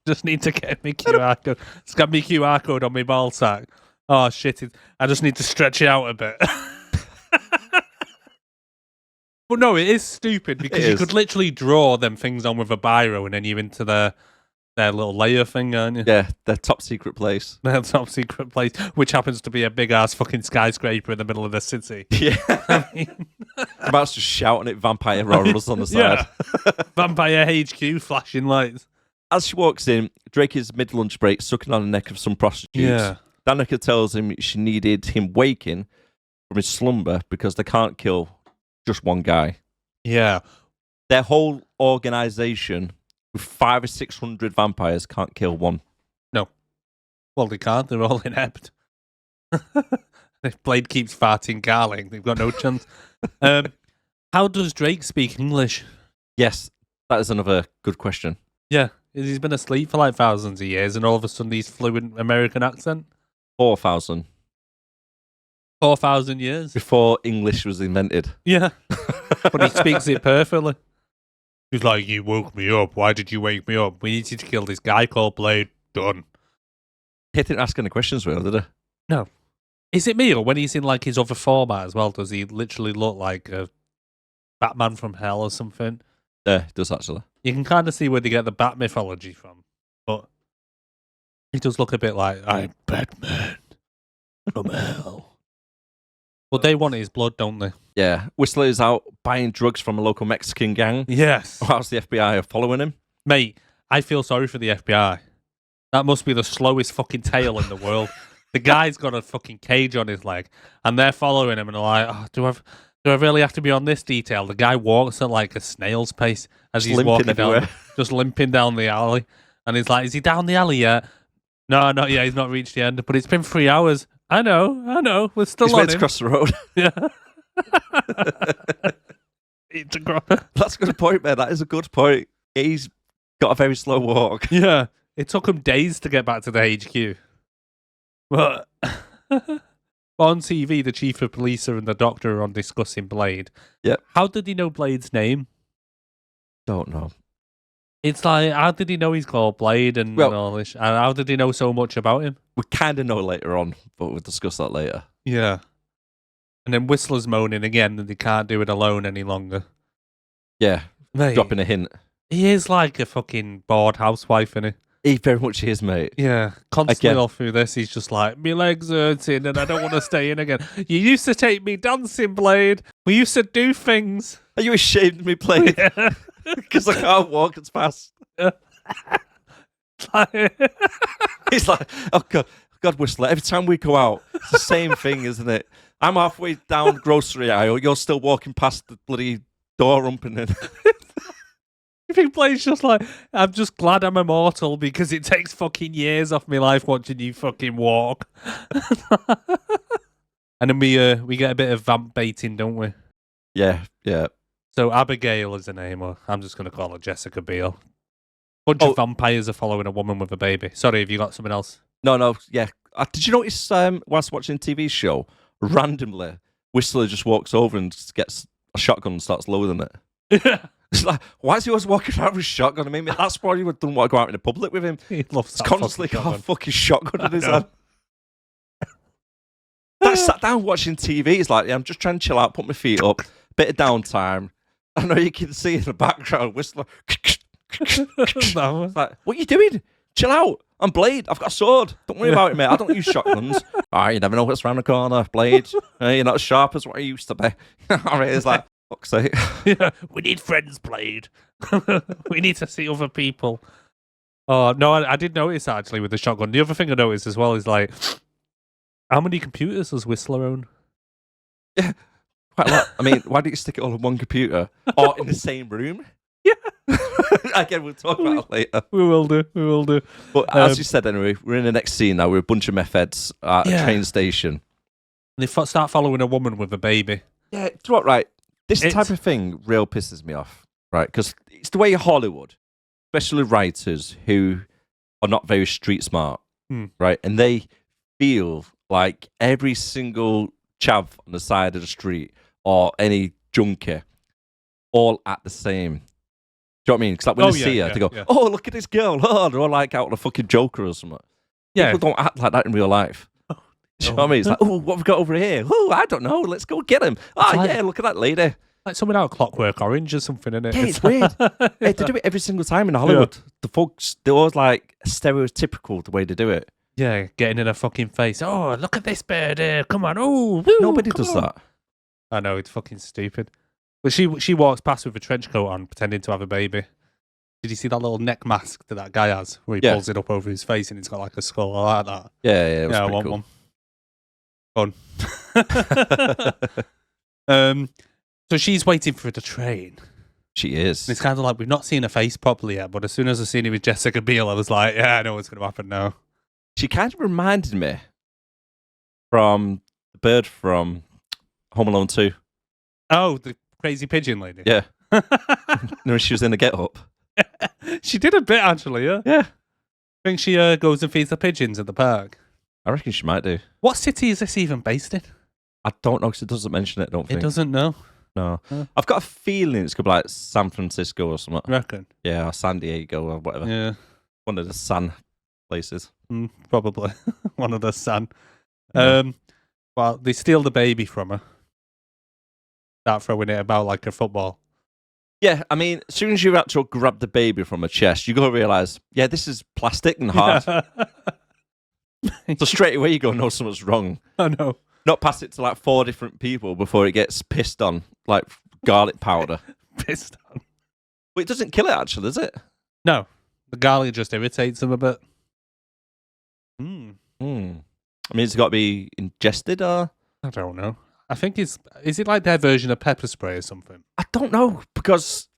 Speaker 1: Just need to get my QR code. Scan my QR code on my ball sack. Oh, shit. I just need to stretch it out a bit. But no, it is stupid because you could literally draw them things on with a biro and then you're into their little layer thing, aren't you?
Speaker 2: Yeah, their top secret place.
Speaker 1: Their top secret place, which happens to be a big ass fucking skyscraper in the middle of the city.
Speaker 2: Yeah.
Speaker 1: I mean...
Speaker 2: About just shouting at vampire rollers on the side.
Speaker 1: Yeah. Vampire HQ flashing lights.
Speaker 2: As she walks in, Drake is mid-lunch break, sucking on the neck of some prostitutes.
Speaker 1: Yeah.
Speaker 2: Danica tells him she needed him waking from his slumber because they can't kill just one guy.
Speaker 1: Yeah.
Speaker 2: Their whole organization with 500 or 600 vampires can't kill one.
Speaker 1: No. Well, they can't. They're all inept. If Blade keeps farting garlic, they've got no chance. How does Drake speak English?
Speaker 2: Yes, that is another good question.
Speaker 1: Yeah. He's been asleep for like thousands of years and all of a sudden he's fluent American accent.
Speaker 2: 4,000.
Speaker 1: 4,000 years?
Speaker 2: Before English was invented.
Speaker 1: Yeah. But he speaks it perfectly. He's like, you woke me up. Why did you wake me up? We need you to kill this guy called Blade. Done.
Speaker 2: He didn't ask any questions, really, did he?
Speaker 1: No. Is it me or when he's in like his other format as well, does he literally look like a Batman from hell or something?
Speaker 2: Yeah, he does actually.
Speaker 1: You can kind of see where they get the Bat mythology from. But he does look a bit like, I'm Batman from hell. But they want his blood, don't they?
Speaker 2: Yeah. Whistler is out buying drugs from a local Mexican gang.
Speaker 1: Yes.
Speaker 2: Whilst the FBI are following him.
Speaker 1: Mate, I feel sorry for the FBI. That must be the slowest fucking tail in the world. The guy's got a fucking cage on his leg, and they're following him, and they're like, oh, do I really have to be on this detail? The guy walks at like a snail's pace as he's walking down, just limping down the alley. And he's like, is he down the alley yet? No, not yet. He's not reached the end. But it's been 3 hours. I know. We're still on him.
Speaker 2: To cross the road.
Speaker 1: Yeah.
Speaker 2: That's a good point, man. That is a good point. He's got a very slow walk.
Speaker 1: Yeah. It took him days to get back to the HQ. But on TV, the chief of police and the doctor are on discussing Blade.
Speaker 2: Yep.
Speaker 1: How did he know Blade's name?
Speaker 2: Don't know.
Speaker 1: It's like, how did he know he's called Blade and all this? And how did he know so much about him?
Speaker 2: We kind of know later on, but we'll discuss that later.
Speaker 1: Yeah. And then Whistler's moaning again that he can't do it alone any longer.
Speaker 2: Yeah.
Speaker 1: Mate,
Speaker 2: dropping a hint.
Speaker 1: He is like a fucking bored housewife, isn't he?
Speaker 2: He very much is, mate.
Speaker 1: Yeah, constantly all through this, he's just like, my leg's hurting and I don't want to stay in again. You used to take me dancing, Blade. We used to do things.
Speaker 2: Are you ashamed of me, Blade? Because I can't walk as fast. He's like, oh God, Whistler, every time we go out, it's the same thing, isn't it? I'm halfway down the grocery aisle, you're still walking past the bloody door opening.
Speaker 1: You think Blade's just like, I'm just glad I'm immortal because it takes fucking years off my life watching you fucking walk. And then we get a bit of vamp baiting, don't we?
Speaker 2: Yeah.
Speaker 1: So Abigail is her name, or I'm just going to call her Jessica Biel. Bunch of vampires are following a woman with a baby. Sorry, have you got something else?
Speaker 2: No, yeah. Did you notice whilst watching the TV show, randomly, Whistler just walks over and just gets a shotgun and starts loading it?
Speaker 1: Yeah.
Speaker 2: It's like, why is he always walking around with a shotgun? I mean, that's why he wouldn't want to go out in the public with him.
Speaker 1: He loves
Speaker 2: He's
Speaker 1: that
Speaker 2: constantly got a fucking shotgun in his hand. I sat down watching TV. It's like, yeah, I'm just trying to chill out, put my feet up, bit of downtime. I know you can see in the background, Whistler. It's like, what are you doing? Chill out. I'm Blade. I've got a sword. Don't worry about it, mate. I don't use shotguns. All right, you never know what's around the corner, Blade. You're not as sharp as what I used to be. All right, it's like, fuck's sake.
Speaker 1: Yeah, we need friends, Blade. We need to see other people. Oh, no, I did notice actually with the shotgun. The other thing I noticed as well is like, how many computers does Whistler own?
Speaker 2: Yeah, quite a lot. I mean, why don't you stick it all on one computer or in the same room?
Speaker 1: Yeah.
Speaker 2: Again, we'll talk about it later.
Speaker 1: We will do.
Speaker 2: But as you said, anyway, we're in the next scene now. We're a bunch of meth heads at a train station.
Speaker 1: And they start following a woman with a baby.
Speaker 2: Yeah, do you know what, right? This type of thing real pisses me off, right? Because it's the way Hollywood, especially writers who are not very street smart, right? And they feel like every single chav on the side of the street or any junkie all at the same. Do you know what I mean? Because like when they see her, they go, oh, look at this girl. Oh, they're all like out on a fucking Joker or something. Yeah. People don't act like that in real life. Do you know what I mean? It's like, oh, what have we got over here? Oh, I don't know. Let's go get him. Oh, yeah, look at that lady.
Speaker 1: Like something out of Clockwork Orange or something, isn't it?
Speaker 2: Yeah, it's weird. They do it every single time in Hollywood. Yeah. The folks, they're always like stereotypical the way they do it.
Speaker 1: Yeah, getting in her fucking face. Oh, look at this bird. Come on. Oh,
Speaker 2: nobody does that.
Speaker 1: I know, it's fucking stupid. But she walks past with a trench coat on, pretending to have a baby. Did you see that little neck mask that guy has, where he pulls it up over his face and it's got like a skull? I like that.
Speaker 2: Yeah,
Speaker 1: I want one. Fun. So she's waiting for the train.
Speaker 2: She is.
Speaker 1: And it's kind of like we've not seen her face properly yet, but as soon as I seen her with Jessica Biel, I was like, yeah, I know what's going to happen now.
Speaker 2: She kind of reminded me from the bird from Home Alone 2.
Speaker 1: Oh, the crazy pigeon lady.
Speaker 2: Yeah. No, she was in a get-up.
Speaker 1: She did a bit, actually, yeah.
Speaker 2: Yeah.
Speaker 1: I think she goes and feeds the pigeons at the park.
Speaker 2: I reckon she might do.
Speaker 1: What city is this even based in?
Speaker 2: I don't know, because it doesn't mention it, I don't think.
Speaker 1: It doesn't know?
Speaker 2: No. I've got a feeling it's going to be like San Francisco or something.
Speaker 1: Reckon?
Speaker 2: Yeah, or San Diego or whatever.
Speaker 1: Yeah.
Speaker 2: One of the San places.
Speaker 1: Probably. One of the San. Well, they steal the baby from her. Start throwing it about like a football.
Speaker 2: Yeah, I mean, as soon as you actually grab the baby from her chest, you go realise, yeah, this is plastic and hard. So straight away you go, no, something's wrong.
Speaker 1: I know.
Speaker 2: Not pass it to like 4 different people before it gets pissed on, like garlic powder.
Speaker 1: Pissed on.
Speaker 2: But it doesn't kill it, actually, does it?
Speaker 1: No. The garlic just irritates them a bit.
Speaker 2: I mean, it's got to be ingested, or?
Speaker 1: I don't know. I think is it like their version of pepper spray or something?
Speaker 2: I don't know, because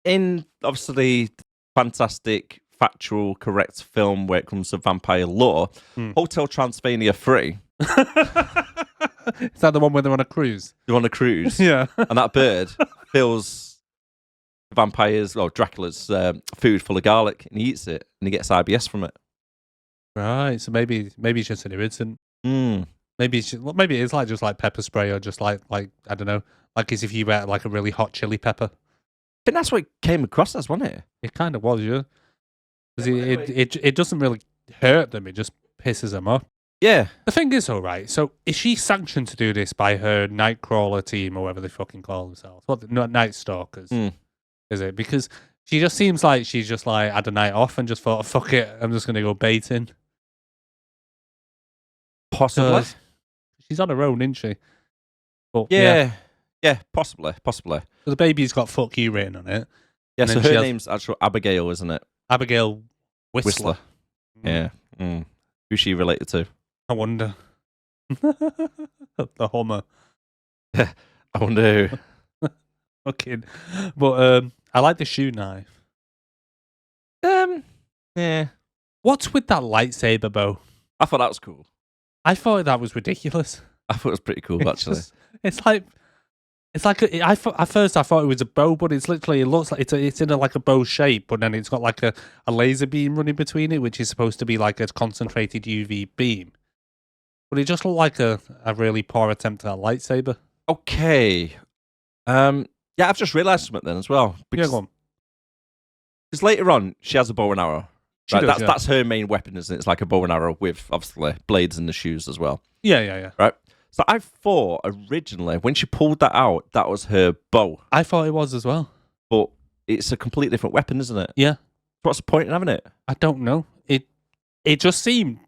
Speaker 2: in, obviously, fantastic, factual, correct film where it comes to vampire lore, Hotel Transylvania 3...
Speaker 1: Is that the one where they're on a cruise?
Speaker 2: They're on a cruise.
Speaker 1: Yeah.
Speaker 2: And that bird fills vampires, or Dracula's food full of garlic, and he eats it, and he gets IBS from it.
Speaker 1: Right, so maybe it's just an irritant. Maybe maybe it's like just like pepper spray or just like I don't know, like as if you ate like a really hot chili pepper.
Speaker 2: I think that's what it came across as, wasn't it?
Speaker 1: It kind of was, yeah. Because it doesn't really hurt them; it just pisses them off.
Speaker 2: Yeah.
Speaker 1: The thing is, all right. So is she sanctioned to do this by her Nightcrawler team or whatever they fucking call themselves? What? Not Nightstalkers, is it? Because she just seems like she's just like had a night off and just thought, fuck it, I'm just gonna go baiting.
Speaker 2: Possibly.
Speaker 1: She's on her own, isn't she? But,
Speaker 2: yeah, possibly.
Speaker 1: So the baby's got "fuck you" written on it.
Speaker 2: Yeah, so her name's actually Abigail, isn't it?
Speaker 1: Abigail Whistler.
Speaker 2: Yeah. Who's she related to?
Speaker 1: I wonder. The Hummer.
Speaker 2: I wonder who.
Speaker 1: Okay. But I like the shoe knife.
Speaker 2: Yeah.
Speaker 1: What's with that lightsaber bow?
Speaker 2: I thought that was cool.
Speaker 1: I thought that was ridiculous.
Speaker 2: I thought it was pretty cool, actually.
Speaker 1: It's like at first I thought it was a bow, but it looks like it's in like a bow shape, but then it's got like a laser beam running between it, which is supposed to be like a concentrated UV beam. But it just looked like a really poor attempt at a lightsaber.
Speaker 2: Okay. Yeah, I've just realised something then as well.
Speaker 1: Because, go on.
Speaker 2: Because later on, she has a bow and arrow. Right,
Speaker 1: does,
Speaker 2: that's her main weapon, isn't it? It's like a bow and arrow with, obviously, blades in the shoes as well.
Speaker 1: Yeah.
Speaker 2: Right? So I thought originally, when she pulled that out, that was her bow.
Speaker 1: I thought it was as well.
Speaker 2: But it's a completely different weapon, isn't it?
Speaker 1: Yeah.
Speaker 2: What's the point in having it?
Speaker 1: I don't know. It just seemed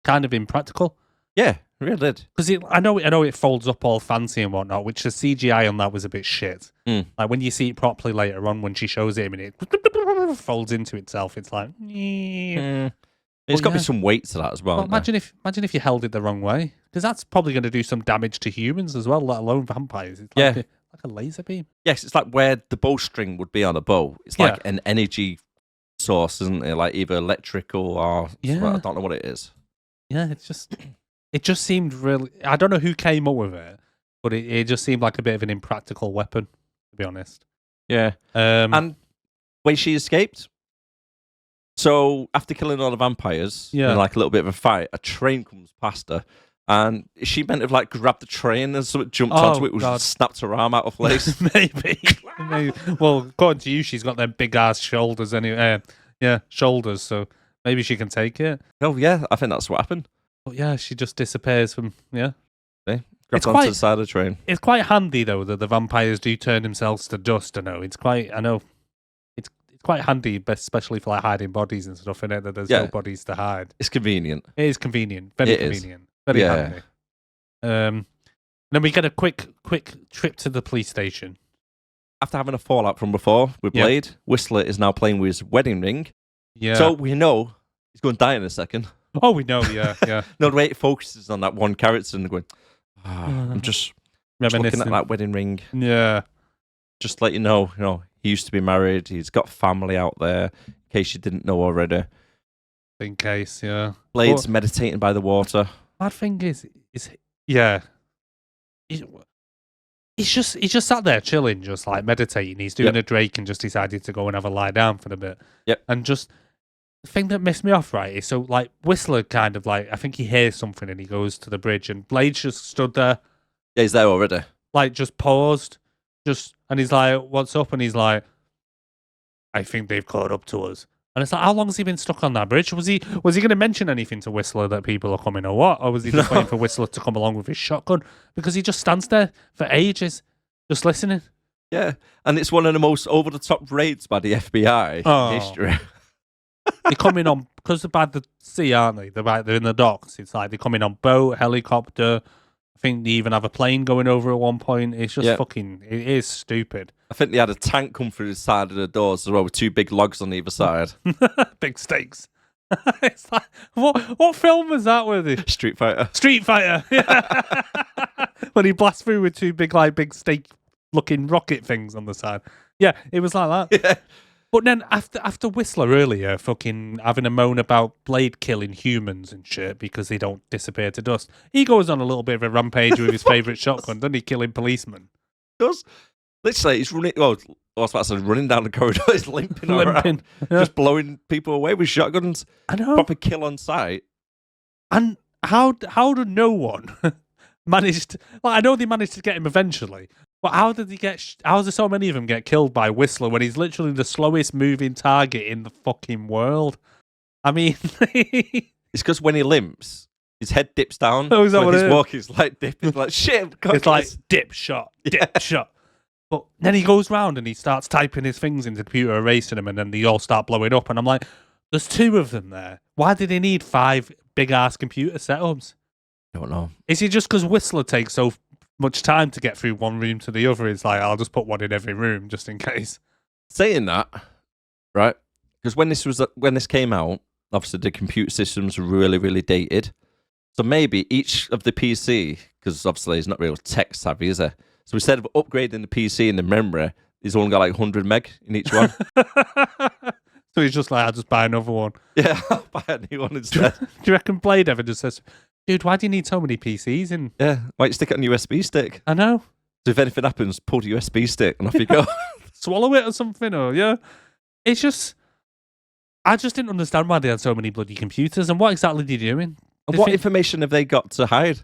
Speaker 1: kind of impractical.
Speaker 2: Yeah, it really did.
Speaker 1: Because I know it folds up all fancy and whatnot, which the CGI on that was a bit shit. Like when you see it properly later on, when she shows it, and it folds into itself, it's like.
Speaker 2: There's got to be some weight to that as well.
Speaker 1: Imagine if you held it the wrong way, because that's probably going to do some damage to humans as well, let alone vampires. It's like a laser beam.
Speaker 2: Yes, it's like where the bowstring would be on a bow. It's like an energy source, isn't it? Like either electrical or I don't know what it is.
Speaker 1: Yeah, it just seemed really. I don't know who came up with it, but it just seemed like a bit of an impractical weapon, to be honest.
Speaker 2: Yeah. And when she escaped, so after killing all the vampires, in like a little bit of a fight, a train comes past her, and she meant to have like grabbed the train and something jumped onto it, which snapped her arm out of place.
Speaker 1: Maybe. Well, according to you, she's got them big ass shoulders anyway. Shoulders. So maybe she can take it.
Speaker 2: Oh yeah, I think that's what happened.
Speaker 1: But yeah, she just disappears from
Speaker 2: Grabbed onto the side of the train.
Speaker 1: It's quite handy though that the vampires do turn themselves to dust. It's quite handy, especially for like hiding bodies and stuff in it. That there's no bodies to hide.
Speaker 2: It's convenient.
Speaker 1: It is convenient. Very convenient. Very handy. Then we get a quick trip to the police station.
Speaker 2: After having a fallout from before with Blade, Whistler is now playing with his wedding ring.
Speaker 1: Yeah.
Speaker 2: So we know he's going to die in a second.
Speaker 1: Oh, we know, yeah.
Speaker 2: No, the way it focuses on that one character and going, I'm just looking at that wedding ring.
Speaker 1: Yeah.
Speaker 2: Just let you know, he used to be married. He's got family out there, in case you didn't know already.
Speaker 1: In case, yeah.
Speaker 2: Blade's meditating by the water.
Speaker 1: Bad thing is he's just sat there chilling, just like meditating. He's doing a Drake and just decided to go and have a lie down for a bit.
Speaker 2: Yep.
Speaker 1: And just the thing that messed me off, right, is so like Whistler kind of like, I think he hears something and he goes to the bridge and Blade's just stood there.
Speaker 2: Yeah, he's there already. Like
Speaker 1: just paused, and he's like, "What's up?" And he's like, "I think they've caught up to us." And it's like, how long has he been stuck on that bridge? Was he going to mention anything to Whistler that people are coming or what? Or was he just waiting for Whistler to come along with his shotgun? Because he just stands there for ages, just listening.
Speaker 2: Yeah, and it's one of the most over-the-top raids by the FBI in history.
Speaker 1: They're coming on, because they're by the sea, aren't they? They're in the docks. It's like they're coming on boat, helicopter. I think they even have a plane going over at one point. It's just it is stupid.
Speaker 2: I think they had a tank come through the side of the doors as well with two big logs on either side.
Speaker 1: Big stakes. It's like, what film was that with it?
Speaker 2: Street Fighter.
Speaker 1: Street Fighter. Yeah. When he blasts through with two big stake-looking rocket things on the side. Yeah, it was like that.
Speaker 2: Yeah.
Speaker 1: But then after Whistler earlier fucking having a moan about Blade killing humans and shit because they don't disappear to dust, he goes on a little bit of a rampage with his favourite shotgun, doesn't he, killing policemen?
Speaker 2: Does. Literally, he's running, running down the corridor, he's limping around, just blowing people away with shotguns.
Speaker 1: I know.
Speaker 2: Proper kill on sight.
Speaker 1: And how did no one managed? Like, I know they managed to get him eventually, but how did he get? How did so many of them get killed by Whistler when he's literally the slowest moving target in the fucking world? I mean,
Speaker 2: it's because when he limps, his head dips down.
Speaker 1: Oh, is that
Speaker 2: when
Speaker 1: what
Speaker 2: he's
Speaker 1: it is?
Speaker 2: walking, he's like dipping, like shit.
Speaker 1: It's like dip shot, dip shot. But then he goes round and he starts typing his things into the computer, erasing them, and then they all start blowing up. And I'm like, there's 2 of them there. Why did he need 5 big ass computer setups?
Speaker 2: I don't know.
Speaker 1: Is it just because Whistler takes so much time to get through one room to the other? It's like, I'll just put one in every room just in case.
Speaker 2: Saying that, right? Because when this came out, obviously the computer systems were really, really dated. So maybe each of the PC, because obviously he's not real tech savvy, is he? So instead of upgrading the PC and the memory, he's only got like 100 meg in each one.
Speaker 1: So he's just like, I'll just buy another one.
Speaker 2: Yeah, I'll buy a new one instead.
Speaker 1: Do you reckon Blade ever just says, dude, why do you need so many PCs in?
Speaker 2: Yeah, why don't you stick it on a USB stick?
Speaker 1: I know.
Speaker 2: So if anything happens, pull the USB stick and off you go.
Speaker 1: Swallow it or something, or yeah. It's just, I just didn't understand why they had so many bloody computers, and what exactly are they doing?
Speaker 2: And what information have they got to hide?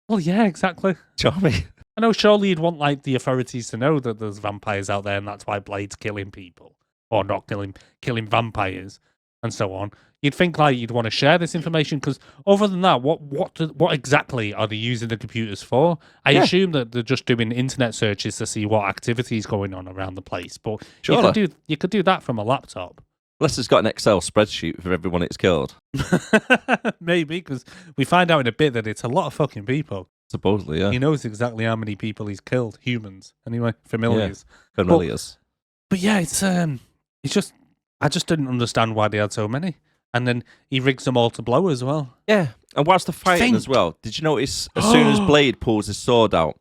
Speaker 1: Well, yeah, exactly.
Speaker 2: Charming.
Speaker 1: I know surely you'd want like the authorities to know that there's vampires out there, and that's why Blade's killing people. Or not killing vampires, and so on. You'd think like you'd want to share this information, because other than that, what exactly are they using the computers for? I assume that they're just doing internet searches to see what activity is going on around the place, but you could do that from a laptop.
Speaker 2: Unless it's got an Excel spreadsheet for everyone it's killed.
Speaker 1: Maybe, because we find out in a bit that it's a lot of fucking people.
Speaker 2: Supposedly, yeah.
Speaker 1: He knows exactly how many people he's killed, humans. Anyway, familiars.
Speaker 2: Yeah, familiars.
Speaker 1: But yeah, it's just, I just didn't understand why they had so many. And then he rigs them all to blow as well.
Speaker 2: Yeah, and whilst they're fighting as well, did you notice as soon as Blade pulls his sword out,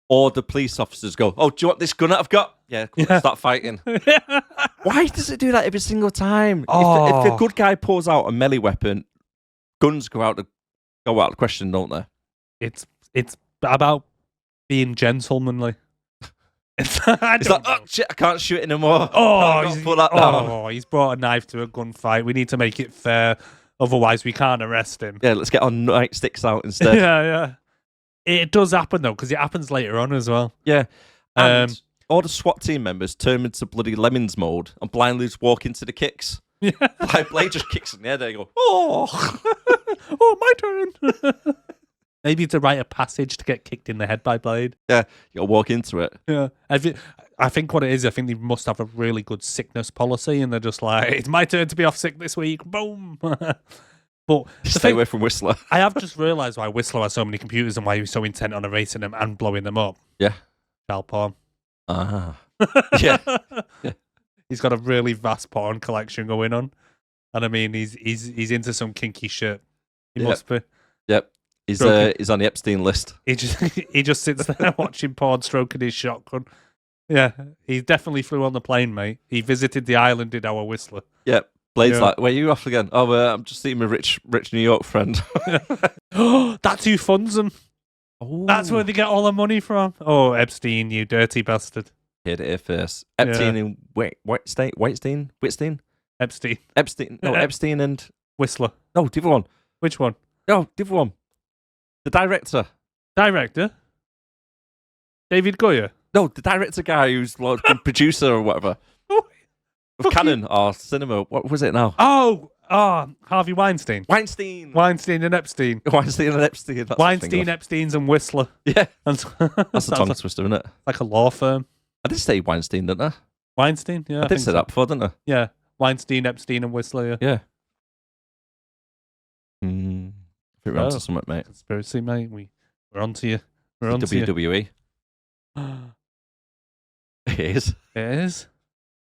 Speaker 2: all the police officers go, oh, do you want this gun that I've got? Yeah, cool, start fighting. Why does it do that every single time?
Speaker 1: Oh.
Speaker 2: If a good guy pulls out a melee weapon, guns go out the question, don't they?
Speaker 1: It's about being gentlemanly.
Speaker 2: It's like, oh shit, I can't shoot anymore.
Speaker 1: He's brought a knife to a gunfight. We need to make it fair, otherwise we can't arrest him.
Speaker 2: Yeah, let's get our nightsticks out instead.
Speaker 1: Yeah. It does happen though, because it happens later on as well.
Speaker 2: Yeah. And all the SWAT team members turn into bloody Lemons mode and blindly just walk into the kicks. Yeah. Like Blade just kicks in the air, they go, oh,
Speaker 1: my turn. Maybe it's a rite of passage to get kicked in the head by Blade.
Speaker 2: Yeah, you gotta walk into it.
Speaker 1: Yeah. I think what it is, I think they must have a really good sickness policy, and they're just like, it's my turn to be off sick this week. Boom. But
Speaker 2: stay away from Whistler.
Speaker 1: I have just realised why Whistler has so many computers and why he was so intent on erasing them and blowing them up.
Speaker 2: Yeah.
Speaker 1: Child porn.
Speaker 2: Ah. Yeah.
Speaker 1: He's got a really vast porn collection going on. And I mean, he's into some kinky shit. He must be.
Speaker 2: Yep. He's on the Epstein list.
Speaker 1: He just sits there watching porn, stroking his shotgun. Yeah, he definitely flew on the plane, mate. He visited the island in our Whistler.
Speaker 2: Yep. Blade's like, where are you off again? Oh, I'm just seeing my rich New York friend.
Speaker 1: That's who funds them.
Speaker 2: Oh.
Speaker 1: That's where they get all the money from. Oh, Epstein, you dirty bastard.
Speaker 2: Heard it here first. Epstein and Whitstein?
Speaker 1: Epstein.
Speaker 2: No, Epstein and
Speaker 1: Whistler.
Speaker 2: No, the other one.
Speaker 1: Which one?
Speaker 2: No, the other one. The director.
Speaker 1: David Goyer?
Speaker 2: No, the director guy who's like the producer or whatever. Of Canon or cinema. What was it now?
Speaker 1: Harvey Weinstein.
Speaker 2: Weinstein
Speaker 1: and Epstein.
Speaker 2: Epsteins
Speaker 1: and Whistler.
Speaker 2: Yeah.
Speaker 1: That's
Speaker 2: a tongue twister, isn't it?
Speaker 1: Like a law firm.
Speaker 2: I did say Weinstein, didn't I?
Speaker 1: Weinstein, yeah.
Speaker 2: I did say that before, didn't I?
Speaker 1: Yeah. Weinstein, Epstein, and Whistler,
Speaker 2: yeah. I think we're onto something, mate.
Speaker 1: Conspiracy, mate. We're onto you. We're onto
Speaker 2: WWE. It is.
Speaker 1: It is?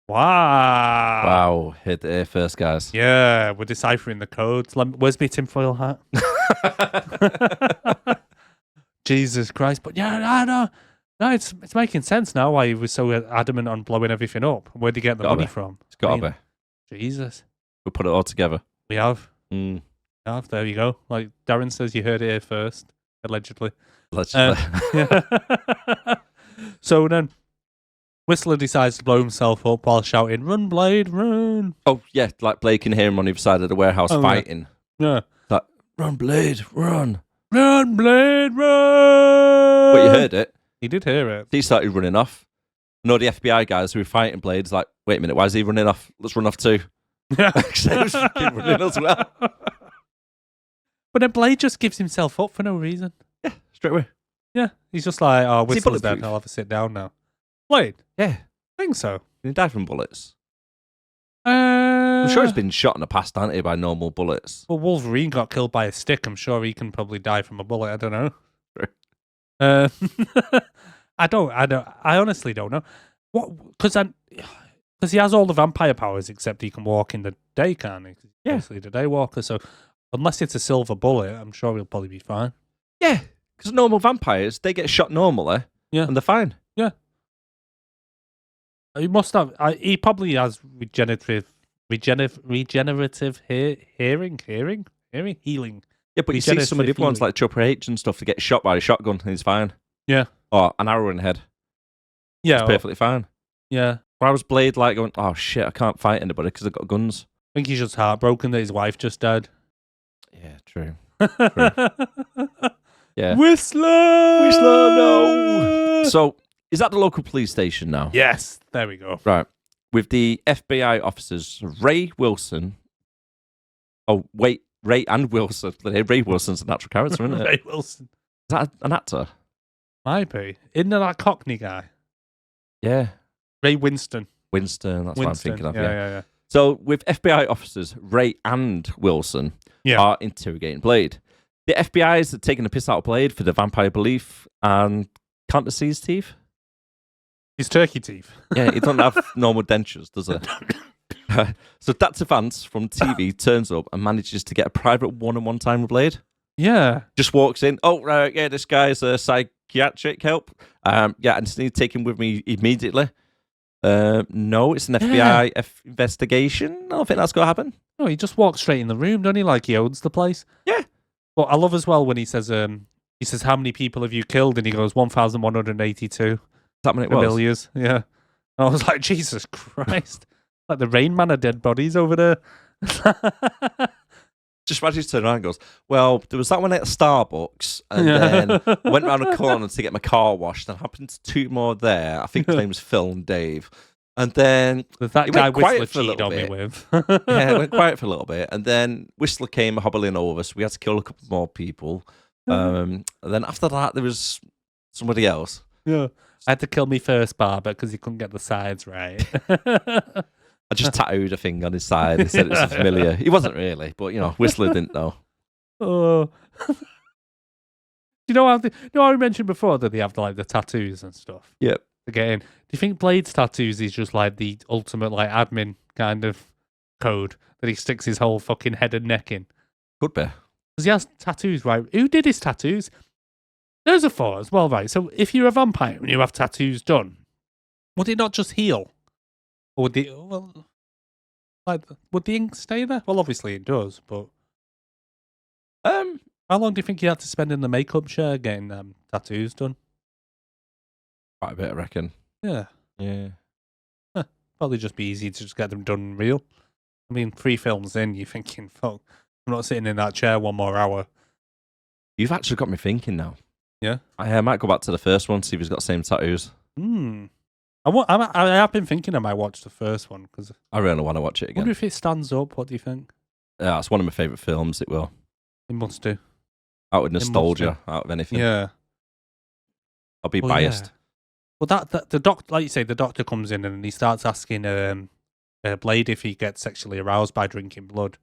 Speaker 1: Wow.
Speaker 2: Hit the air first, guys.
Speaker 1: Yeah, we're deciphering the codes. Where's my tinfoil hat? Jesus Christ. But yeah, no, it's making sense now why he was so adamant on blowing everything up. Where'd he get the money from?
Speaker 2: It's got to be.
Speaker 1: Jesus.
Speaker 2: We'll put it all together.
Speaker 1: We have.
Speaker 2: Mm.
Speaker 1: There you go. Like Darren says, you heard it here first. Allegedly. So then, Whistler decides to blow himself up while shouting, "Run, Blade, run!"
Speaker 2: Oh, yeah, like Blade can hear him on the other side of the warehouse fighting.
Speaker 1: Yeah.
Speaker 2: Run, Blade, run.
Speaker 1: Run, Blade, run!
Speaker 2: But you heard it.
Speaker 1: He did hear it.
Speaker 2: He started running off. No, the FBI guys who were fighting Blade's like, wait a minute, why is he running off? Let's run off too.
Speaker 1: Yeah.
Speaker 2: So he was fucking running as well.
Speaker 1: But then Blade just gives himself up for no reason.
Speaker 2: Yeah, straight away.
Speaker 1: Yeah, he's just like, oh,
Speaker 2: Is he
Speaker 1: Whistler's dead,
Speaker 2: bulletproof?
Speaker 1: I'll have to sit down now. Blade?
Speaker 2: Yeah.
Speaker 1: I think so.
Speaker 2: He died from bullets. I'm sure he's been shot in the past, hasn't he, by normal bullets.
Speaker 1: Well, Wolverine got killed by a stick. I'm sure he can probably die from a bullet. I don't know.
Speaker 2: True.
Speaker 1: I honestly don't know. What? Because he has all the vampire powers, except he can walk in the day, can't he?
Speaker 2: Yeah.
Speaker 1: Basically the day walker. So unless it's a silver bullet, I'm sure he'll probably be fine.
Speaker 2: Yeah, because normal vampires, they get shot normally, and they're fine.
Speaker 1: Yeah. He must have. He probably has regenerative healing.
Speaker 2: Yeah, but you see some of the other ones like Triple H and stuff to get shot by a shotgun, and he's fine.
Speaker 1: Yeah.
Speaker 2: Or an arrow in the head.
Speaker 1: Yeah.
Speaker 2: He's perfectly fine.
Speaker 1: Yeah.
Speaker 2: Why was Blade like going, oh shit, I can't fight anybody because I've got guns?
Speaker 1: I think he's just heartbroken that his wife just died.
Speaker 2: Yeah, true. Yeah.
Speaker 1: Whistler,
Speaker 2: no. So, is that the local police station now?
Speaker 1: Yes, there we go.
Speaker 2: Right. With the FBI officers, Ray Wilson. Oh, wait, Ray and Wilson. Ray Wilson's a natural character, isn't it?
Speaker 1: Ray Wilson.
Speaker 2: Is that an actor?
Speaker 1: Might be. Isn't it that Cockney guy?
Speaker 2: Yeah.
Speaker 1: Ray Winston.
Speaker 2: Winston, that's what I'm thinking of.
Speaker 1: Yeah.
Speaker 2: So, with FBI officers, Ray and Wilson are interrogating Blade. The FBI are taking a piss out of Blade for the vampire belief and can't they see his teeth?
Speaker 1: His turkey teeth.
Speaker 2: Yeah, he doesn't have normal dentures, does he? So Dr. Vance from TV turns up and manages to get a private one-on-one time with Blade.
Speaker 1: Yeah.
Speaker 2: Just walks in. Oh, right, yeah, this guy's a psychiatric help. I just need to take him with me immediately. No, it's an FBI investigation. I don't think that's going to happen.
Speaker 1: No, he just walks straight in the room, don't he? Like he owns the place.
Speaker 2: Yeah.
Speaker 1: But I love as well when he says, how many people have you killed? And he goes, 1,182.
Speaker 2: Is that when it was?
Speaker 1: Familiars. Yeah. And I was like, Jesus Christ. Like the Rain Man of dead bodies over there.
Speaker 2: Just imagine he turned around and goes, well, there was that one at Starbucks, and then I went around the corner to get my car washed, and happened to two more there. I think his name was Phil and Dave. And then
Speaker 1: that guy Whistler cheated on me with.
Speaker 2: Yeah, it went quiet for a little bit. And then Whistler came hobbling over, so we had to kill a couple more people. And then after that, there was somebody else.
Speaker 1: Yeah. I had to kill me first barber because he couldn't get the sides right.
Speaker 2: I just tattooed a thing on his side and said it was familiar. He wasn't really, but, Whistler didn't know.
Speaker 1: Oh. You know how I mentioned before that they have the tattoos and stuff?
Speaker 2: Yep.
Speaker 1: Again, do you think Blade's tattoos is just like the ultimate admin kind of code that he sticks his whole fucking head and neck in?
Speaker 2: Could be.
Speaker 1: Because he has tattoos, right? Who did his tattoos? There's a thought as well, right? So if you're a vampire and you have tattoos done, would it not just heal? Or would would the ink stay there? Well, obviously it does, but how long do you think you had to spend in the makeup chair getting tattoos done?
Speaker 2: Quite a bit, I reckon.
Speaker 1: Yeah.
Speaker 2: Yeah.
Speaker 1: Probably just be easy to just get them done real. I mean, 3 films in, you're thinking, fuck, I'm not sitting in that chair 1 more hour.
Speaker 2: You've actually got me thinking now.
Speaker 1: Yeah?
Speaker 2: I might go back to the first one, see if he's got the same tattoos.
Speaker 1: I have been thinking I might watch the first one because
Speaker 2: I really want to watch it
Speaker 1: I
Speaker 2: again.
Speaker 1: wonder if it stands up. What do you think?
Speaker 2: Yeah, it's one of my favourite films. It will.
Speaker 1: It must do.
Speaker 2: Out of nostalgia, out of anything.
Speaker 1: Yeah.
Speaker 2: I'll be biased.
Speaker 1: Yeah. Well, the doctor, like you say, the doctor comes in and he starts asking Blade if he gets sexually aroused by drinking blood.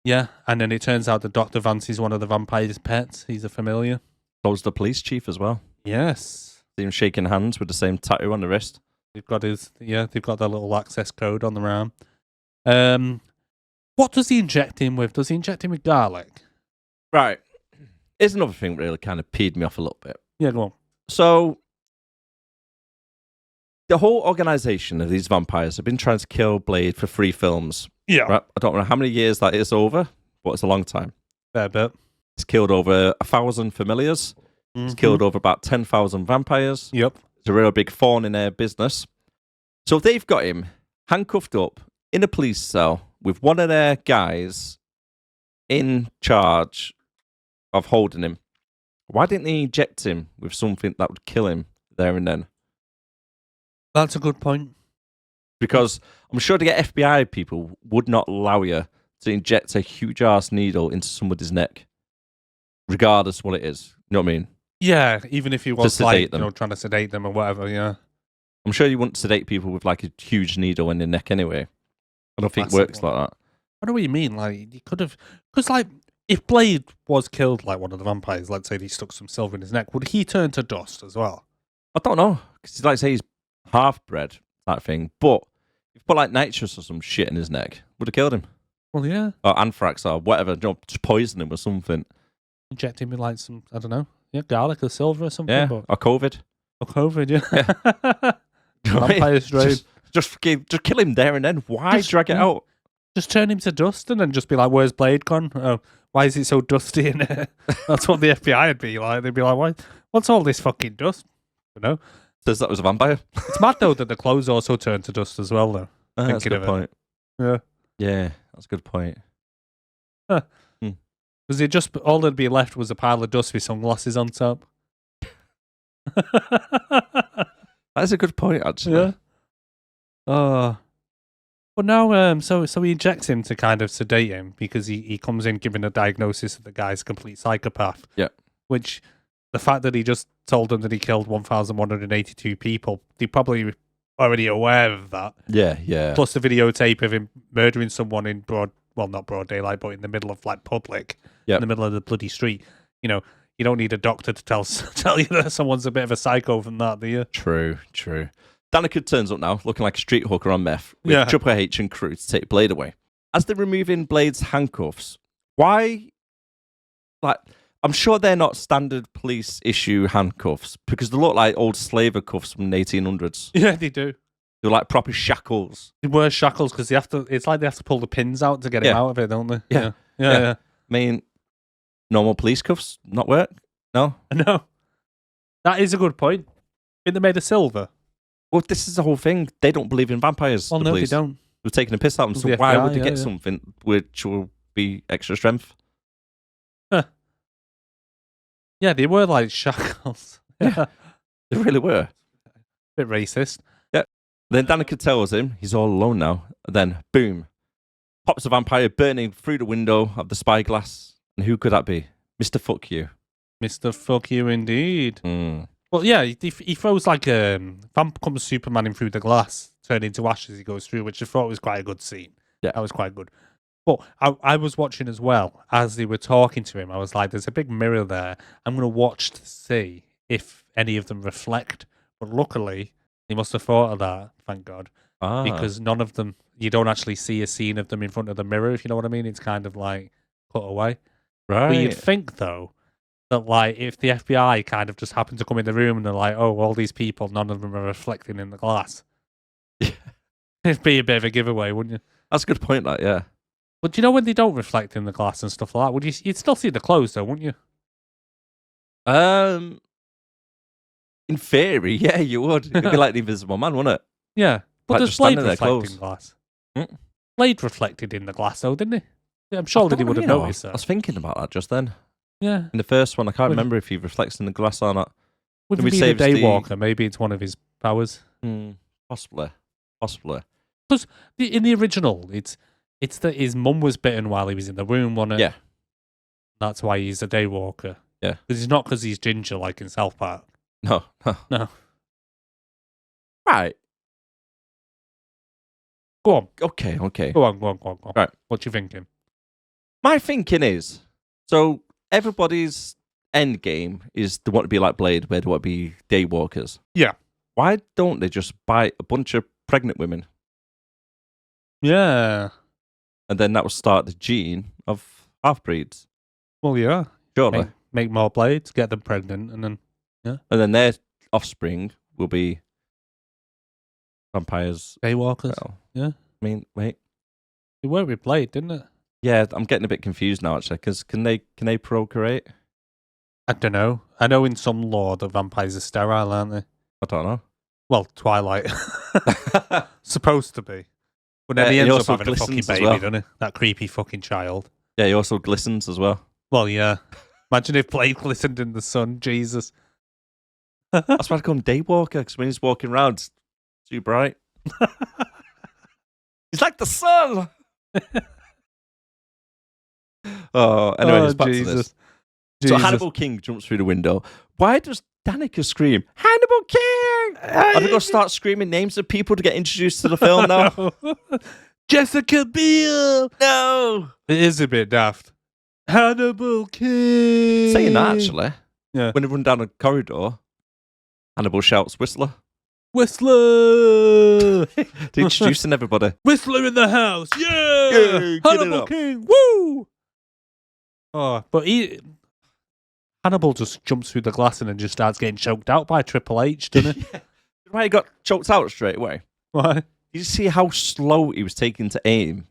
Speaker 1: Yeah, and then it turns out that Dr. Vance is one of the vampire's pets. He's a familiar.
Speaker 2: So's the police chief as well.
Speaker 1: Yes.
Speaker 2: See him shaking hands with the same tattoo on the wrist.
Speaker 1: They've got their little access code on their arm. What does he inject him with? Does he inject him with garlic?
Speaker 2: Right. Here's another thing that really kind of peed me off a little bit.
Speaker 1: Yeah, go on.
Speaker 2: So, the whole organisation of these vampires have been trying to kill Blade for 3 films.
Speaker 1: Yeah.
Speaker 2: Right? I don't know how many years that is over, but it's a long time.
Speaker 1: Fair bit.
Speaker 2: It's killed over 1,000 familiars.
Speaker 1: Mm-hmm.
Speaker 2: It's killed over about 10,000 vampires.
Speaker 1: Yep.
Speaker 2: It's a real big thorn in their business. So they've got him handcuffed up in a police cell with one of their guys in charge of holding him, why didn't they inject him with something that would kill him there and then?
Speaker 1: That's a good point.
Speaker 2: Because I'm sure the FBI people would not allow you to inject a huge ass needle into somebody's neck, regardless what it is. You know what I mean?
Speaker 1: Yeah, even if he was like,
Speaker 2: them.
Speaker 1: trying to sedate them or whatever, yeah.
Speaker 2: I'm sure you wouldn't sedate people with like a huge needle in their neck anyway. I don't think it works like that.
Speaker 1: I know what you mean. Like, you could have... Because, like, if Blade was killed like one of the vampires, let's say he stuck some silver in his neck, would he turn to dust as well?
Speaker 2: I don't know. Because like say he's half-bred, that thing. But if you put like nitrous or some shit in his neck, would have killed him.
Speaker 1: Well, yeah.
Speaker 2: Or anthrax or whatever. Just poison him or something.
Speaker 1: Inject him with like some, I don't know, garlic or silver or something.
Speaker 2: Yeah,
Speaker 1: but...
Speaker 2: or COVID.
Speaker 1: Or COVID, yeah. Vampire strain.
Speaker 2: Just kill him there and then. Why drag it out?
Speaker 1: Just turn him to dust and then just be like, where's Blade gone? Oh, why is it so dusty in here? That's what the FBI would be like. They'd be like, what's all this fucking dust? You know?
Speaker 2: Says that was a vampire.
Speaker 1: It's mad though that the clothes also turn to dust as well though.
Speaker 2: That's a good point.
Speaker 1: Yeah.
Speaker 2: Yeah, that's a good point.
Speaker 1: Huh. Because it just, all that'd be left was a pile of dust with sunglasses on top.
Speaker 2: That's a good point, actually.
Speaker 1: Yeah. Oh. But now, so he injects him to kind of sedate him because he comes in giving a diagnosis that the guy's a complete psychopath.
Speaker 2: Yeah.
Speaker 1: Which, the fact that he just told them that he killed 1,182 people, they're probably already aware of that.
Speaker 2: Yeah, yeah.
Speaker 1: Plus the videotape of him murdering someone in not broad daylight, but in the middle of like public, in the middle of the bloody street. You know, you don't need a doctor to tell you that someone's a bit of a psycho from that, do you?
Speaker 2: True. Danica turns up now, looking like a street hooker on meth, with Triple H and crew to take Blade away. As they're removing Blade's handcuffs, why? Like, I'm sure they're not standard police issue handcuffs because they look like old slaver cuffs from the 1800s.
Speaker 1: Yeah, they do.
Speaker 2: They're like proper shackles.
Speaker 1: They wear shackles because they have to. It's like they have to pull the pins out to get him out of it, don't they?
Speaker 2: Yeah.
Speaker 1: I
Speaker 2: mean, normal police cuffs not work? No.
Speaker 1: No. That is a good point. Think they're made of silver?
Speaker 2: Well, this is the whole thing. They don't believe in vampires.
Speaker 1: Well, no, they don't.
Speaker 2: We're taking a piss out of them, so why would they get something which will be extra strength?
Speaker 1: Huh. Yeah, they were like shackles.
Speaker 2: Yeah, they really were.
Speaker 1: Bit racist.
Speaker 2: Yeah. Then Danica tells him he's all alone now. And then, boom, pops a vampire burning through the window of the spyglass. And who could that be? Mr. Fuck You.
Speaker 1: Mr. Fuck You, indeed.
Speaker 2: Mm.
Speaker 1: Well, yeah, he throws like vamp comes Superman in through the glass, turned into ash as he goes through, which I thought was quite a good scene.
Speaker 2: Yeah,
Speaker 1: that was quite good. But I was watching as well as they were talking to him. I was like, "There's a big mirror there. I'm going to watch to see if any of them reflect." But luckily, he must have thought of that. Thank God, because none of them. You don't actually see a scene of them in front of the mirror. If you know what I mean, it's kind of like cut away.
Speaker 2: Right.
Speaker 1: But you'd think though, that like if the FBI kind of just happened to come in the room and they're like, oh, all these people, none of them are reflecting in the glass.
Speaker 2: Yeah.
Speaker 1: It'd be a bit of a giveaway, wouldn't you?
Speaker 2: That's a good point, that, yeah.
Speaker 1: But do you know when they don't reflect in the glass and stuff like that? You'd still see the clothes though, wouldn't you?
Speaker 2: In theory, yeah, you would. It'd be like the Invisible Man, wouldn't it?
Speaker 1: Yeah. But
Speaker 2: like
Speaker 1: does Blade reflect in glass? Blade reflected in the glass though, didn't he? Yeah, I'm sure that he would have noticed that.
Speaker 2: I was thinking about that just then.
Speaker 1: Yeah.
Speaker 2: In the first one, I can't remember if he reflects in the glass or not.
Speaker 1: Would he be a daywalker? Maybe it's one of his powers.
Speaker 2: Possibly.
Speaker 1: Because in the original, it's that his mum was bitten while he was in the room, wasn't it?
Speaker 2: Yeah.
Speaker 1: That's why he's a daywalker.
Speaker 2: Yeah.
Speaker 1: Because it's not because he's ginger like in South Park.
Speaker 2: No. Right.
Speaker 1: Go on.
Speaker 2: Okay.
Speaker 1: Go on.
Speaker 2: Right.
Speaker 1: What you thinking?
Speaker 2: My thinking is, so everybody's end game is they want to be like Blade, where they want to be daywalkers.
Speaker 1: Yeah.
Speaker 2: Why don't they just buy a bunch of pregnant women?
Speaker 1: Yeah.
Speaker 2: And then that will start the gene of half-breeds.
Speaker 1: Well, yeah.
Speaker 2: Surely.
Speaker 1: Make more Blades, get them pregnant, and then, yeah.
Speaker 2: And then their offspring will be vampires.
Speaker 1: Daywalkers.
Speaker 2: Well,
Speaker 1: yeah.
Speaker 2: I mean, wait.
Speaker 1: It worked with Blade, didn't it?
Speaker 2: Yeah, I'm getting a bit confused now, actually, because can they procreate?
Speaker 1: I don't know. I know in some lore the vampires are sterile, aren't they?
Speaker 2: I don't know.
Speaker 1: Well, Twilight. Supposed to be. But then he ends up having a fucking baby, doesn't he? That creepy fucking child.
Speaker 2: Yeah, he also glistens as well.
Speaker 1: Well, yeah. Imagine if Blade glistened in the sun. Jesus.
Speaker 2: That's why I call him Daywalker, because when he's walking around, it's too bright. He's like the sun. Anyways, back to this. So Hannibal King jumps through the window. Why does Danica scream, Hannibal King? Are they going to start screaming names of people to get introduced to the film now?
Speaker 1: Jessica Biel.
Speaker 2: No.
Speaker 1: It is a bit daft. Hannibal King.
Speaker 2: Saying that, actually.
Speaker 1: Yeah.
Speaker 2: When they run down a corridor, Hannibal shouts, Whistler.
Speaker 1: Whistler.
Speaker 2: Introducing everybody.
Speaker 1: Whistler in the house. Yeah.
Speaker 2: Yay,
Speaker 1: Hannibal King. Woo. Oh, but Hannibal just jumps through the glass and then just starts getting choked out by Triple H, doesn't he?
Speaker 2: Why he got choked out straight away?
Speaker 1: Why?
Speaker 2: You see how slow he was taking to aim?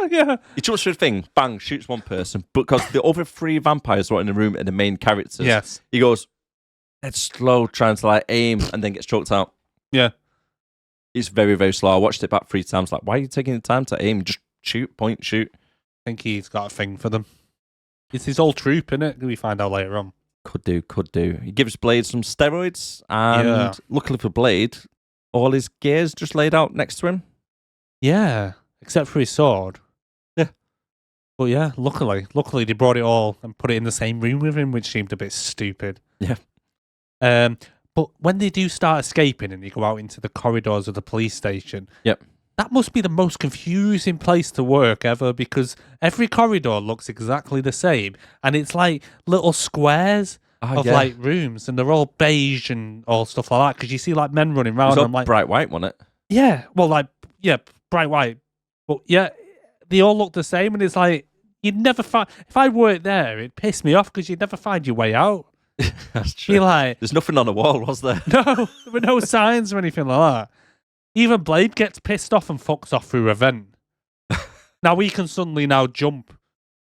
Speaker 1: Yeah.
Speaker 2: He jumps through the thing, bang, shoots one person, but because the other 3 vampires were in the room and the main characters,
Speaker 1: yes,
Speaker 2: he goes, it's slow, trying to like aim, and then gets choked out.
Speaker 1: Yeah.
Speaker 2: It's very, very slow. I watched it back 3 times, like, why are you taking the time to aim? Just shoot, point, shoot.
Speaker 1: I think he's got a thing for them. It's his old troop, isn't it? We find out later on.
Speaker 2: Could do. He gives Blade some steroids, and luckily for Blade, all his gear's just laid out next to him.
Speaker 1: Yeah, except for his sword.
Speaker 2: Yeah.
Speaker 1: But yeah, luckily they brought it all and put it in the same room with him, which seemed a bit stupid.
Speaker 2: Yeah.
Speaker 1: But when they do start escaping and they go out into the corridors of the police station,
Speaker 2: yep,
Speaker 1: that must be the most confusing place to work ever, because every corridor looks exactly the same, and it's like little squares of like rooms, and they're all beige and all stuff like that. Because you see like men running around,
Speaker 2: and
Speaker 1: I'm like
Speaker 2: bright white, wasn't it?
Speaker 1: Yeah, well, like bright white, but yeah, they all look the same, and it's like you'd never find. If I worked there, it'd piss me off because you'd never find your way out.
Speaker 2: That's true.
Speaker 1: Be like,
Speaker 2: there's nothing on the wall, was there?
Speaker 1: No, there were no signs or anything like that. Even Blade gets pissed off and fucks off through a vent. Now we can suddenly jump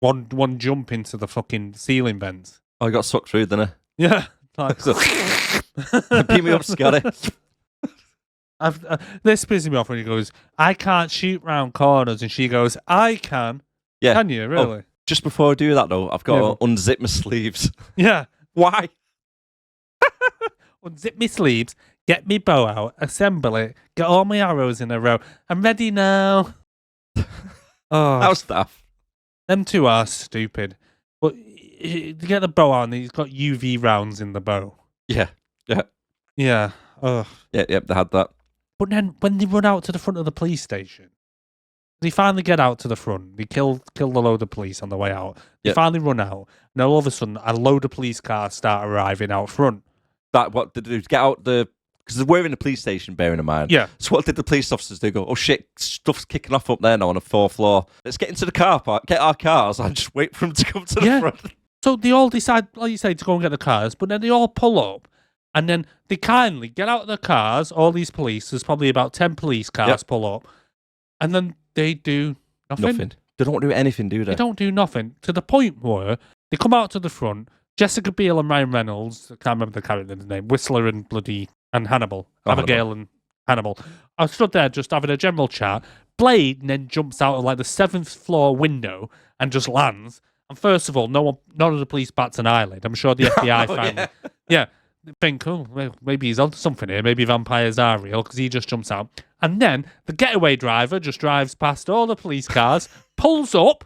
Speaker 1: one jump into the fucking ceiling vents.
Speaker 2: Oh, I got sucked through, didn't I?
Speaker 1: Yeah. Like,
Speaker 2: beat me up, Scotty.
Speaker 1: This pisses me off when he goes, I can't shoot round corners, and she goes, I can.
Speaker 2: Yeah.
Speaker 1: Can you, really?
Speaker 2: Oh, just before I do that, though, I've got to unzip my sleeves.
Speaker 1: Yeah.
Speaker 2: Why?
Speaker 1: Unzip my sleeves, get me bow out, assemble it, get all my arrows in a row. I'm ready now. Oh,
Speaker 2: that was stuff.
Speaker 1: Them two are stupid. But to get the bow out, and he's got UV rounds in the bow.
Speaker 2: Yeah.
Speaker 1: Yeah. Ugh.
Speaker 2: Yeah, they had that.
Speaker 1: But then when they run out to the front of the police station, they finally get out to the front. They kill a load of police on the way out. They finally run out, and all of a sudden, a load of police cars start arriving out front.
Speaker 2: What did they do? Get out because they were in the police station, bearing in mind.
Speaker 1: Yeah.
Speaker 2: So what did the police officers do? Go, oh shit, stuff's kicking off up there now on the 4th floor. Let's get into the car park, get our cars, and just wait for them to come to the front.
Speaker 1: So they all decide, like you say, to go and get the cars, but then they all pull up, and then they kindly get out of the cars, all these police, there's probably about 10 police cars pull up, and then they do nothing.
Speaker 2: They don't do anything, do they?
Speaker 1: They don't do nothing, to the point where they come out to the front, Jessica Biel and Ryan Reynolds, I can't remember the character's name, Whistler and Hannibal, Abigail and Hannibal. I stood there just having a general chat. Blade then jumps out of like the 7th floor window and just lands. And first of all, none of the police bats an eyelid. I'm sure the FBI finally, think, oh, well, maybe he's onto something here. Maybe vampires are real, because he just jumps out. And then the getaway driver just drives past all the police cars, pulls up,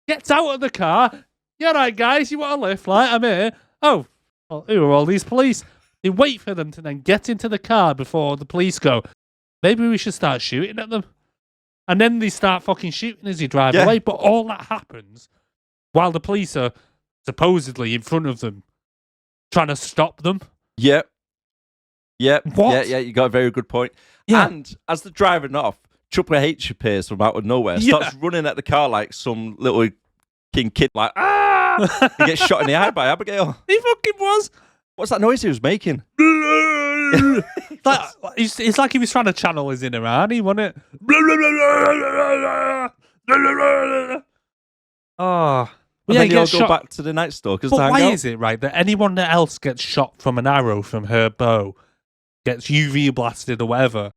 Speaker 1: gets out of the car. Yeah, right, guys, you want a lift? Like, I'm here. Oh, well, who are all these police? They wait for them to then get into the car before the police go, maybe we should start shooting at them. And then they start fucking shooting as they drive away. But all that happens while the police are supposedly in front of them trying to stop them.
Speaker 2: Yep.
Speaker 1: What?
Speaker 2: Yeah, you got a very good point.
Speaker 1: Yeah.
Speaker 2: And as they're driving off, Triple H appears from out of nowhere, starts running at the car like some little kid, like, ah! He gets shot in the eye by Abigail.
Speaker 1: He fucking was.
Speaker 2: What's that noise he was making?
Speaker 1: It's like he was trying to channel his inner Arnie, wasn't it? Oh.
Speaker 2: And then you all go back to the Nightstalkers.
Speaker 1: But why is it, right, that anyone else gets shot from an arrow from her bow, gets UV blasted or whatever?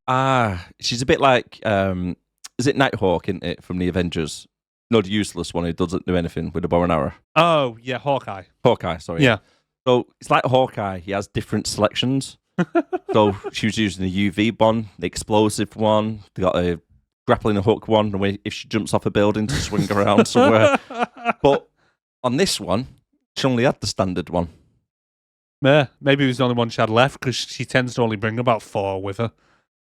Speaker 2: She's a bit like, is it Nighthawk, isn't it, from the Avengers? No, the useless one who doesn't do anything with a bow and arrow.
Speaker 1: Oh, yeah, Hawkeye.
Speaker 2: Hawkeye, sorry.
Speaker 1: Yeah.
Speaker 2: So it's like Hawkeye. He has different selections. So she was using the UV one, the explosive one. They got a grappling hook one, the way if she jumps off a building to swing around somewhere. But on this one, she only had the standard one.
Speaker 1: Yeah, maybe it was the only one she had left because she tends to only bring about 4 with her.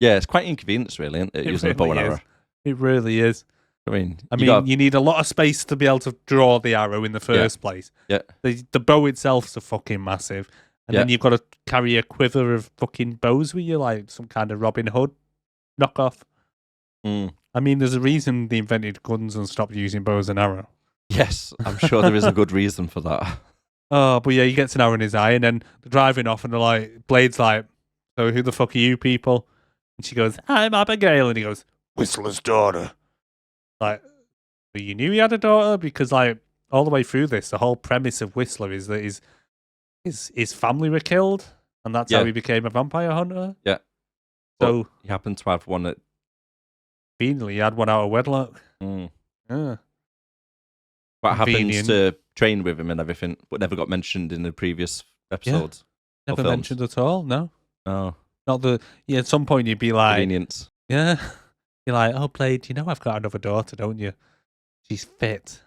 Speaker 2: Yeah, it's quite inconvenient, really, isn't it, using a bow and arrow.
Speaker 1: It really is.
Speaker 2: I mean,
Speaker 1: you need a lot of space to be able to draw the arrow in the first place.
Speaker 2: Yeah.
Speaker 1: The bow itself's a fucking massive. And then you've got to carry a quiver of fucking bows with you, like some kind of Robin Hood knockoff.
Speaker 2: Mm.
Speaker 1: I mean, there's a reason they invented guns and stopped using bows and arrow.
Speaker 2: Yes, I'm sure there is a good reason for that.
Speaker 1: Oh, but yeah, he gets an arrow in his eye, and then they're driving off, and they're like, Blade's like, so who the fuck are you people? And she goes, I'm Abigail. And he goes, Whistler's daughter. Like, well, you knew he had a daughter? Because, like, all the way through this, the whole premise of Whistler is that his family were killed, and that's how he became a vampire hunter.
Speaker 2: Yeah.
Speaker 1: So
Speaker 2: but he happened to have one that...
Speaker 1: Conveniently, he had one out of wedlock.
Speaker 2: Mm.
Speaker 1: Yeah.
Speaker 2: What happens to train with him and everything, but never got mentioned in the previous episodes.
Speaker 1: Yeah. Never mentioned at all, no.
Speaker 2: No.
Speaker 1: Not the... Yeah, at some point you'd be like...
Speaker 2: Convenience.
Speaker 1: Yeah. You're like, oh, Blade, you know I've got another daughter, don't you? She's fit.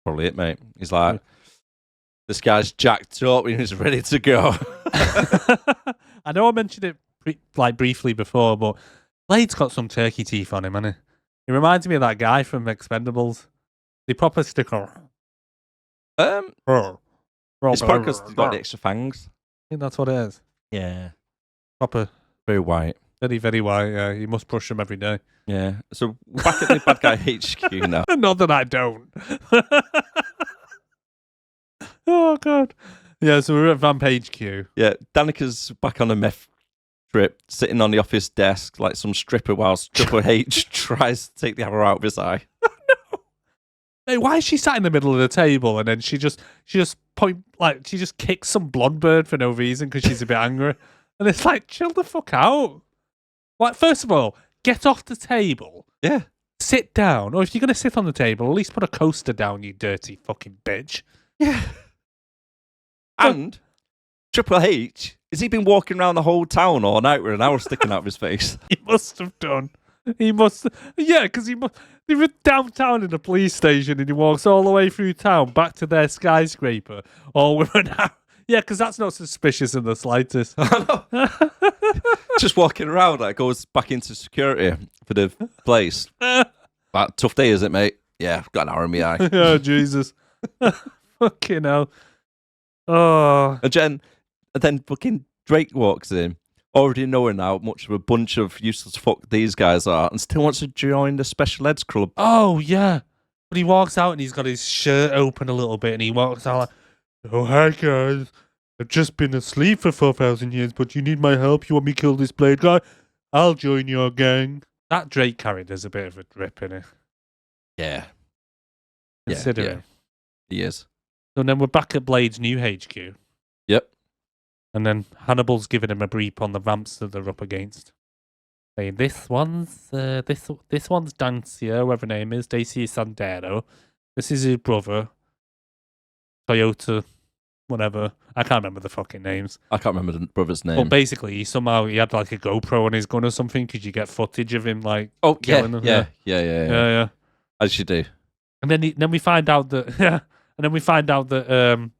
Speaker 2: Probably it, mate. He's like, this guy's jacked up and he's ready to go.
Speaker 1: I know I mentioned it briefly before, but Blade's got some turkey teeth on him, hasn't he? He reminds me of that guy from Expendables. The proper sticker.
Speaker 2: It's probably because he's got the extra fangs.
Speaker 1: I think that's what it is.
Speaker 2: Yeah.
Speaker 1: Proper.
Speaker 2: Very white.
Speaker 1: Very, very white, yeah. You must brush them every day.
Speaker 2: Yeah. So back at the bad guy HQ now.
Speaker 1: Not that I don't. Oh, God. Yeah, so we're at Vamp HQ.
Speaker 2: Yeah, Danica's back on a meth trip, sitting on the office desk like some stripper whilst Triple H tries to take the arrow out of his eye.
Speaker 1: No. Hey, why is she sat in the middle of the table and then she just kicks some blonde bird for no reason because she's a bit angry? And it's like, chill the fuck out. Like, first of all, get off the table.
Speaker 2: Yeah.
Speaker 1: Sit down. Or if you're going to sit on the table, at least put a coaster down, you dirty fucking bitch.
Speaker 2: Yeah. And Triple H, has he been walking around the whole town all night with an arrow sticking out of his face?
Speaker 1: He must have done. He must. Yeah, because they were downtown in a police station and he walks all the way through town back to their skyscraper, all with an arrow. Yeah, because that's not suspicious in the slightest.
Speaker 2: Just walking around, like goes back into security for the place. But tough day, is it, mate? Yeah, I've got an arrow in my eye.
Speaker 1: Oh, Jesus. Fucking hell. Oh.
Speaker 2: And then fucking Drake walks in, already knowing how much of a bunch of useless fuck these guys are, and still wants to join the special eds club.
Speaker 1: Oh, yeah. But he walks out and he's got his shirt open a little bit and he walks out like, oh, hi, guys. I've just been asleep for 4,000 years, but you need my help? You want me to kill this Blade guy? I'll join your gang. That Drake character's a bit of a drip, innit?
Speaker 2: Yeah.
Speaker 1: Considering.
Speaker 2: Yeah. He is.
Speaker 1: So then we're back at Blade's new HQ.
Speaker 2: Yep.
Speaker 1: And then Hannibal's giving him a brief on the vamps that they're up against. Saying, this one's Dancia, whatever her name is, Daisy Sandero. This is his brother. Toyota, whatever. I can't remember the fucking names.
Speaker 2: I can't remember the brother's name.
Speaker 1: But basically, he had like a GoPro on his gun or something. Could you get footage of him like?
Speaker 2: Oh,
Speaker 1: killing them?
Speaker 2: Yeah. As you do.
Speaker 1: And then we find out that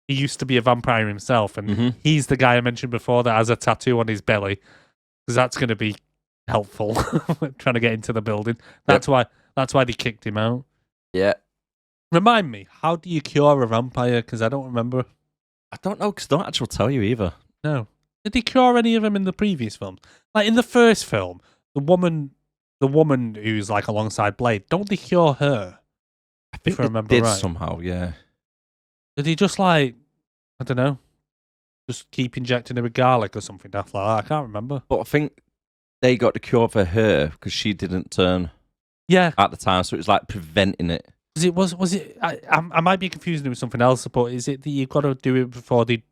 Speaker 1: he used to be a vampire himself, and he's the guy I mentioned before that has a tattoo on his belly, because that's going to be helpful trying to get into the building. That's why they kicked him out.
Speaker 2: Yeah.
Speaker 1: Remind me, how do you cure a vampire? Because I don't remember.
Speaker 2: I don't know, because they don't actually tell you either.
Speaker 1: No. Did they cure any of them in the previous films? Like in the first film, the woman who's like alongside Blade, don't they cure her?
Speaker 2: I think they did somehow, yeah.
Speaker 1: Did he just like, I don't know, just keep injecting her with garlic or something daft like that? I can't remember.
Speaker 2: But I think they got the cure for her because she didn't turn at the time, so it was like preventing it.
Speaker 1: Was it? I might be confusing it with something else, but is it that you've got to do it before they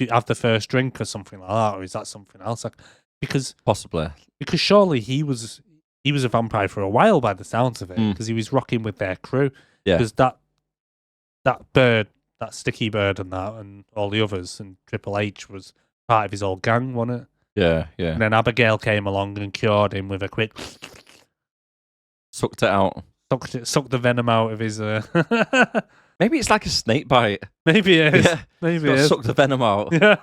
Speaker 1: have the first drink or something like that, or is that something else? Because
Speaker 2: possibly,
Speaker 1: because surely he was he was a vampire for a while by the sounds of it, because he was rocking with their crew.
Speaker 2: Yeah.
Speaker 1: Because that bird, that sticky bird and that, and all the others, and Triple H was part of his old gang, wasn't it?
Speaker 2: Yeah, yeah.
Speaker 1: And then Abigail came along and cured him with a quick...
Speaker 2: Sucked it out.
Speaker 1: Sucked the venom out of his...
Speaker 2: Maybe it's like a snake bite.
Speaker 1: Maybe it is.
Speaker 2: Yeah.
Speaker 1: Maybe it is.
Speaker 2: Suck the venom out.
Speaker 1: Yeah.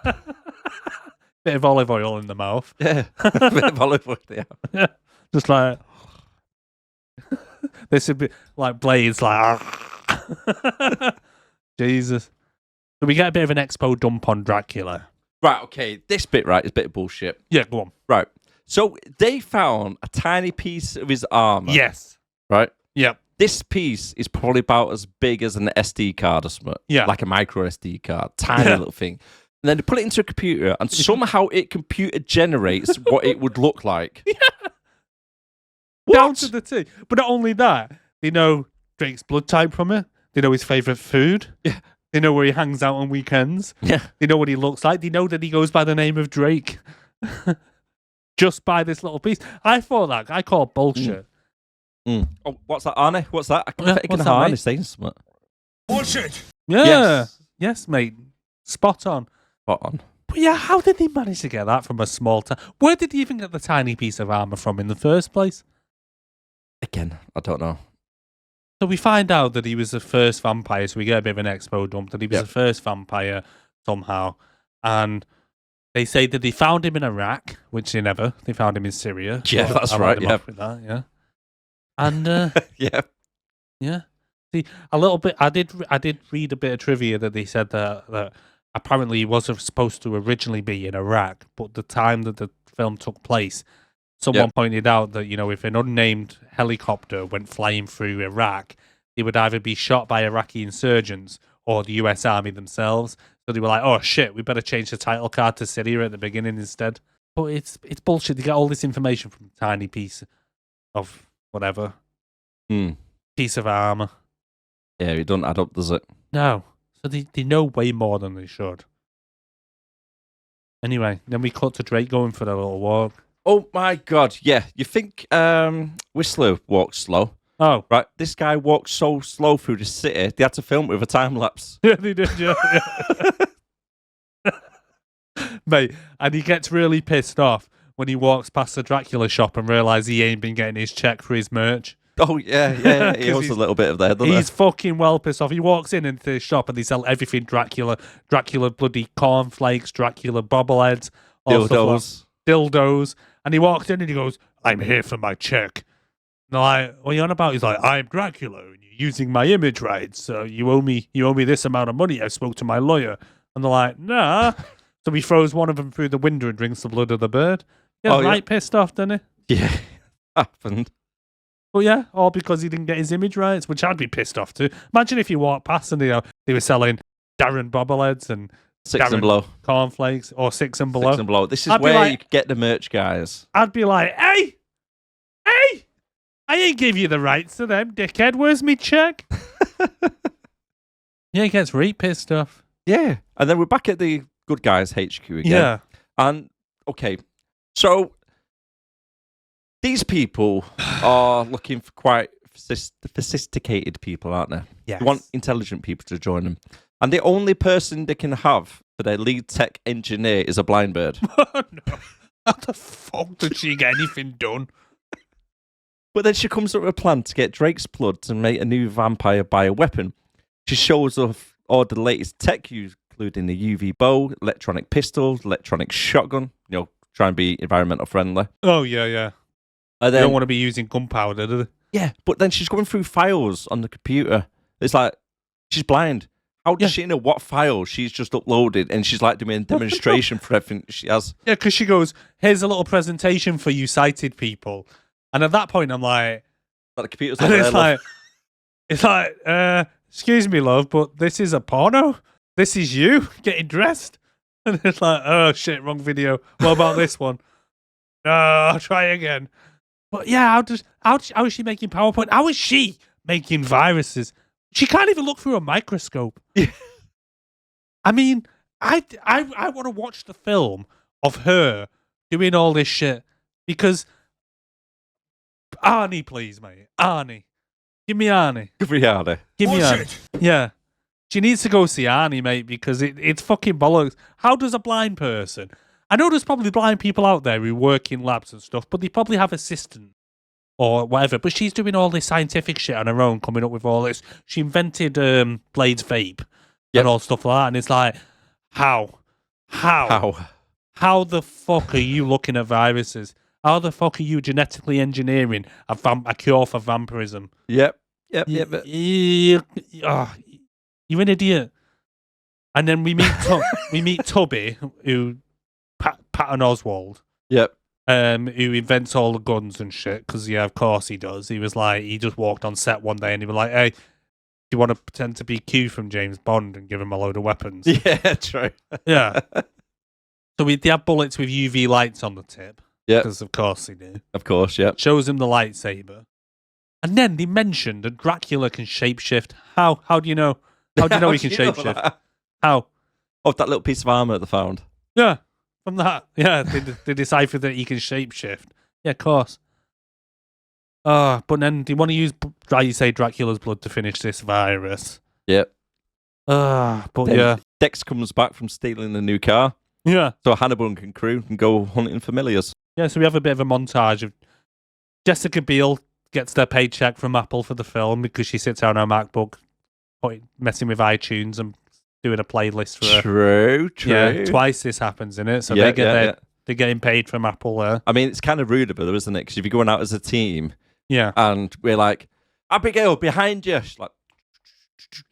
Speaker 1: Bit of olive oil in the mouth.
Speaker 2: Yeah. A bit of olive oil,
Speaker 1: Yeah. Just like... This would be like Blade's like... Jesus. So we get a bit of an expo dump on Dracula.
Speaker 2: Right, okay. This bit, right, is a bit of bullshit.
Speaker 1: Yeah, go on.
Speaker 2: Right. So they found a tiny piece of his armor.
Speaker 1: Yes.
Speaker 2: Right?
Speaker 1: Yep.
Speaker 2: This piece is probably about as big as an SD card or something.
Speaker 1: Yeah.
Speaker 2: Like a micro SD card. Tiny little thing. And then they put it into a computer, and somehow it computer generates what it would look like.
Speaker 1: Yeah.
Speaker 2: What?
Speaker 1: Down to the T. But not only that, they know Drake's blood type from it. They know his favourite food.
Speaker 2: Yeah.
Speaker 1: They know where he hangs out on weekends.
Speaker 2: Yeah.
Speaker 1: They know what he looks like. They know that he goes by the name of Drake. Just by this little piece. I thought that. I call it bullshit.
Speaker 2: Oh, what's that, Arnie? What's that? I
Speaker 1: Yeah,
Speaker 2: can't
Speaker 1: what's
Speaker 2: think
Speaker 1: that,
Speaker 2: of
Speaker 1: mate?
Speaker 2: Arnie saying something.
Speaker 4: Bullshit.
Speaker 1: Yeah.
Speaker 2: Yes.
Speaker 1: Yes, mate. Spot on.
Speaker 2: Spot on.
Speaker 1: But yeah, how did they manage to get that from a small town? Where did they even get the tiny piece of armour from in the first place?
Speaker 2: Again, I don't know.
Speaker 1: So we find out that he was the first vampire, so we get a bit of an expo dump, that he was
Speaker 2: Yep.
Speaker 1: the first vampire somehow. And they say that they found him in Iraq, which they never. They found him in Syria.
Speaker 2: Yeah,
Speaker 1: So
Speaker 2: that's
Speaker 1: I let
Speaker 2: right,
Speaker 1: them
Speaker 2: yeah.
Speaker 1: off with that, yeah. And,
Speaker 2: Yeah.
Speaker 1: yeah. See, a little bit, I did read a bit of trivia that they said that apparently he was supposed to originally be in Iraq, but the time that the film took place, someone pointed out that, if an unnamed helicopter went flying through Iraq, they would either be shot by Iraqi insurgents or the US Army themselves. So they were like, oh shit, we better change the title card to Syria at the beginning instead. But it's bullshit. They get all this information from a tiny piece of whatever. Piece of armour.
Speaker 2: Yeah, it doesn't add up, does it?
Speaker 1: No. So they know way more than they should. Anyway, then we cut to Drake going for a little walk.
Speaker 2: Oh my god, yeah. You think Whistler walks slow?
Speaker 1: Oh.
Speaker 2: Right, this guy walked so slow through the city, they had to film it with a time lapse.
Speaker 1: Yeah, they did, yeah. Mate, and he gets really pissed off when he walks past the Dracula shop and realises he ain't been getting his check for his merch.
Speaker 2: Oh, yeah. He owes a little bit of there, doesn't he?
Speaker 1: He's fucking well pissed off. He walks into the shop and they sell everything Dracula bloody cornflakes, Dracula bobbleheads, all stuff dildos. And he walks in and he goes, I'm here for my check. And they're like, what are you on about? He's like, I'm Dracula and you're using my image rights. So you owe me this amount of money. I spoke to my lawyer. And they're like, nah. So he throws one of them through the window and drinks the blood of the bird. Yeah, pissed off, doesn't he?
Speaker 2: Yeah, happened.
Speaker 1: But yeah, all because he didn't get his image rights, which I'd be pissed off too. Imagine if you walked past and they were selling Darren bobbleheads and
Speaker 2: Six
Speaker 1: Darren
Speaker 2: and below.
Speaker 1: cornflakes or six and below.
Speaker 2: Six and below. This is
Speaker 1: I'd be
Speaker 2: where
Speaker 1: like-
Speaker 2: you get the merch, guys.
Speaker 1: I'd be like, hey, I ain't give you the rights to them, dickhead. Where's me check? Yeah, he gets really pissed off.
Speaker 2: Yeah. And then we're back at the good guys HQ again.
Speaker 1: Yeah.
Speaker 2: And, okay, so these people are looking for quite sophisticated people, aren't they?
Speaker 1: Yes.
Speaker 2: They want intelligent people to join them. And the only person they can have for their lead tech engineer is a blind bird.
Speaker 1: No. How the fuck did she get anything done?
Speaker 2: But then she comes up with a plan to get Drake's blood to make a new vampire bioweapon. She shows off all the latest tech used, including the UV bow, electronic pistol, electronic shotgun, try and be environmental friendly.
Speaker 1: Oh, yeah.
Speaker 2: And
Speaker 1: They
Speaker 2: then,
Speaker 1: don't want to be using gunpowder, do they?
Speaker 2: yeah, but then she's going through files on the computer. It's like, she's blind. How does she know what file she's just uploaded? And she's like doing a demonstration for everything she has.
Speaker 1: Yeah, because she goes, here's a little presentation for you sighted people. And at that point, I'm like...
Speaker 2: Like the computer's
Speaker 1: And
Speaker 2: like,
Speaker 1: it's like, excuse me, love, but this is a porno? This is you getting dressed? And it's like, oh, shit, wrong video. What about this one? No, I'll try again. But yeah, how is she making PowerPoint? How is she making viruses? She can't even look through a microscope. I mean, I want to watch the film of her doing all this shit because Arnie, please, mate. Arnie. Give me Arnie.
Speaker 2: Give me Arnie.
Speaker 1: Give me Arnie. Yeah. She needs to go see Arnie, mate, because it's fucking bollocks. How does a blind person... I know there's probably blind people out there who work in labs and stuff, but they probably have assistants or whatever. But she's doing all this scientific shit on her own, coming up with all this. She invented Blade's vape and all stuff like that. And it's like, how? How the fuck are you looking at viruses? How the fuck are you genetically engineering a cure for vampirism?
Speaker 2: Yep.
Speaker 1: You're an idiot. And then we meet Tubby, who Patton Oswald.
Speaker 2: Yep.
Speaker 1: Who invents all the guns and shit, because yeah, of course he does. He was like, he just walked on set one day and he was like, hey, do you want to pretend to be Q from James Bond and give him a load of weapons?
Speaker 2: Yeah, true.
Speaker 1: Yeah. So they have bullets with UV lights on the tip.
Speaker 2: Yeah.
Speaker 1: Because of course they do.
Speaker 2: Of course, yeah.
Speaker 1: Shows him the lightsaber. And then they mentioned that Dracula can shapeshift. How do you know? How do you know he can shapeshift? How?
Speaker 2: Oh, that little piece of armor they found.
Speaker 1: Yeah. From that. Yeah, they deciphered that he can shapeshift. Yeah, of course. But then they want to use, like you say, Dracula's blood to finish this virus.
Speaker 2: Yep.
Speaker 1: But
Speaker 2: then
Speaker 1: yeah.
Speaker 2: Dex comes back from stealing a new car.
Speaker 1: Yeah.
Speaker 2: So Hannibal and crew can go hunting familiars.
Speaker 1: Yeah, so we have a bit of a montage of Jessica Biel gets their paycheck from Apple for the film because she sits down on her MacBook messing with iTunes and doing a playlist for her.
Speaker 2: True.
Speaker 1: Yeah, twice this happens, in it? So they're getting paid from Apple there.
Speaker 2: I mean, it's kind of rude of her, isn't it? Because if you're going out as a team,
Speaker 1: yeah,
Speaker 2: and we're like, Abigail, behind you. She's like,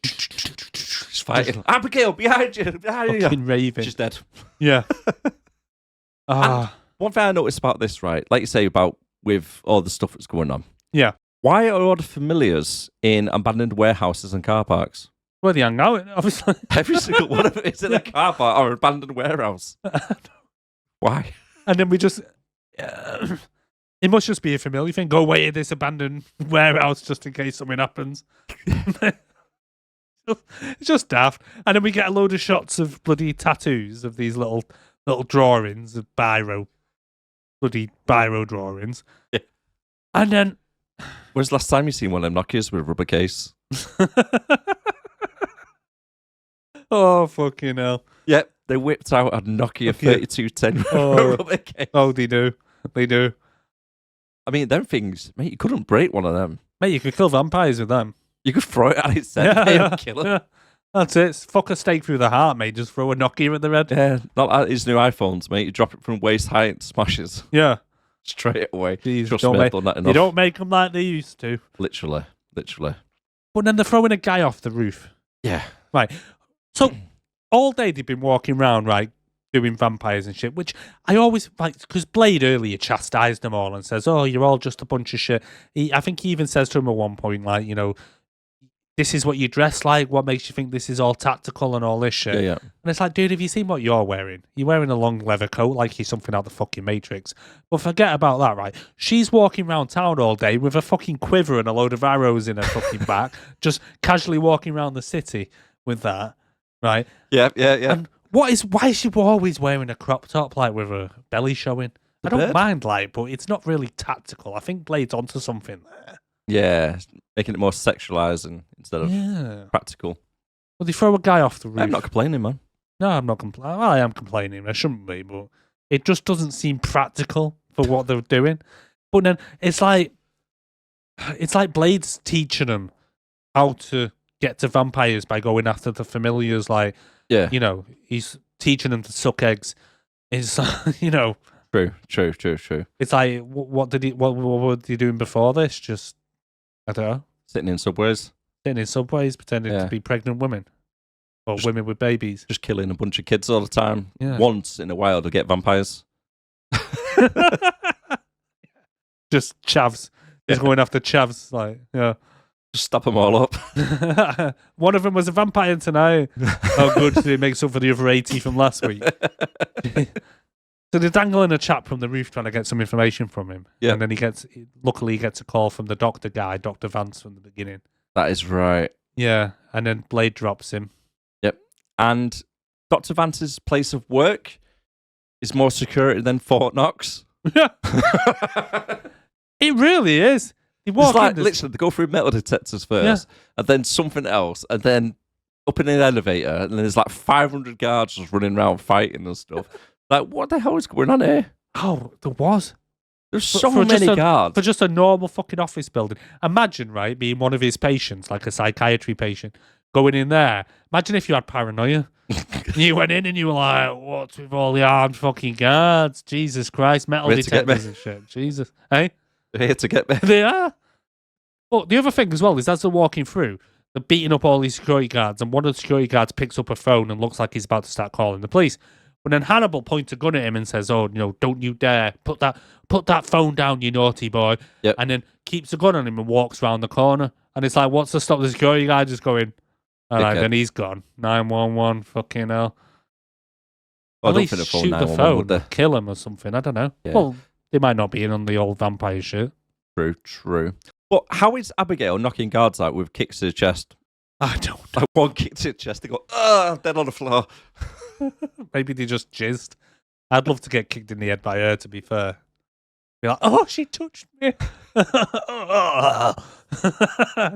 Speaker 2: she's fighting. Abigail, behind you.
Speaker 1: Fucking raving.
Speaker 2: She's dead.
Speaker 1: Yeah.
Speaker 2: One thing I noticed about this, right? Like you say about with all the stuff that's going on.
Speaker 1: Yeah.
Speaker 2: Why are all the familiars in abandoned warehouses and car parks?
Speaker 1: Well, they hang out, obviously.
Speaker 2: Every single one of it is in a car park or abandoned warehouse. Why?
Speaker 1: And then we just... it must just be a familiar thing. Go away to this abandoned warehouse just in case something happens. It's just daft. And then we get a load of shots of bloody tattoos of these little drawings of bloody biro drawings.
Speaker 2: Yeah.
Speaker 1: And then...
Speaker 2: When's the last time you seen one of them Nokias with a rubber case?
Speaker 1: Oh, fucking hell.
Speaker 2: Yep, they whipped out a Nokia 3210 rubber case.
Speaker 1: Oh, they do. They do.
Speaker 2: I mean, them things, mate, you couldn't break one of them.
Speaker 1: Mate, you could kill vampires with them.
Speaker 2: You could throw it at its head and kill it.
Speaker 1: Yeah. That's it. Fuck a stake through the heart, mate. Just throw a Nokia at the head.
Speaker 2: Yeah, not like his new iPhones, mate. You drop it from waist height and smashes.
Speaker 1: Yeah.
Speaker 2: Straight away.
Speaker 1: Jeez,
Speaker 2: Trust me, I've done that enough.
Speaker 1: They don't make them like they used to.
Speaker 2: Literally.
Speaker 1: But then they're throwing a guy off the roof.
Speaker 2: Yeah.
Speaker 1: Right. So, all day they've been walking around, right, doing vampires and shit, which I always, like, because Blade earlier chastised them all and says, oh, you're all just a bunch of shit. I think he even says to him at one point, like, you know, this is what you dress like, what makes you think this is all tactical and all this shit.
Speaker 2: Yeah.
Speaker 1: And it's like, dude, have you seen what you're wearing? You're wearing a long leather coat like you're something out the fucking Matrix. But forget about that, right? She's walking around town all day with a fucking quiver and a load of arrows in her fucking back, just casually walking around the city with that, right?
Speaker 2: Yeah.
Speaker 1: And why is she always wearing a crop top, like with her belly showing? I don't mind, like, but it's not really tactical. I think Blade's onto something there.
Speaker 2: Yeah, making it more sexualizing instead of practical.
Speaker 1: Well, they throw a guy off the roof.
Speaker 2: I'm not complaining, man.
Speaker 1: No, I'm not complaining. Well, I am complaining. I shouldn't be, but it just doesn't seem practical for what they're doing. But then it's like Blade's teaching them how to get to vampires by going after the familiars. Like, you know, he's teaching them to suck eggs. It's, you know,
Speaker 2: true.
Speaker 1: It's like, what were they doing before this? Just, I don't know.
Speaker 2: Sitting in subways,
Speaker 1: pretending to be pregnant women. Or women with babies.
Speaker 2: Just killing a bunch of kids all the time.
Speaker 1: Yeah.
Speaker 2: Once in a while to get vampires.
Speaker 1: Just chavs. Just going after chavs. Like, yeah.
Speaker 2: Just stop them all up.
Speaker 1: One of them was a vampire tonight. Oh, good. So it makes up for the other 80 from last week. So they're dangling a chap from the roof trying to get some information from him.
Speaker 2: Yeah.
Speaker 1: And then luckily he gets a call from the doctor guy, Dr. Vance, from the beginning.
Speaker 2: That is right.
Speaker 1: Yeah. And then Blade drops him.
Speaker 2: Yep. And Dr. Vance's place of work is more security than Fort Knox.
Speaker 1: Yeah. It really is. You
Speaker 2: It's
Speaker 1: walk
Speaker 2: like,
Speaker 1: in, there's-
Speaker 2: literally, they go through metal detectors first, and then something else, and then up in an elevator, and then there's like 500 guards just running around fighting and stuff. Like, what the hell is going on here?
Speaker 1: Oh, there was.
Speaker 2: There's
Speaker 1: For-
Speaker 2: so
Speaker 1: for just
Speaker 2: many
Speaker 1: a-
Speaker 2: guards.
Speaker 1: For just a normal fucking office building. Imagine, right, being one of his patients, like a psychiatry patient, going in there. Imagine if you had paranoia. You went in and you were like, what's with all the armed fucking guards? Jesus Christ, metal
Speaker 2: Here to get me.
Speaker 1: detectors and shit. Jesus. Hey?
Speaker 2: They're here to get me.
Speaker 1: They are. But the other thing as well is as they're walking through, they're beating up all these security guards, and one of the security guards picks up a phone and looks like he's about to start calling the police. But then Hannibal points a gun at him and says, "Oh, don't you dare put that phone down, you naughty boy!"
Speaker 2: Yep.
Speaker 1: And then keeps the gun on him and walks round the corner. And it's like, what's to stop the security guy just going? All right,
Speaker 2: Dickhead.
Speaker 1: then he's gone. 911, fucking hell.
Speaker 2: I
Speaker 1: At
Speaker 2: don't
Speaker 1: least
Speaker 2: think the phone
Speaker 1: shoot the
Speaker 2: 911
Speaker 1: phone,
Speaker 2: would they?
Speaker 1: kill him or something. I don't know.
Speaker 2: Yeah.
Speaker 1: Well, they might not be in on the old vampire shit.
Speaker 2: True. But how is Abigail knocking guards out with kicks to the chest?
Speaker 1: I don't.
Speaker 2: Like one kick to the chest, they go, dead on the floor.
Speaker 1: Maybe they just jizzed. I'd love to get kicked in the head by her, to be fair. Be like, oh, she touched me. I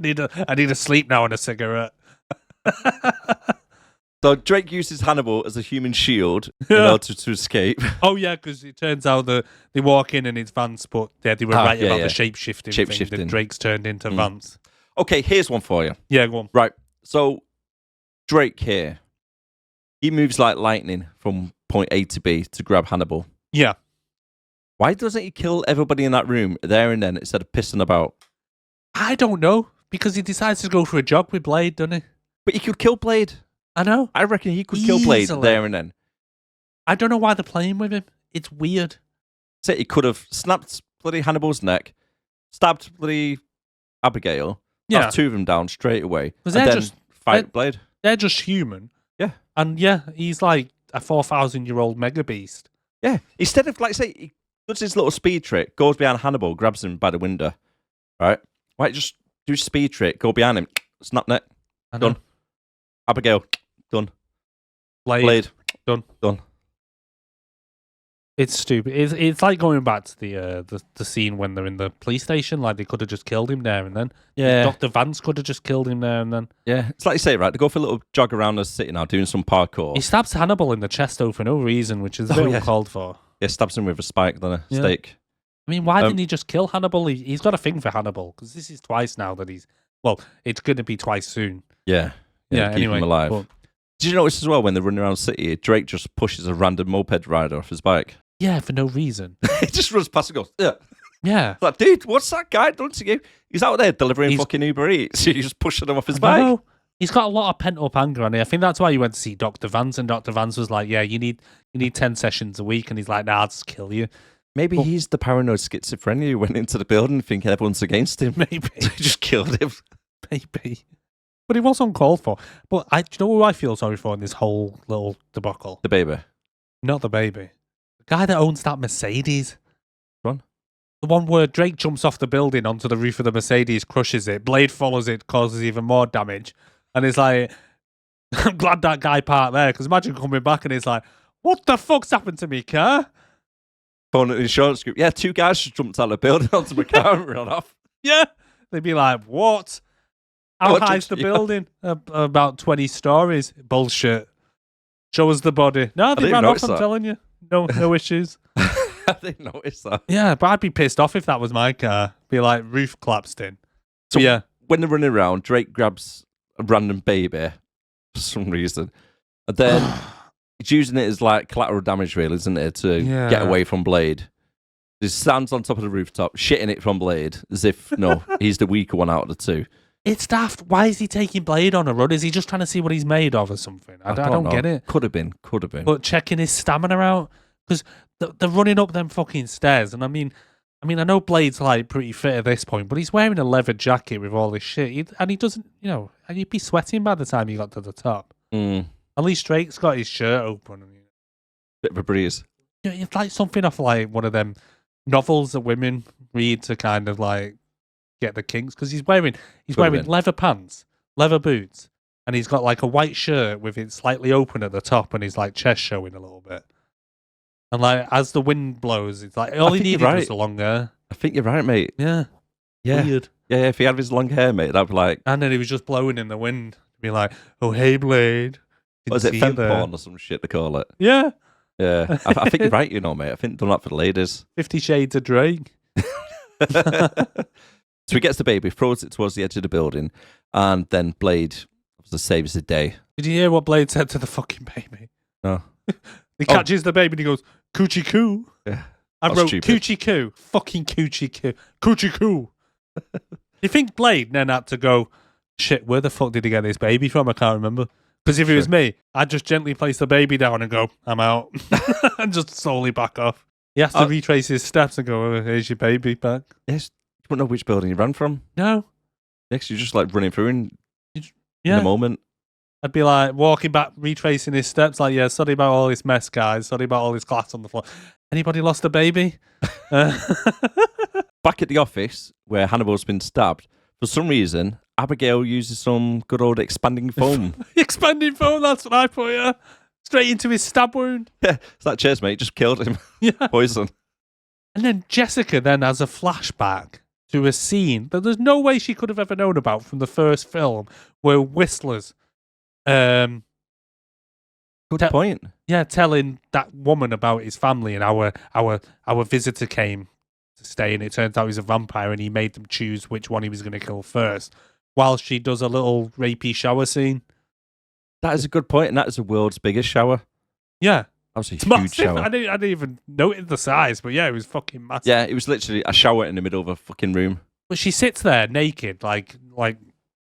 Speaker 1: need a sleep now and a cigarette.
Speaker 2: So Drake uses Hannibal as a human shield in order to escape.
Speaker 1: Oh, yeah, because it turns out that they walk in and it's Vance, but they were right about the shape-shifting thing that
Speaker 2: Shape-shifting.
Speaker 1: Drake's turned into Vance.
Speaker 2: Okay, here's one for you.
Speaker 1: Yeah, go on.
Speaker 2: Right, so Drake here, he moves like lightning from point A to B to grab Hannibal.
Speaker 1: Yeah.
Speaker 2: Why doesn't he kill everybody in that room there and then instead of pissing about?
Speaker 1: I don't know, because he decides to go for a jog with Blade, doesn't he?
Speaker 2: But he could kill Blade.
Speaker 1: I know.
Speaker 2: I reckon he could kill Blade
Speaker 1: Easily.
Speaker 2: there and then.
Speaker 1: I don't know why they're playing with him. It's weird.
Speaker 2: So he could have snapped bloody Hannibal's neck, stabbed bloody Abigail,
Speaker 1: Yeah.
Speaker 2: knocked two of them down straight away,
Speaker 1: 'Cause
Speaker 2: and
Speaker 1: they're
Speaker 2: then
Speaker 1: just-
Speaker 2: fight Blade.
Speaker 1: They're just human.
Speaker 2: Yeah.
Speaker 1: And yeah, he's like a 4,000-year-old mega beast.
Speaker 2: Yeah. Instead of, like, say, he does his little speed trick, goes behind Hannibal, grabs him by the window, right? Why don't you just do speed trick, go behind him, snap neck,
Speaker 1: I know.
Speaker 2: done. Abigail, done.
Speaker 1: Blade.
Speaker 2: Done.
Speaker 1: It's stupid. It's like going back to the scene when they're in the police station. Like they could have just killed him there and then.
Speaker 2: Yeah.
Speaker 1: Dr. Vance could have just killed him there and then.
Speaker 2: Yeah. It's like you say, right? They go for a little jog around the city now, doing some parkour.
Speaker 1: He stabs Hannibal in the chest though for no reason, which is a bit uncalled for.
Speaker 2: Yeah, stabs him with a spike, then a
Speaker 1: Yeah.
Speaker 2: stake.
Speaker 1: I mean, why didn't he just kill Hannibal? He's got a thing for Hannibal because this is twice now that he's. Well, it's going to be twice soon.
Speaker 2: Yeah.
Speaker 1: Yeah.
Speaker 2: keep
Speaker 1: Anyway,
Speaker 2: him alive.
Speaker 1: but-
Speaker 2: Did you notice as well when they're running around the city, Drake just pushes a random moped rider off his bike?
Speaker 1: yeah, for no reason.
Speaker 2: He just runs past and goes, yeah.
Speaker 1: Yeah.
Speaker 2: It's like, dude, what's that guy done to you? He's out there delivering
Speaker 1: He's-
Speaker 2: fucking Uber Eats. You're just pushing him off his
Speaker 1: I
Speaker 2: bike.
Speaker 1: know. He's got a lot of pent up anger on it. I think that's why he went to see Dr. Vance, and Dr. Vance was like, "Yeah, you need 10 sessions a week," and he's like, "Nah, I'll just kill you."
Speaker 2: Maybe
Speaker 1: Well-
Speaker 2: he's the paranoid schizophrenia who went into the building thinking everyone's against him.
Speaker 1: Maybe,
Speaker 2: He just killed him.
Speaker 1: maybe. But it was uncalled for. But do you know who I feel sorry for in this whole little debacle?
Speaker 2: The baby.
Speaker 1: Not the baby. The guy that owns that Mercedes.
Speaker 2: One?
Speaker 1: The one where Drake jumps off the building onto the roof of the Mercedes, crushes it. Blade follows it, causes even more damage. And it's like, I'm glad that guy parked there, because imagine coming back and it's like, what the fuck's happened to me, car?
Speaker 2: Phone an insurance group. Yeah, two guys just jumped out of the building onto my car and ran off.
Speaker 1: Yeah. They'd be like, what? How
Speaker 2: What,
Speaker 1: high's
Speaker 2: just-
Speaker 1: the building? About 20 stories. Bullshit. Show us the body. No, they
Speaker 2: didn't
Speaker 1: ran off,
Speaker 2: notice
Speaker 1: I'm
Speaker 2: that.
Speaker 1: telling you. No issues.
Speaker 2: I didn't notice that.
Speaker 1: Yeah, but I'd be pissed off if that was my car. Be like, roof collapsed in.
Speaker 2: So
Speaker 1: Yeah.
Speaker 2: when they're running around, Drake grabs a random baby for some reason. And then he's using it as like collateral damage, really, isn't it? To
Speaker 1: Yeah.
Speaker 2: get away from Blade. He stands on top of the rooftop, shitting it from Blade, as if, no, he's the weaker one out of the two.
Speaker 1: It's daft. Why is he taking Blade on a run? Is he just trying to see what he's made of or something? I don't
Speaker 2: know.
Speaker 1: get it.
Speaker 2: Could have been.
Speaker 1: But checking his stamina out, because they're running up them fucking stairs. And I mean, I know Blade's like pretty fit at this point, but he's wearing a leather jacket with all this shit, and he doesn't, and he'd be sweating by the time he got to the top.
Speaker 2: Mm,
Speaker 1: At least Drake's got his shirt open. And,
Speaker 2: bit of a breeze.
Speaker 1: it's like something off like one of them novels that women read to kind of like get the kinks, because he's wearing
Speaker 2: been.
Speaker 1: leather pants, leather boots, and he's got like a white shirt with it slightly open at the top, and his like chest showing a little bit. And like as the wind blows, it's like all he
Speaker 2: think you're
Speaker 1: needed was
Speaker 2: right.
Speaker 1: the long hair.
Speaker 2: I think you're right, mate.
Speaker 1: Yeah.
Speaker 2: Yeah.
Speaker 1: Weird.
Speaker 2: Yeah, if he had his long hair, mate, that'd be like...
Speaker 1: And then he was just blowing in the wind. Be like, oh, hey, Blade.
Speaker 2: Was it femme porn or some shit to call it?
Speaker 1: Yeah.
Speaker 2: Yeah. I think you're right, you know, mate. I think done that for the ladies.
Speaker 1: 50 Shades of Drake.
Speaker 2: So he gets the baby, throws it towards the edge of the building, and then Blade obviously saves the day.
Speaker 1: Did you hear what Blade said to the fucking baby?
Speaker 2: No.
Speaker 1: He catches the baby and he goes, coochie coo.
Speaker 2: Yeah.
Speaker 1: I
Speaker 2: That's
Speaker 1: wrote
Speaker 2: stupid.
Speaker 1: coochie coo. Fucking coochie coo. Coochie coo. You think Blade then had to go, shit, where the fuck did he get this baby from? I can't remember. Because if it was me, I'd just gently place the baby down and go, I'm out. And just slowly back off. He has to retrace his steps and go, oh, here's your baby back.
Speaker 2: Yes. You don't know which building he ran from.
Speaker 1: No.
Speaker 2: Next, you're just like running through in
Speaker 1: Yeah.
Speaker 2: the moment.
Speaker 1: I'd be like walking back, retracing his steps, like, yeah, sorry about all this mess, guys. Sorry about all this glass on the floor. Anybody lost a baby?
Speaker 2: Back at the office where Hannibal's been stabbed, for some reason, Abigail uses some good old expanding foam.
Speaker 1: Expanding foam, that's what I put, yeah. Straight into his stab wound.
Speaker 2: Yeah, it's that cheers, mate. Just killed him.
Speaker 1: Yeah.
Speaker 2: Poison.
Speaker 1: And then Jessica then has a flashback to a scene that there's no way she could have ever known about from the first film, where Whistler's
Speaker 2: Good point.
Speaker 1: yeah, telling that woman about his family and our visitor came to stay, and it turns out he's a vampire, and he made them choose which one he was going to kill first, while she does a little rapey shower scene.
Speaker 2: That is a good point, and that is the world's biggest shower.
Speaker 1: Yeah.
Speaker 2: That was a
Speaker 1: It's
Speaker 2: huge
Speaker 1: massive.
Speaker 2: shower.
Speaker 1: I didn't even notice the size, but yeah, it was fucking massive.
Speaker 2: Yeah, it was literally a shower in the middle of a fucking room.
Speaker 1: But she sits there naked, like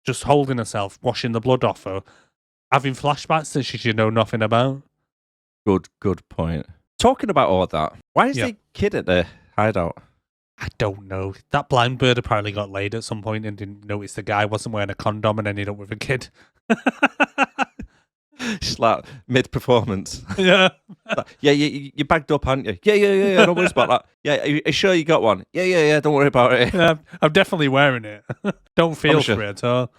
Speaker 1: just holding herself, washing the blood off her, having flashbacks that she should know nothing about.
Speaker 2: Good point. Talking about all that, why is the kid at the hideout?
Speaker 1: I don't know. That blind bird apparently got laid at some point and didn't notice the guy wasn't wearing a condom and ended up with a kid.
Speaker 2: She's like mid-performance.
Speaker 1: Yeah.
Speaker 2: Yeah, you bagged up, aren't you? Yeah. Don't worry about that. Yeah, are you sure you got one? Yeah. Don't worry about it.
Speaker 1: Yeah, I'm definitely wearing it. Don't feel for it at all.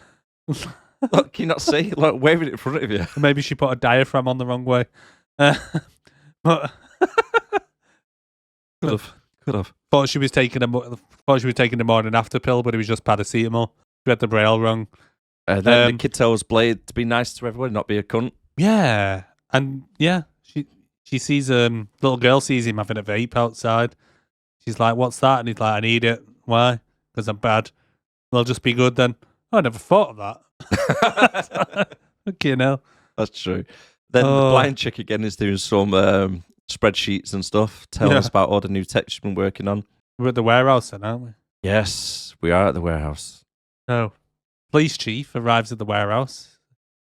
Speaker 2: Look, can you not see? Like waving it in front of you.
Speaker 1: Maybe she put a diaphragm on the wrong way. But
Speaker 2: Could have.
Speaker 1: thought she was taking a morning after pill, but it was just paracetamol. She had the braille wrong.
Speaker 2: And then the kid tells Blade to be nice to everyone, not be a cunt.
Speaker 1: Yeah, and yeah, she sees little girl sees him having a vape outside. She's like, "What's that?" And he's like, "I need it. Why? Because I'm bad. They'll just be good then." Oh, I never thought of that. Okay, now
Speaker 2: That's true. Then the blind chick again is doing some spreadsheets and stuff, telling us about all the new tech she's been working on.
Speaker 1: We're at the warehouse then, aren't we?
Speaker 2: Yes, we are at the warehouse.
Speaker 1: No. Police chief arrives at the warehouse,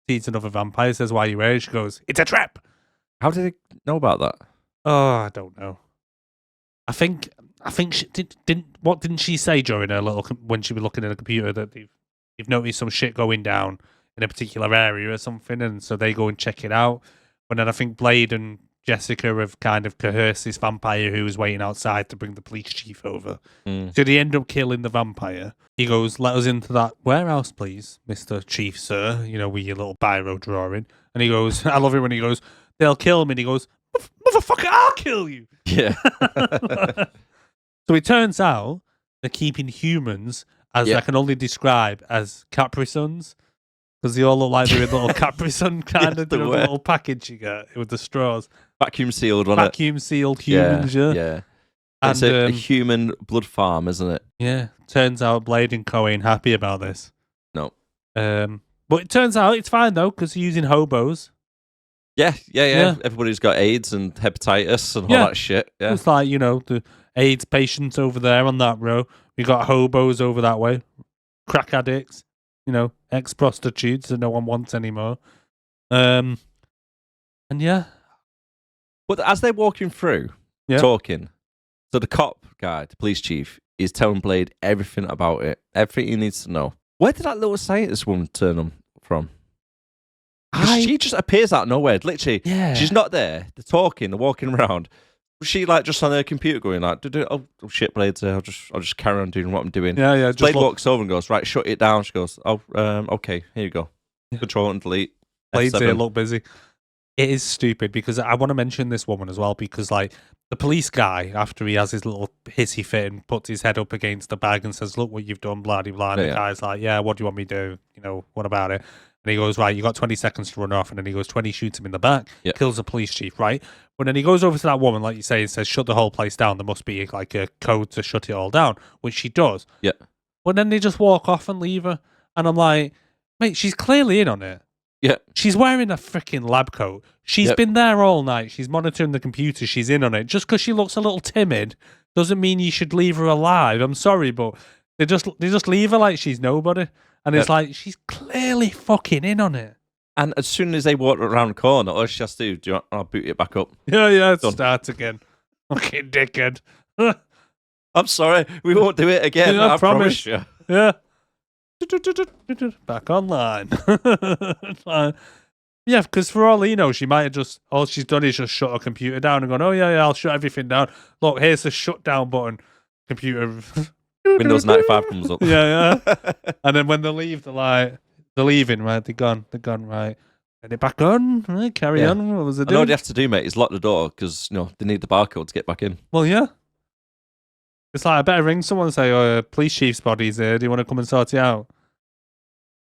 Speaker 1: sees another vampire, says, "Why are you here?" She goes, "It's a trap."
Speaker 2: How did they know about that?
Speaker 1: Oh, I don't know. I think she didn't she say during her when she was looking at the computer that they've noticed some shit going down in a particular area or something, and so they go and check it out. But then I think Blade and Jessica have kind of coerced this vampire who was waiting outside to bring the police chief over. So they end up killing the vampire. He goes, "Let us into that warehouse, please, Mr. Chief, sir, with your little biro drawing." And he goes, I love it when he goes, "They'll kill me." And he goes, "Motherfucker, I'll kill you."
Speaker 2: Yeah.
Speaker 1: So it turns out they're keeping humans, as I can only describe, as Capri Suns. Because they all look like they're in little Capri Sun kind of little package you get with the straws.
Speaker 2: Vacuum sealed,
Speaker 1: Vacuum sealed humans,
Speaker 2: yeah.
Speaker 1: And,
Speaker 2: it's a human blood farm, isn't it?
Speaker 1: Yeah. Turns out Blade and Co ain't happy about this.
Speaker 2: No.
Speaker 1: But it turns out it's fine though, because they're using hobos.
Speaker 2: Yeah. Everybody's got AIDS and hepatitis and all that shit. Yeah.
Speaker 1: It's like, the AIDS patients over there on that row. We got hobos over that way. Crack addicts. Ex-prostitutes that no one wants anymore. And yeah.
Speaker 2: But as they're walking through, talking, so the cop guy, the police chief, is telling Blade everything about it, everything he needs to know. Where did that little scientist woman turn him from? She just appears out of nowhere, literally.
Speaker 1: Yeah.
Speaker 2: She's not there. They're talking, they're walking around. She just on her computer going like, oh shit, Blade's there. I'll just carry on doing what I'm doing.
Speaker 1: Yeah.
Speaker 2: Blade walks over and goes, right, shut it down. She goes, okay, here you go. Control and delete.
Speaker 1: Blade's
Speaker 2: F7.
Speaker 1: here, look busy. It is stupid because I want to mention this woman as well because, like, the police guy, after he has his little hissy fit and puts his head up against the bag and says, "Look what you've done, blah, blah, blah." The guy's like, "Yeah, what do you want me to do? You know, what about it?" And he goes, "Right, you got 20 seconds to run off." And then he goes, 20, shoots him in the back, kills the police chief, right? But then he goes over to that woman, like you say, and says, "Shut the whole place down. There must be, like, a code to shut it all down," which she does.
Speaker 2: Yeah.
Speaker 1: But then they just walk off and leave her. And I'm like, mate, she's clearly in on it.
Speaker 2: Yeah.
Speaker 1: She's wearing a freaking lab coat. She's been there all night. She's monitoring the computer. She's in on it. Just because she looks a little timid doesn't mean you should leave her alive. I'm sorry, but they just leave her like she's nobody. And it's like, she's clearly fucking in on it.
Speaker 2: And as soon as they walk around the corner, all she has to do, I'll boot it back up.
Speaker 1: Yeah, start again. Fucking dickhead.
Speaker 2: I'm sorry, we won't do it again. I promise you.
Speaker 1: Yeah. Back online. Yeah, because for all you know, she might have just, all she's done is just shut her computer down and gone, "Oh yeah, I'll shut everything down. Look, here's the shutdown button." Computer.
Speaker 2: Windows 95 comes up.
Speaker 1: Yeah. And then when they leave, they're leaving, right? They're gone, right? And it back on, right? Carry on. What was it doing?
Speaker 2: All you have to do, mate, is lock the door because they need the barcode to get back in.
Speaker 1: Well, yeah. It's like, I better ring someone and say, "Oh, police chief's body's here. Do you want to come and sort it out?"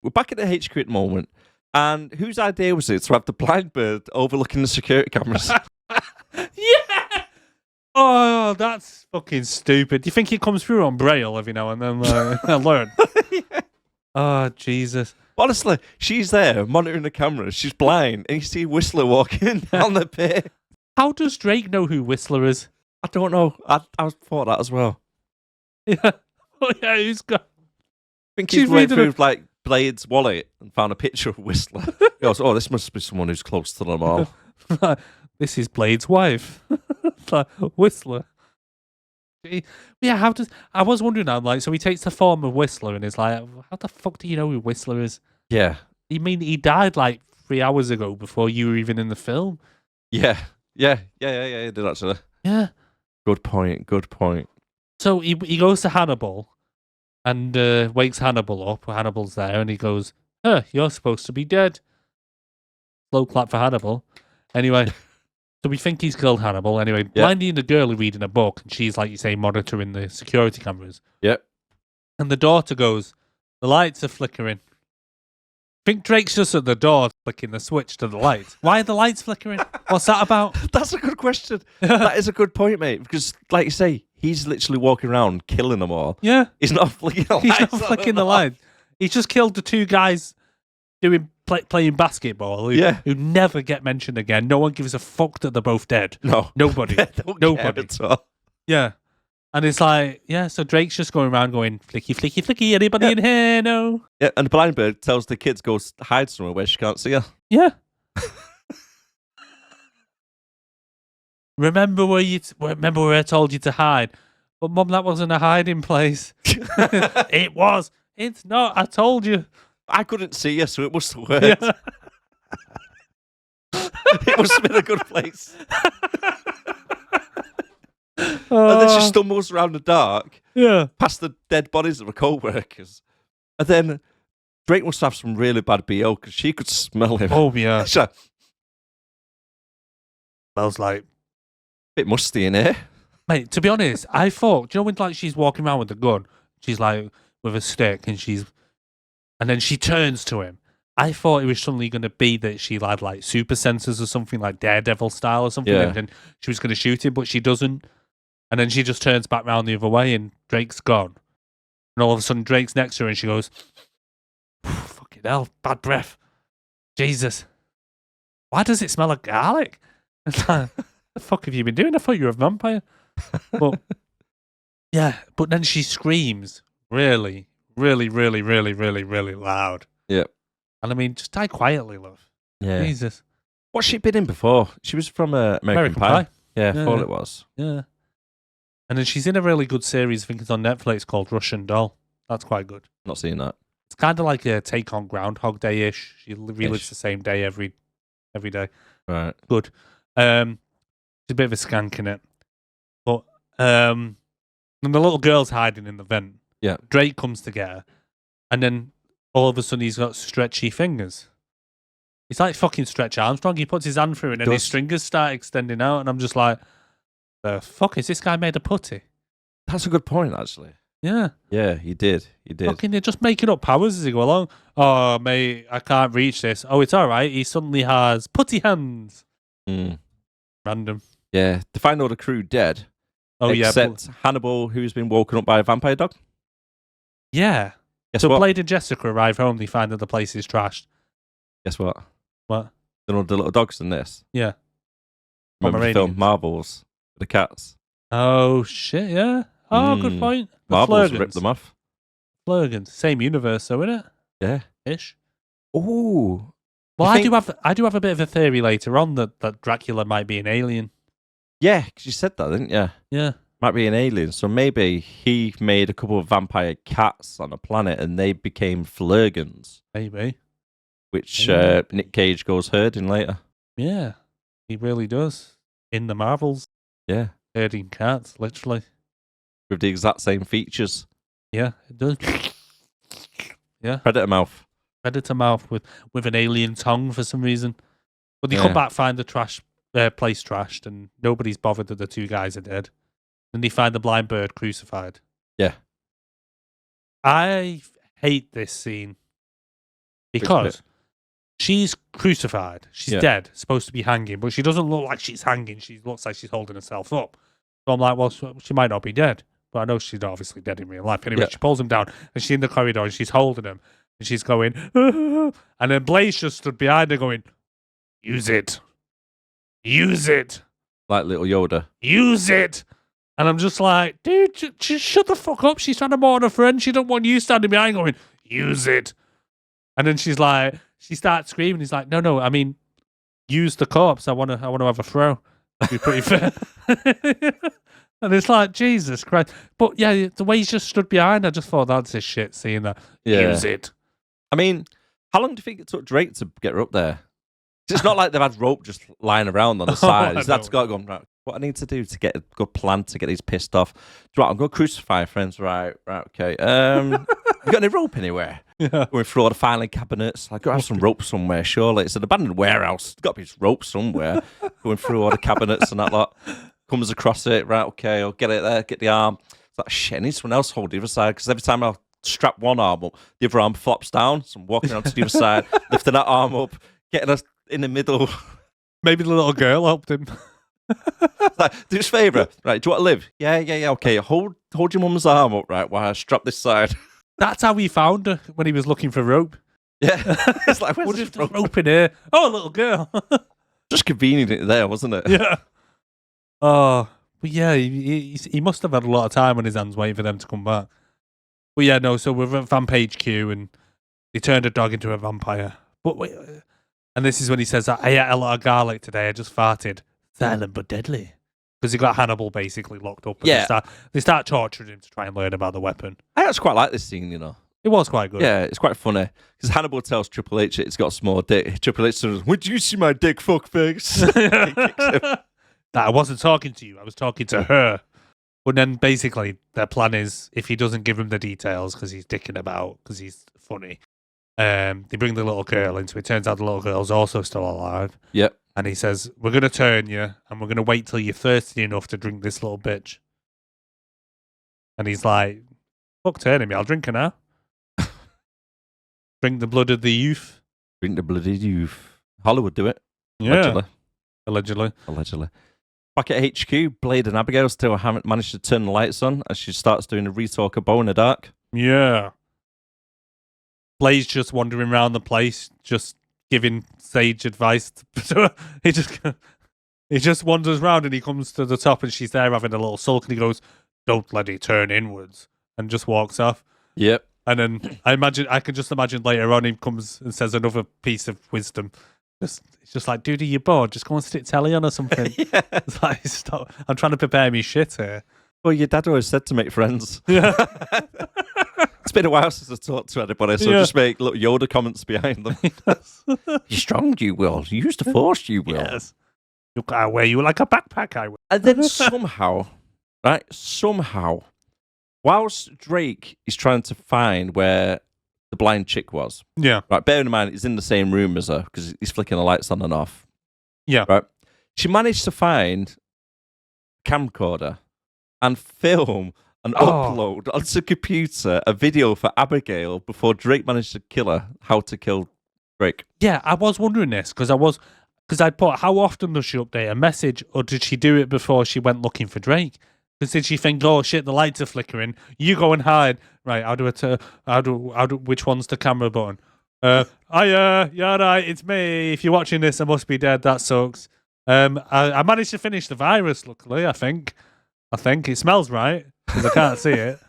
Speaker 2: We're back at the HQ at the moment. And whose idea was it to have the blind bird overlooking the security cameras?
Speaker 1: Yeah! Oh, that's fucking stupid. Do you think it comes through on Braille every now and then? I learn.
Speaker 2: Yeah.
Speaker 1: Oh, Jesus.
Speaker 2: Honestly, she's there monitoring the cameras. She's blind. And you see Whistler walking down the pit.
Speaker 1: How does Drake know who Whistler is?
Speaker 2: I don't know. I thought that as well.
Speaker 1: Yeah. Oh, yeah, who's got...
Speaker 2: I think he's went through, like, Blade's wallet and found a picture of Whistler. He goes, "Oh, this must be someone who's close to them all."
Speaker 1: This is Blade's wife. Whistler. Yeah, how does... I was wondering now, like, so he takes the form of Whistler and is like, how the fuck do you know who Whistler is?
Speaker 2: Yeah.
Speaker 1: You mean he died, like, 3 hours ago before you were even in the film?
Speaker 2: Yeah, he did actually.
Speaker 1: Yeah.
Speaker 2: Good point.
Speaker 1: So he goes to Hannibal and wakes Hannibal up. Hannibal's there and he goes, "You're supposed to be dead." Slow clap for Hannibal. Anyway, so we think he's killed Hannibal. Anyway, blinding the girl reading a book and she's, like you say, monitoring the security cameras.
Speaker 2: Yep.
Speaker 1: And the daughter goes, "The lights are flickering." I think Drake's just at the door flicking the switch to the lights. Why are the lights flickering? What's that about?
Speaker 2: That's a good question. That is a good point, mate. Because, like you say, he's literally walking around killing them all.
Speaker 1: Yeah.
Speaker 2: He's not flicking the lights.
Speaker 1: He's not flicking the lights. He's just killed the 2 guys playing basketball who never get mentioned again. No one gives a fuck that they're both dead.
Speaker 2: No.
Speaker 1: Nobody.
Speaker 2: Nobody. At all.
Speaker 1: Yeah. And it's like, so Drake's just going around going, "Flicky, flicky, flicky, anybody in here? No."
Speaker 2: Yeah, and the blind bird tells the kids go hide somewhere where she can't see her.
Speaker 1: Yeah. Remember where I told you to hide? But Mum, that wasn't a hiding place. It was. It's not. I told you.
Speaker 2: I couldn't see you, so it must have worked.
Speaker 1: Yeah.
Speaker 2: It must have been a good place. And then she stumbles around the dark, past the dead bodies of her co-workers. And then Drake must have some really bad BO because she could smell him.
Speaker 1: Oh, yeah.
Speaker 2: Smells
Speaker 1: like...
Speaker 2: bit musty in here.
Speaker 1: Mate, to be honest, I thought, do you know when, like, she's walking around with the gun, she's like with a stick and then she turns to him. I thought it was suddenly going to be that she had like super sensors or something, like Daredevil style or something, and then she was going to shoot him, but she doesn't. And then she just turns back round the other way and Drake's gone. And all of a sudden Drake's next to her and she goes, "Fucking hell, bad breath. Jesus. Why does it smell like garlic?" It's like, the fuck have you been doing? I thought you were a vampire. But yeah, but then she screams really, really, really, really, really, really loud.
Speaker 2: Yeah.
Speaker 1: And I mean, just die quietly, love.
Speaker 2: Yeah.
Speaker 1: Jesus.
Speaker 2: What's she been in before? She was from American Pie. Yeah, I thought it was.
Speaker 1: Yeah. And then she's in a really good series, I think it's on Netflix, called Russian Doll. That's quite good.
Speaker 2: Not seen that.
Speaker 1: It's kind of like a take on Groundhog Day-ish. She relives the same day every day.
Speaker 2: Right.
Speaker 1: Good. She's a bit of a skank in it. But and the little girl's hiding in the vent.
Speaker 2: Yeah.
Speaker 1: Drake comes to get her. And then all of a sudden he's got stretchy fingers. He's like fucking Stretch Armstrong. He puts his hand through it and his fingers start extending out. And I'm just like, the fuck is this guy made of putty?
Speaker 2: That's a good point, actually.
Speaker 1: Yeah.
Speaker 2: Yeah, he did. He did.
Speaker 1: Fucking, they're just making up powers as they go along. Oh, mate, I can't reach this. Oh, it's all right. He suddenly has putty hands. Random.
Speaker 2: Yeah. They find all the crew dead.
Speaker 1: Oh,
Speaker 2: except Hannibal, who's been woken up by a vampire dog.
Speaker 1: Yeah.
Speaker 2: Guess
Speaker 1: so
Speaker 2: what?
Speaker 1: Blade and Jessica arrive home. They find that the place is trashed.
Speaker 2: Guess what?
Speaker 1: What?
Speaker 2: They're all the little dogs in this.
Speaker 1: Yeah.
Speaker 2: Remember the film Marvels? The cats.
Speaker 1: Oh, shit, yeah. Oh, good point. The
Speaker 2: Marvels ripped them off.
Speaker 1: Flurgans. Same universe, though, isn't it?
Speaker 2: Yeah.
Speaker 1: Ish.
Speaker 2: Ooh.
Speaker 1: Well, I do have a bit of a theory later on that Dracula might be an alien.
Speaker 2: Yeah, because you said that, didn't you?
Speaker 1: Yeah.
Speaker 2: Might be an alien. So maybe he made a couple of vampire cats on a planet and they became Flurgans.
Speaker 1: Maybe.
Speaker 2: Which Nick Cage goes herding later.
Speaker 1: Yeah. He really does. In the Marvels.
Speaker 2: Yeah.
Speaker 1: Herding cats, literally.
Speaker 2: With the exact same features.
Speaker 1: Yeah, it does. Yeah.
Speaker 2: Predator mouth.
Speaker 1: Predator mouth with an alien tongue for some reason. But they come back, find the place trashed, and nobody's bothered that the two guys are dead. Then they find the blind bird crucified.
Speaker 2: Yeah.
Speaker 1: I hate this scene because she's crucified. She's dead, supposed to be hanging, but she doesn't look like she's hanging. She looks like she's holding herself up. So I'm like, well, she might not be dead, but I know she's obviously dead in real life. Anyway, she pulls him down, and she's in the corridor, and she's holding him, and she's going, and then Blaze just stood behind her going, use it. Use it.
Speaker 2: Like little Yoda.
Speaker 1: Use it. And I'm just like, dude, just shut the fuck up. She's trying to mourn her friend. She don't want you standing behind going, use it. And then she's like, she starts screaming. He's like, no, I mean, use the corpse. I want to have a throw. It'd be pretty fair. And it's like, Jesus Christ. But yeah, the way he's just stood behind, I just thought that's his shit, seeing that.
Speaker 2: Yeah.
Speaker 1: Use it.
Speaker 2: I mean, how long do you think it took Drake to get her up there? It's not like they've had rope just lying around on the side. He's had to go right, what I need to do to get a good plan to get these pissed off. Right, I'm going to crucify friends. Right, okay. You got any rope anywhere?
Speaker 1: Yeah.
Speaker 2: Going through all the filing cabinets. Like, got to have some rope somewhere, surely. It's an abandoned warehouse. There's got to be rope somewhere. Going through all the cabinets and that lot. Comes across it. Right, okay, I'll get it there, get the arm. It's like, shit, I need someone else hold the other side, because every time I strap one arm up, the other arm flops down. So I'm walking onto the other side, lifting that arm up, getting us in the middle.
Speaker 1: Maybe the little girl helped him.
Speaker 2: Like, do us a favour. Right, do you want to live? Yeah, okay. Hold your mum's arm up, right, while I strap this side.
Speaker 1: That's how he found her when he was looking for rope.
Speaker 2: Yeah. It's like, where's this
Speaker 1: rope in here? Oh, a little girl.
Speaker 2: Just convenient it there, wasn't it?
Speaker 1: Yeah. Oh, but yeah, he must have had a lot of time on his hands waiting for them to come back. But yeah, no, so we're at Vamp HQ and they turned a dog into a vampire. But wait, and this is when he says that, I ate a lot of garlic today, I just farted. Silent but deadly. Because he got Hannibal basically locked up. And they start torturing him to try and learn about the weapon.
Speaker 2: I actually quite like this scene, you know.
Speaker 1: It was quite good.
Speaker 2: Yeah, it's quite funny. Because Hannibal tells Triple H it's got a small dick. Triple H says, would you see my dick, fuckface?
Speaker 1: I wasn't talking to you, I was talking to her. But then basically their plan is, if he doesn't give him the details because he's dicking about, because he's funny, they bring the little girl into it. Turns out the little girl's also still alive.
Speaker 2: Yep.
Speaker 1: And he says, we're going to turn you, and we're going to wait till you're thirsty enough to drink this little bitch. And he's like, fuck turning me, I'll drink her now. Drink the blood of the youth.
Speaker 2: Drink the blood of the youth. Hollywood do it.
Speaker 1: Yeah. Allegedly.
Speaker 2: Back at HQ, Blade and Abigail still haven't managed to turn the lights on as she starts doing a retalker bow in the dark.
Speaker 1: Yeah. Blade's just wandering around the place, just giving sage advice to her. He just wanders around and he comes to the top and she's there having a little sulk and he goes, don't let it turn inwards, and just walks off.
Speaker 2: Yep.
Speaker 1: And then I can just imagine later on he comes and says another piece of wisdom. It's just like, dude, are you bored? Just go and stick telly on or something.
Speaker 2: Yeah.
Speaker 1: It's like, stop. I'm trying to prepare me shit here.
Speaker 2: Well, your dad always said to make friends.
Speaker 1: Yeah.
Speaker 2: It's been a while since I talked to anybody, so just make little Yoda comments behind them. You're strong, you will. Use the force, you will.
Speaker 1: Yes. I wear you like a backpack, I will.
Speaker 2: And then somehow, whilst Drake is trying to find where the blind chick was.
Speaker 1: Yeah.
Speaker 2: Right, bearing in mind, he's in the same room as her because he's flicking the lights on and off.
Speaker 1: Yeah.
Speaker 2: Right. She managed to find a camcorder and film and upload onto the computer a video for Abigail before Drake managed to kill her. How to kill Drake.
Speaker 1: Yeah, I was wondering this because I'd put, how often does she update a message, or did she do it before she went looking for Drake? Because did she think, oh shit, the lights are flickering, you go and hide. Right, which one's the camera button? Yeah, right, it's me. If you're watching this, I must be dead. That sucks. I managed to finish the virus, luckily, I think it smells right because I can't see it.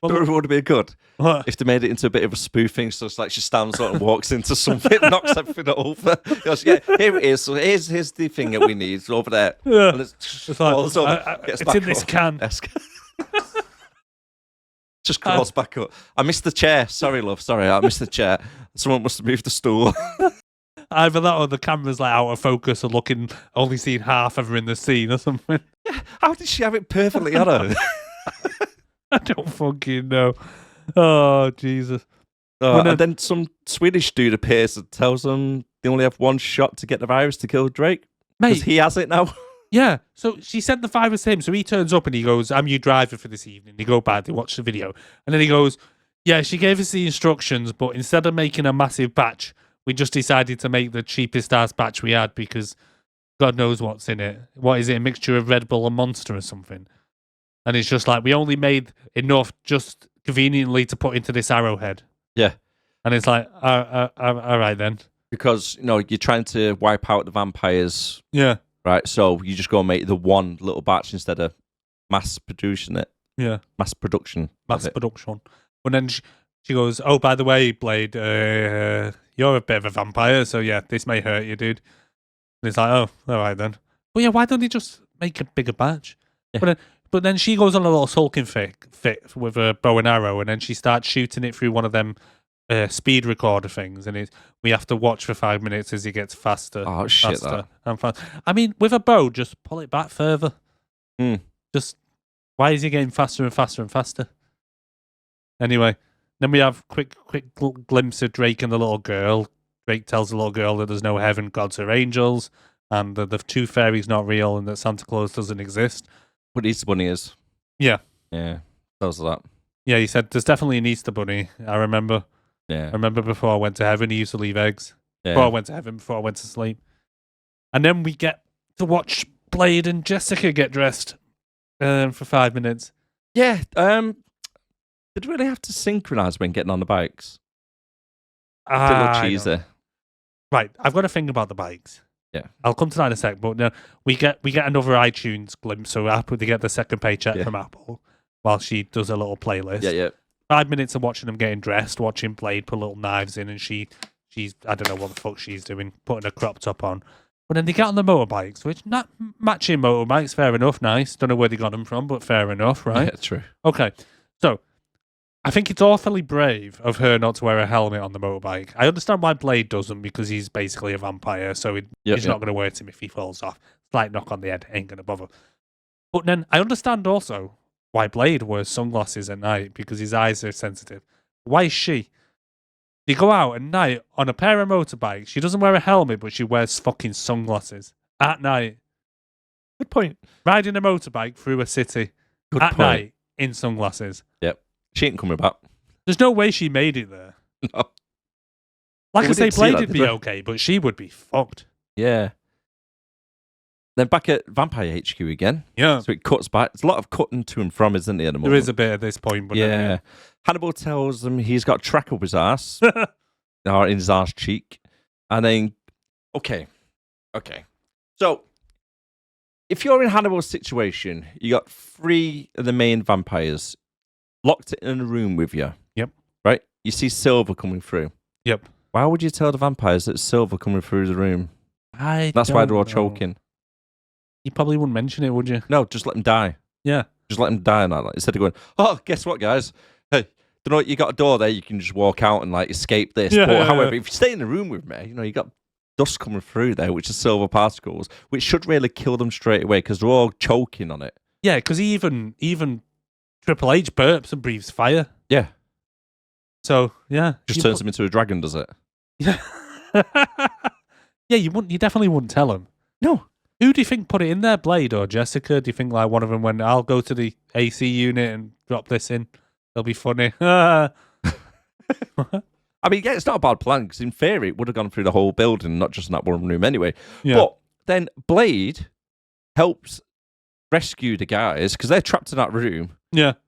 Speaker 2: Would have been good
Speaker 1: What?
Speaker 2: if they made it into a bit of a spoofing, so it's like she stands up and walks into something, knocks everything over. Goes, yeah, here it is. So here's the thing that we need. It's over there.
Speaker 1: Yeah.
Speaker 2: And
Speaker 1: It's like, it's in this can.
Speaker 2: Just crawls back up. I missed the chair. Sorry, love. Sorry, I missed the chair. Someone must have moved the stool.
Speaker 1: Either that or the camera's like out of focus and only seeing half of her in the scene or something.
Speaker 2: Yeah, how did she have it perfectly on her?
Speaker 1: I don't fucking know. Oh, Jesus.
Speaker 2: And then some Swedish dude appears and tells them they only have one shot to get the virus to kill Drake. Because he has it now.
Speaker 1: Yeah, so she sent the virus to him. So he turns up and he goes, I'm your driver for this evening. They go back, they watch the video. And then he goes, yeah, she gave us the instructions, but instead of making a massive batch, we just decided to make the cheapest ass batch we had because God knows what's in it. What is it, a mixture of Red Bull and Monster or something? And it's just like, we only made enough just conveniently to put into this arrowhead.
Speaker 2: Yeah.
Speaker 1: And it's like, all right then.
Speaker 2: Because, you're trying to wipe out the vampires.
Speaker 1: Yeah.
Speaker 2: Right, so you just go and make the one little batch instead of mass producing it.
Speaker 1: Yeah.
Speaker 2: Mass production.
Speaker 1: But then she goes, oh, by the way, Blade, you're a bit of a vampire, so yeah, this may hurt you, dude. And it's like, oh, all right then. But yeah, why don't they just make a bigger batch? Yeah. But then she goes on a little sulking fit with a bow and arrow, and then she starts shooting it through one of them speed recorder things, and we have to watch for 5 minutes as he gets faster.
Speaker 2: Oh shit!
Speaker 1: Faster and faster. I mean, with a bow, just pull it back further. Just why is he getting faster and faster and faster? Anyway, then we have quick glimpse of Drake and the little girl. Drake tells the little girl that there's no heaven, gods or angels, and that the tooth fairy's not real, and that Santa Claus doesn't exist.
Speaker 2: But Easter Bunny is.
Speaker 1: Yeah.
Speaker 2: Yeah. Tells that.
Speaker 1: Yeah, he said there's definitely an Easter Bunny. I remember.
Speaker 2: Yeah.
Speaker 1: I remember before I went to heaven, he used to leave eggs.
Speaker 2: Yeah.
Speaker 1: Before I went to heaven, before I went to sleep. And then we get to watch Blade and Jessica get dressed for 5 minutes.
Speaker 2: Yeah. Did we really have to synchronize when getting on the bikes? It's a little cheesy.
Speaker 1: Right, I've got to think about the bikes.
Speaker 2: Yeah.
Speaker 1: I'll come to that in a sec, but no, we get another iTunes glimpse, so Apple, they get the second paycheck from Apple while she does a little playlist.
Speaker 2: Yeah.
Speaker 1: 5 minutes of watching them getting dressed, watching Blade put little knives in, and she's I don't know what the fuck she's doing, putting a crop top on. But then they get on the motorbikes, which not matching motorbikes, fair enough, nice. Don't know where they got them from, but fair enough, right?
Speaker 2: Yeah, true.
Speaker 1: Okay, so I think it's awfully brave of her not to wear a helmet on the motorbike. I understand why Blade doesn't, because he's basically a vampire, so he's not going to hurt him if he falls off. Slight knock on the head, ain't going to bother. But then I understand also why Blade wears sunglasses at night, because his eyes are sensitive. Why is she? They go out at night on a pair of motorbikes. She doesn't wear a helmet, but she wears fucking sunglasses at night.
Speaker 2: Good point.
Speaker 1: Riding a motorbike through a city at night in sunglasses.
Speaker 2: Yep. She ain't coming back.
Speaker 1: There's no way she made it there.
Speaker 2: No.
Speaker 1: Like I say, Blade would be okay, but she would be fucked.
Speaker 2: Yeah. Then back at Vampire HQ again.
Speaker 1: Yeah.
Speaker 2: So it cuts back. There's a lot of cutting to and from, isn't there, at the moment?
Speaker 1: There is a bit at this point. But
Speaker 2: yeah. Hannibal tells them he's got a track up his ass. Or in his arse cheek. And then, okay. So, if you're in Hannibal's situation, you got 3 of the main vampires locked in a room with you.
Speaker 1: Yep.
Speaker 2: Right? You see silver coming through.
Speaker 1: Yep.
Speaker 2: Why would you tell the vampires that it's silver coming through the room? That's why they're all choking.
Speaker 1: You probably wouldn't mention it, would you?
Speaker 2: No, just let them die.
Speaker 1: Yeah.
Speaker 2: Just let them die and that. Instead of going, oh, guess what, guys? Hey, don't know, you got a door there, you can just walk out and like escape this.
Speaker 1: Yeah,
Speaker 2: but however, if you stay in the room with me, you got dust coming through there, which is silver particles, which should really kill them straight away because they're all choking on it.
Speaker 1: Yeah, because even Triple H burps and breathes fire.
Speaker 2: Yeah.
Speaker 1: So yeah,
Speaker 2: Just turns him into a dragon, does it?
Speaker 1: Yeah. Yeah, you definitely wouldn't tell him.
Speaker 2: No.
Speaker 1: Who do you think put it in there, Blade or Jessica? Do you think like one of them went, I'll go to the AC unit and drop this in? It'll be funny.
Speaker 2: I mean, yeah, it's not a bad plan because in theory it would have gone through the whole building, not just in that one room anyway.
Speaker 1: Yeah.
Speaker 2: But then Blade helps rescue the guys because they're trapped in that room,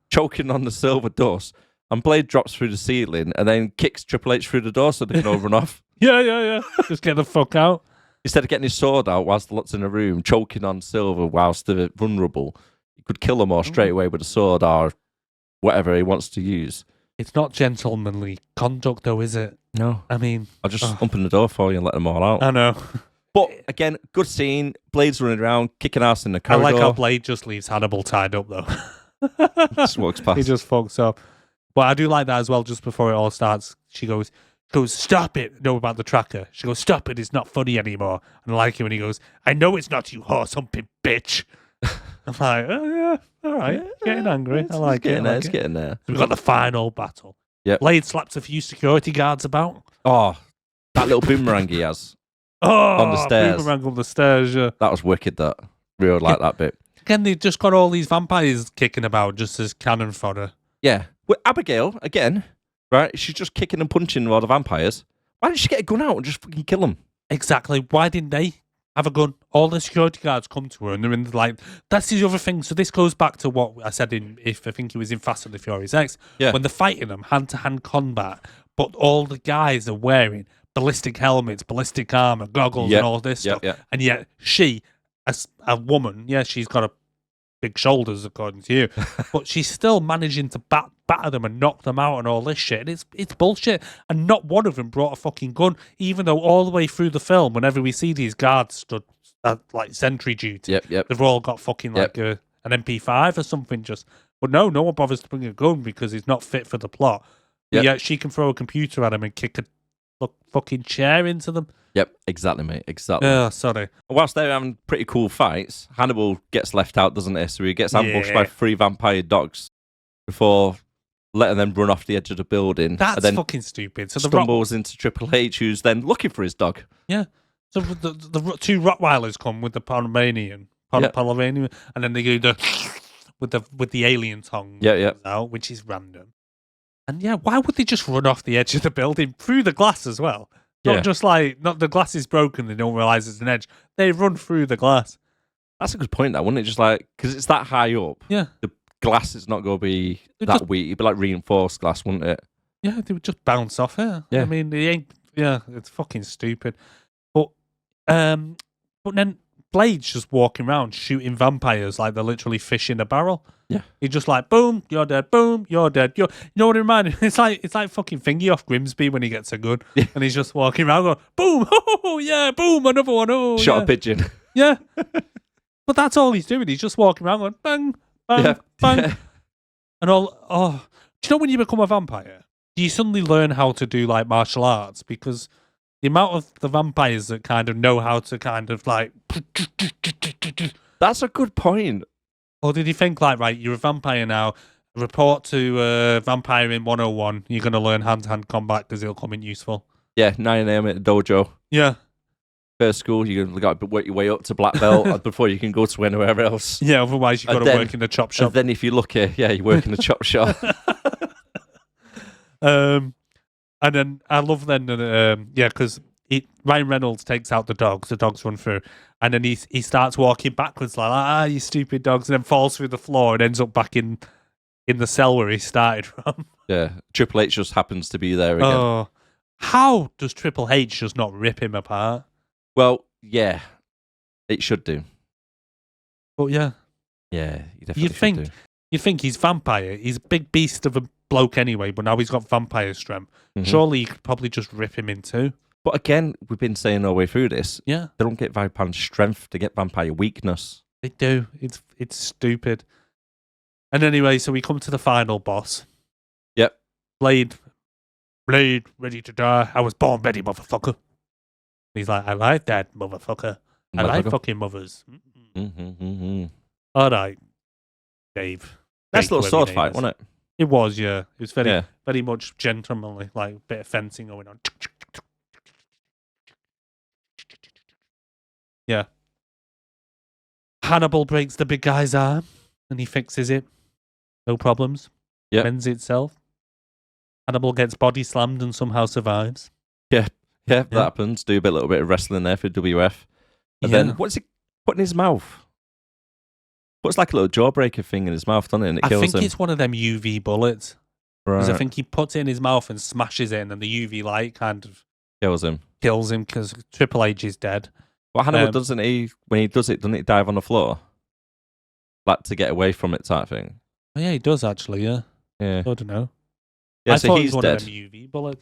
Speaker 2: choking on the silver dust. And Blade drops through the ceiling and then kicks Triple H through the door so they can all run off.
Speaker 1: Yeah. Just get the fuck out.
Speaker 2: Instead of getting his sword out whilst the lot's in a room, choking on Silver whilst they're vulnerable, he could kill them all straight away with a sword or whatever he wants to use.
Speaker 1: It's not gentlemanly conduct, though, is it?
Speaker 2: No.
Speaker 1: I mean...
Speaker 2: I'll just open the door for you and let them all out.
Speaker 1: I know.
Speaker 2: But, again, good scene. Blade's running around, kicking ass in the corridor.
Speaker 1: I like how Blade just leaves Hannibal tied up, though.
Speaker 2: Just walks past.
Speaker 1: He just fucks up. But I do like that as well, just before it all starts. She goes, stop it. No, about the tracker. She goes, stop it. It's not funny anymore. And I like it when he goes, I know it's not you horse-humping bitch. I'm like, oh, yeah, all right. Getting angry. I like it.
Speaker 2: It's getting there.
Speaker 1: So we've got the final battle.
Speaker 2: Yep.
Speaker 1: Blade slaps a few security guards about.
Speaker 2: Oh, that little boomerang he has. On the stairs.
Speaker 1: Boomerang on the stairs, yeah.
Speaker 2: That was wicked, that. Real like that bit.
Speaker 1: Again, they've just got all these vampires kicking about just as cannon fodder.
Speaker 2: Yeah. With Abigail, again, right? She's just kicking and punching all the vampires. Why didn't she get a gun out and just fucking kill them?
Speaker 1: Exactly. Why didn't they have a gun? All the security guards come to her and they're in that's the other thing. So this goes back to what I said I think it was in Fast and the Furious X.
Speaker 2: Yeah.
Speaker 1: When they're fighting them, hand-to-hand combat, but all the guys are wearing ballistic helmets, ballistic armor, goggles, and all this stuff.
Speaker 2: Yep.
Speaker 1: And yet she, as a woman, she's got a big shoulders according to you, but she's still managing to batter them and knock them out and all this shit. And it's bullshit. And not one of them brought a fucking gun, even though all the way through the film, whenever we see these guards stood at like sentry duty, they've all got fucking like an MP5 or something. But no one bothers to bring a gun because it's not fit for the plot. But yet she can throw a computer at them and kick a fucking chair into them.
Speaker 2: Yep, exactly, mate. Exactly.
Speaker 1: Oh, sorry.
Speaker 2: Whilst they're having pretty cool fights, Hannibal gets left out, doesn't he? So he gets ambushed by 3 vampire dogs before letting them run off the edge of the building.
Speaker 1: That's
Speaker 2: and then
Speaker 1: fucking stupid. So
Speaker 2: stumbles into Triple H, who's then looking for his dog.
Speaker 1: Yeah. So the 2 Rottweilers come with the Pomeranian, and then they go with the alien tongue out, which is random. And why would they just run off the edge of the building through the glass as well? Not just not the glass is broken, they don't realise it's an edge. They run through the glass.
Speaker 2: That's a good point, that, wouldn't it? Just like, because it's that high up.
Speaker 1: Yeah.
Speaker 2: The glass is not going to be that weak. It'd be like reinforced glass, wouldn't it?
Speaker 1: Yeah, they would just bounce off it.
Speaker 2: Yeah.
Speaker 1: I mean, it's fucking stupid. But then Blade's just walking around shooting vampires like they're literally fish in a barrel.
Speaker 2: Yeah.
Speaker 1: He's just like, boom, you're dead, boom, you're dead. You know what it reminded me? It's like fucking Thingy off Grimsby when he gets a gun. Yeah. And he's just walking around going, boom, oh, yeah, boom, another one, oh,
Speaker 2: Shot a pigeon.
Speaker 1: Yeah. But that's all he's doing. He's just walking around going, bang, bang, bang. Yeah. And do you know when you become a vampire, do you suddenly learn how to do like martial arts? Because the amount of the vampires that kind of know how to kind of like...
Speaker 2: That's a good point.
Speaker 1: Or did you think like, right, you're a vampire now, report to Vampire in 101, you're going to learn hand-to-hand combat because it'll come in useful?
Speaker 2: Yeah, 9 a.m. at the dojo.
Speaker 1: Yeah.
Speaker 2: First school, you've got to work your way up to black belt before you can go to anywhere else.
Speaker 1: Yeah, otherwise you've got to work in the chop shop.
Speaker 2: And then if you're lucky, you work in the chop shop.
Speaker 1: And then I love because Ryan Reynolds takes out the dogs run through, and then he starts walking backwards like, you stupid dogs, and then falls through the floor and ends up back in the cell where he started from.
Speaker 2: Yeah, Triple H just happens to be there again.
Speaker 1: Oh, how does Triple H just not rip him apart?
Speaker 2: Well, yeah, it should do.
Speaker 1: But yeah,
Speaker 2: you definitely should do.
Speaker 1: You'd think he's vampire. He's a big beast of a bloke anyway, but now he's got vampire strength. Mm-hmm. Surely you could probably just rip him in two.
Speaker 2: But again, we've been saying all the way through this.
Speaker 1: Yeah,
Speaker 2: they don't get vampire strength; they get vampire weakness.
Speaker 1: They do. It's stupid. And anyway, so we come to the final boss.
Speaker 2: Yep.
Speaker 1: Blade, ready to die. I was born ready, motherfucker. He's like, I like that, motherfucker. I like fucking mothers. All right, Dave.
Speaker 2: Nice little sword fight, wasn't it?
Speaker 1: It was, yeah. It was very much gentlemanly, like a bit of fencing going on. Yeah. Hannibal breaks the big guy's arm and he fixes it. No problems.
Speaker 2: Yeah.
Speaker 1: Mends itself. Hannibal gets body slammed and somehow survives.
Speaker 2: Yeah, that happens. Do a little bit of wrestling there for WF. And then, what's he put in his mouth? Puts like a little jawbreaker thing in his mouth, doesn't it? And it kills him.
Speaker 1: I think it's one of them UV bullets.
Speaker 2: Right.
Speaker 1: Because I think he puts it in his mouth and smashes it, and then the UV light kind of
Speaker 2: kills him
Speaker 1: because Triple H is dead.
Speaker 2: Well, Hannibal, doesn't he, when he does it, doesn't he dive on the floor? Like to get away from it type thing.
Speaker 1: Oh, yeah, he does actually, yeah.
Speaker 2: Yeah.
Speaker 1: I don't know.
Speaker 2: Yeah,
Speaker 1: I
Speaker 2: so
Speaker 1: thought
Speaker 2: he's
Speaker 1: it was
Speaker 2: dead.
Speaker 1: One of them UV bullets.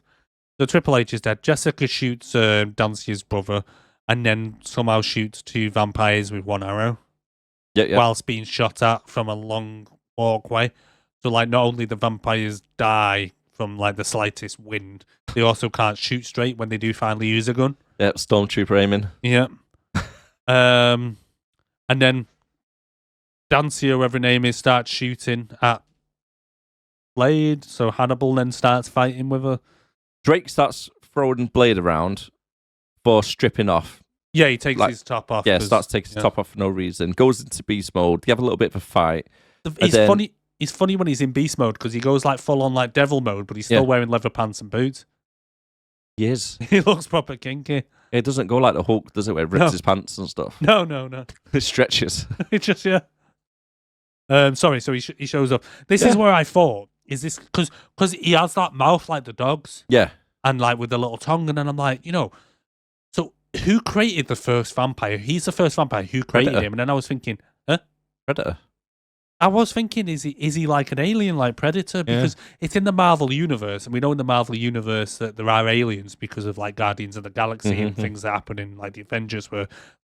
Speaker 1: So Triple H is dead. Jessica shoots Dancier's brother and then somehow shoots 2 vampires with 1 arrow.
Speaker 2: Yeah.
Speaker 1: Whilst being shot at from a long walkway. So, like, not only the vampires die from, like, the slightest wind, they also can't shoot straight when they do finally use a gun.
Speaker 2: Yep, stormtrooper aiming.
Speaker 1: Yeah. And then Dancier, whatever her name is, starts shooting at Blade. So Hannibal then starts fighting with her.
Speaker 2: Drake starts throwing Blade around for stripping off.
Speaker 1: Yeah, he takes his top off.
Speaker 2: Yeah, starts taking his top off for no reason. Goes into beast mode. They have a little bit of a fight.
Speaker 1: Funny. It's funny when he's in beast mode because he goes like full on like devil mode, but he's still wearing leather pants and boots.
Speaker 2: He is.
Speaker 1: He looks proper kinky.
Speaker 2: It doesn't go like the Hulk, does it? Where it rips his pants and stuff.
Speaker 1: No.
Speaker 2: It stretches.
Speaker 1: It just sorry. So he shows up. This is where I thought is this because he has that mouth like the dogs.
Speaker 2: Yeah.
Speaker 1: And like with the little tongue, and then I'm like, so who created the first vampire? He's the first vampire. Who created him? And then I was thinking,
Speaker 2: Predator.
Speaker 1: I was thinking, is he like an alien, like Predator? Because it's in the Marvel universe, and we know in the Marvel universe that there are aliens because of like Guardians of the Galaxy and things that happen in like the Avengers, where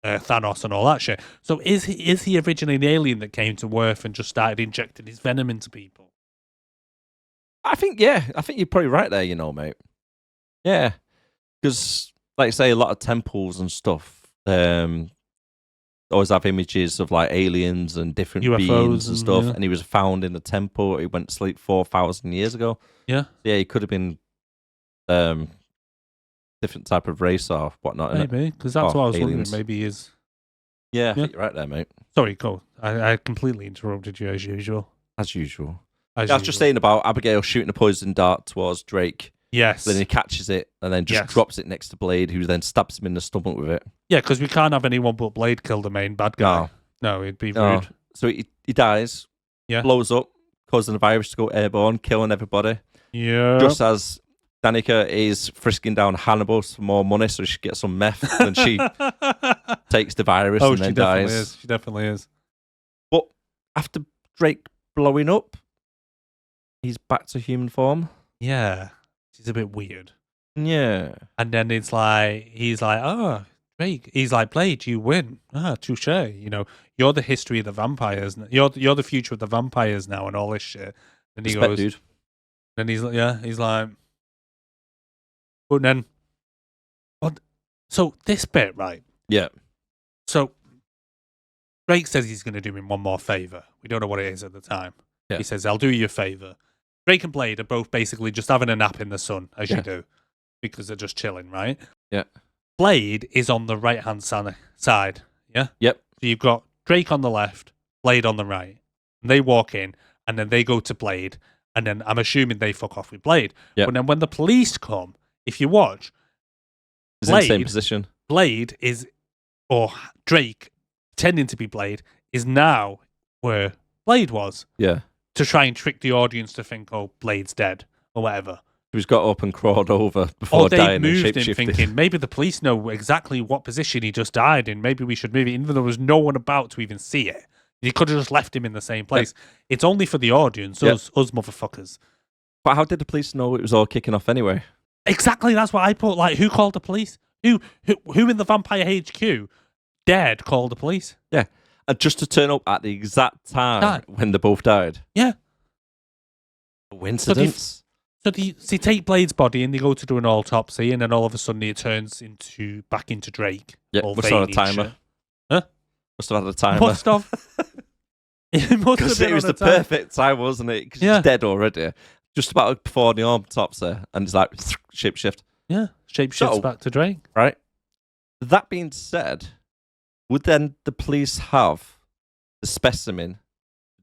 Speaker 1: Thanos and all that shit. So is he originally an alien that came to Earth and just started injecting his venom into people?
Speaker 2: I think you're probably right there, mate. Yeah, because like I say, a lot of temples and stuff always have images of like aliens and different
Speaker 1: UFOs
Speaker 2: beings and stuff. And he was found in the temple. He went to sleep 4,000 years ago.
Speaker 1: Yeah,
Speaker 2: he could have been different type of race or whatnot.
Speaker 1: Maybe because that's what I was wondering. Maybe he is.
Speaker 2: Yeah, I think you're right there, mate.
Speaker 1: Sorry, go. I completely interrupted you as usual.
Speaker 2: I was just saying about Abigail shooting a poison dart towards Drake.
Speaker 1: Yes.
Speaker 2: Then he catches it and then just drops it next to Blade, who then stabs him in the stomach with it.
Speaker 1: Yeah, because we can't have anyone but Blade kill the main bad guy. No, it'd be rude.
Speaker 2: So he dies, blows up, causing the virus to go airborne, killing everybody.
Speaker 1: Yeah.
Speaker 2: Just as Danica is frisking down Hannibal for more money so she gets some meth, and she takes the virus and then dies.
Speaker 1: She definitely is.
Speaker 2: But after Drake blowing up, he's back to human form.
Speaker 1: Yeah. She's a bit weird.
Speaker 2: Yeah.
Speaker 1: And then he's like, oh, Drake. He's like, Blade, you win. Touche. You're the history of the vampires. You're the future of the vampires now and all this shit. And he goes,
Speaker 2: dude.
Speaker 1: Then he's like, but then, what? So this bit, right?
Speaker 2: Yeah.
Speaker 1: So Drake says he's going to do him one more favor. We don't know what it is at the time. Yeah. He says, I'll do you a favor. Drake and Blade are both basically just having a nap in the sun, as you do, because they're just chilling, right?
Speaker 2: Yeah.
Speaker 1: Blade is on the right-hand side, yeah?
Speaker 2: Yep.
Speaker 1: So you've got Drake on the left, Blade on the right. And they walk in, and then they go to Blade, and then I'm assuming they fuck off with Blade.
Speaker 2: Yep.
Speaker 1: But then when the police come, if you watch,
Speaker 2: Blade, in the same position.
Speaker 1: Blade is, or Drake, pretending to be Blade, is now where Blade was.
Speaker 2: Yeah.
Speaker 1: To try and trick the audience to think, oh, Blade's dead, or whatever.
Speaker 2: Who's got up and crawled over before dying and
Speaker 1: moved him
Speaker 2: shapeshifted.
Speaker 1: thinking, maybe the police know exactly what position he just died in. Maybe we should move it, even though there was no one about to even see it. You could have just left him in the same place. Yep. It's only for the audience, us motherfuckers.
Speaker 2: But how did the police know it was all kicking off anyway?
Speaker 1: Exactly, that's what I put. Like, who called the police? Who in the Vampire HQ dared call the police?
Speaker 2: Yeah. And just to turn up at the exact time when they both died.
Speaker 1: Yeah.
Speaker 2: Coincidence?
Speaker 1: So they take Blade's body and they go to do an autopsy, and then all of a sudden it turns back into Drake.
Speaker 2: Yeah, must have had a timer.
Speaker 1: Huh?
Speaker 2: Must have had a timer.
Speaker 1: Must have. It must have
Speaker 2: Because
Speaker 1: been
Speaker 2: it was
Speaker 1: on a
Speaker 2: the
Speaker 1: time.
Speaker 2: perfect time, wasn't it? Because
Speaker 1: Yeah.
Speaker 2: he's dead already. Just about before the arm tops there, and it's like shapeshift.
Speaker 1: Yeah, shapeshifts
Speaker 2: So-
Speaker 1: back to Drake.
Speaker 2: Right. That being said, would then the police have the specimen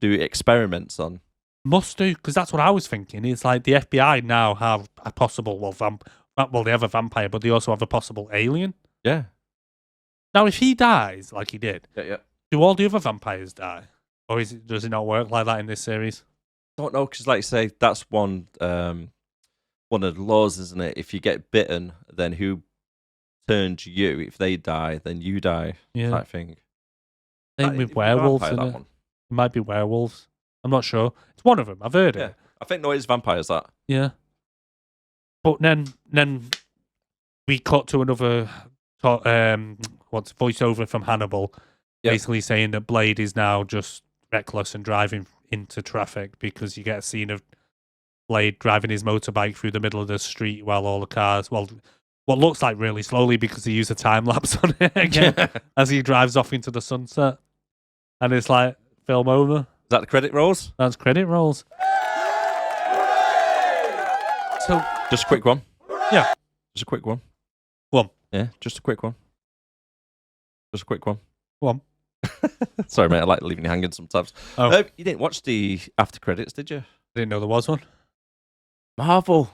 Speaker 2: to do experiments on?
Speaker 1: Must do, because that's what I was thinking. It's like the FBI now have a possible, well, they have a vampire, but they also have a possible alien.
Speaker 2: Yeah.
Speaker 1: Now, if he dies, like he did,
Speaker 2: Yeah.
Speaker 1: do all the other vampires die? Or does it not work like that in this series?
Speaker 2: Don't know, because like I say, that's one of the laws, isn't it? If you get bitten, then who turns you? If they die, then you die.
Speaker 1: Yeah.
Speaker 2: Type thing.
Speaker 1: Same with werewolves,
Speaker 2: Vampire,
Speaker 1: isn't
Speaker 2: that
Speaker 1: it?
Speaker 2: one.
Speaker 1: It might be werewolves. I'm not sure. It's one of them. I've heard
Speaker 2: Yeah.
Speaker 1: it.
Speaker 2: I think no, it's vampires. That.
Speaker 1: Yeah. But then we cut to another voiceover from Hannibal,
Speaker 2: Yep.
Speaker 1: basically saying that Blade is now just reckless and driving into traffic, because you get a scene of Blade driving his motorbike through the middle of the street while all the cars, what looks like really slowly, because he used a time lapse on it again as he drives off into the sunset. And it's like, film over.
Speaker 2: Is that the credit rolls?
Speaker 1: That's credit rolls. So,
Speaker 2: Just a quick one.
Speaker 1: Yeah.
Speaker 2: Just a quick one.
Speaker 1: One.
Speaker 2: Yeah, just a quick one. Just a quick one.
Speaker 1: One.
Speaker 2: Sorry, mate. I like leaving you hanging sometimes.
Speaker 1: Oh.
Speaker 2: You didn't watch the after credits, did you?
Speaker 1: Didn't know there was one.
Speaker 2: Marvel.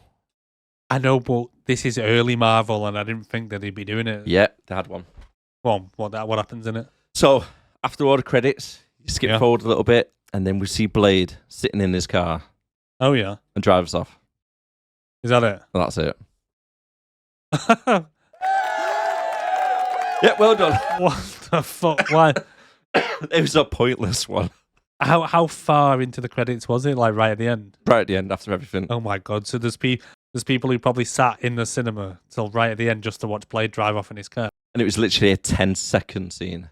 Speaker 1: I know, but this is early Marvel, and I didn't think that they'd be doing it.
Speaker 2: Yeah, they had one.
Speaker 1: Well, what happens in it?
Speaker 2: So after all the credits, you skip
Speaker 1: Yeah.
Speaker 2: forward a little bit, and then we see Blade sitting in his car
Speaker 1: Oh yeah,
Speaker 2: and drives off.
Speaker 1: is that it?
Speaker 2: And that's it. Yeah, well done.
Speaker 1: What the fuck? Why?
Speaker 2: It was a pointless one.
Speaker 1: How far into the credits was it? Like right at the end?
Speaker 2: Right at the end, after everything.
Speaker 1: Oh my god! So there's people who probably sat in the cinema till right at the end just to watch Blade drive off in his car.
Speaker 2: And it was literally a 10-second scene.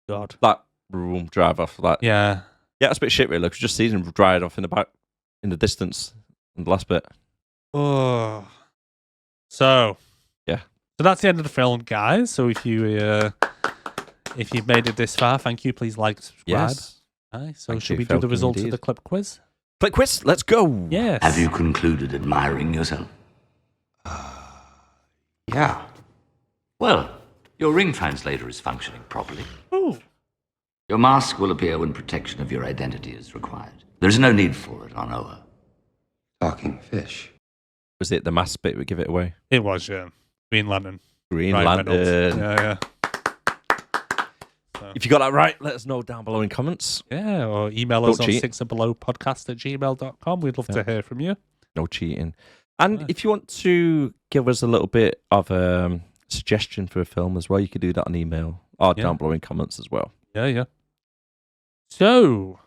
Speaker 1: God.
Speaker 2: That room drive off. Like,
Speaker 1: Yeah.
Speaker 2: yeah, it's a bit shit, really. Because just seeing him drive off in the back, in the distance, in the last bit.
Speaker 1: Oh. So.
Speaker 2: Yeah.
Speaker 1: So that's the end of the film, guys. So if you've made it this far, thank you. Please like, subscribe.
Speaker 2: Yes.
Speaker 1: Aye, so
Speaker 2: Thank
Speaker 1: should
Speaker 2: you,
Speaker 1: we do the
Speaker 2: Falcon,
Speaker 1: results
Speaker 2: indeed.
Speaker 1: of the clip quiz?
Speaker 2: Click quiz, let's go.
Speaker 1: Yes.
Speaker 3: Have you concluded admiring yourself?
Speaker 4: Yeah.
Speaker 3: Well, your ring translator is functioning properly.
Speaker 1: Ooh.
Speaker 3: Your mask will appear when protection of your identity is required. There is no need for it on Oa.
Speaker 4: Talking fish.
Speaker 2: Was it the mask bit we give it away?
Speaker 1: It was, yeah. Green Lantern.
Speaker 2: Green
Speaker 1: Ryan Reynolds.
Speaker 2: Lantern.
Speaker 1: Yeah.
Speaker 2: If you got that right, let us know down below in comments.
Speaker 1: Yeah, or email
Speaker 2: Don't
Speaker 1: us on
Speaker 2: cheat.
Speaker 1: 6andbelowpodcast@gmail.com. We'd love to hear from you.
Speaker 2: No cheating. And
Speaker 1: Right.
Speaker 2: if you want to give us a little bit of a suggestion for a film as well, you could do that on email or
Speaker 1: Yeah.
Speaker 2: down below in comments as well.
Speaker 1: Yeah. So,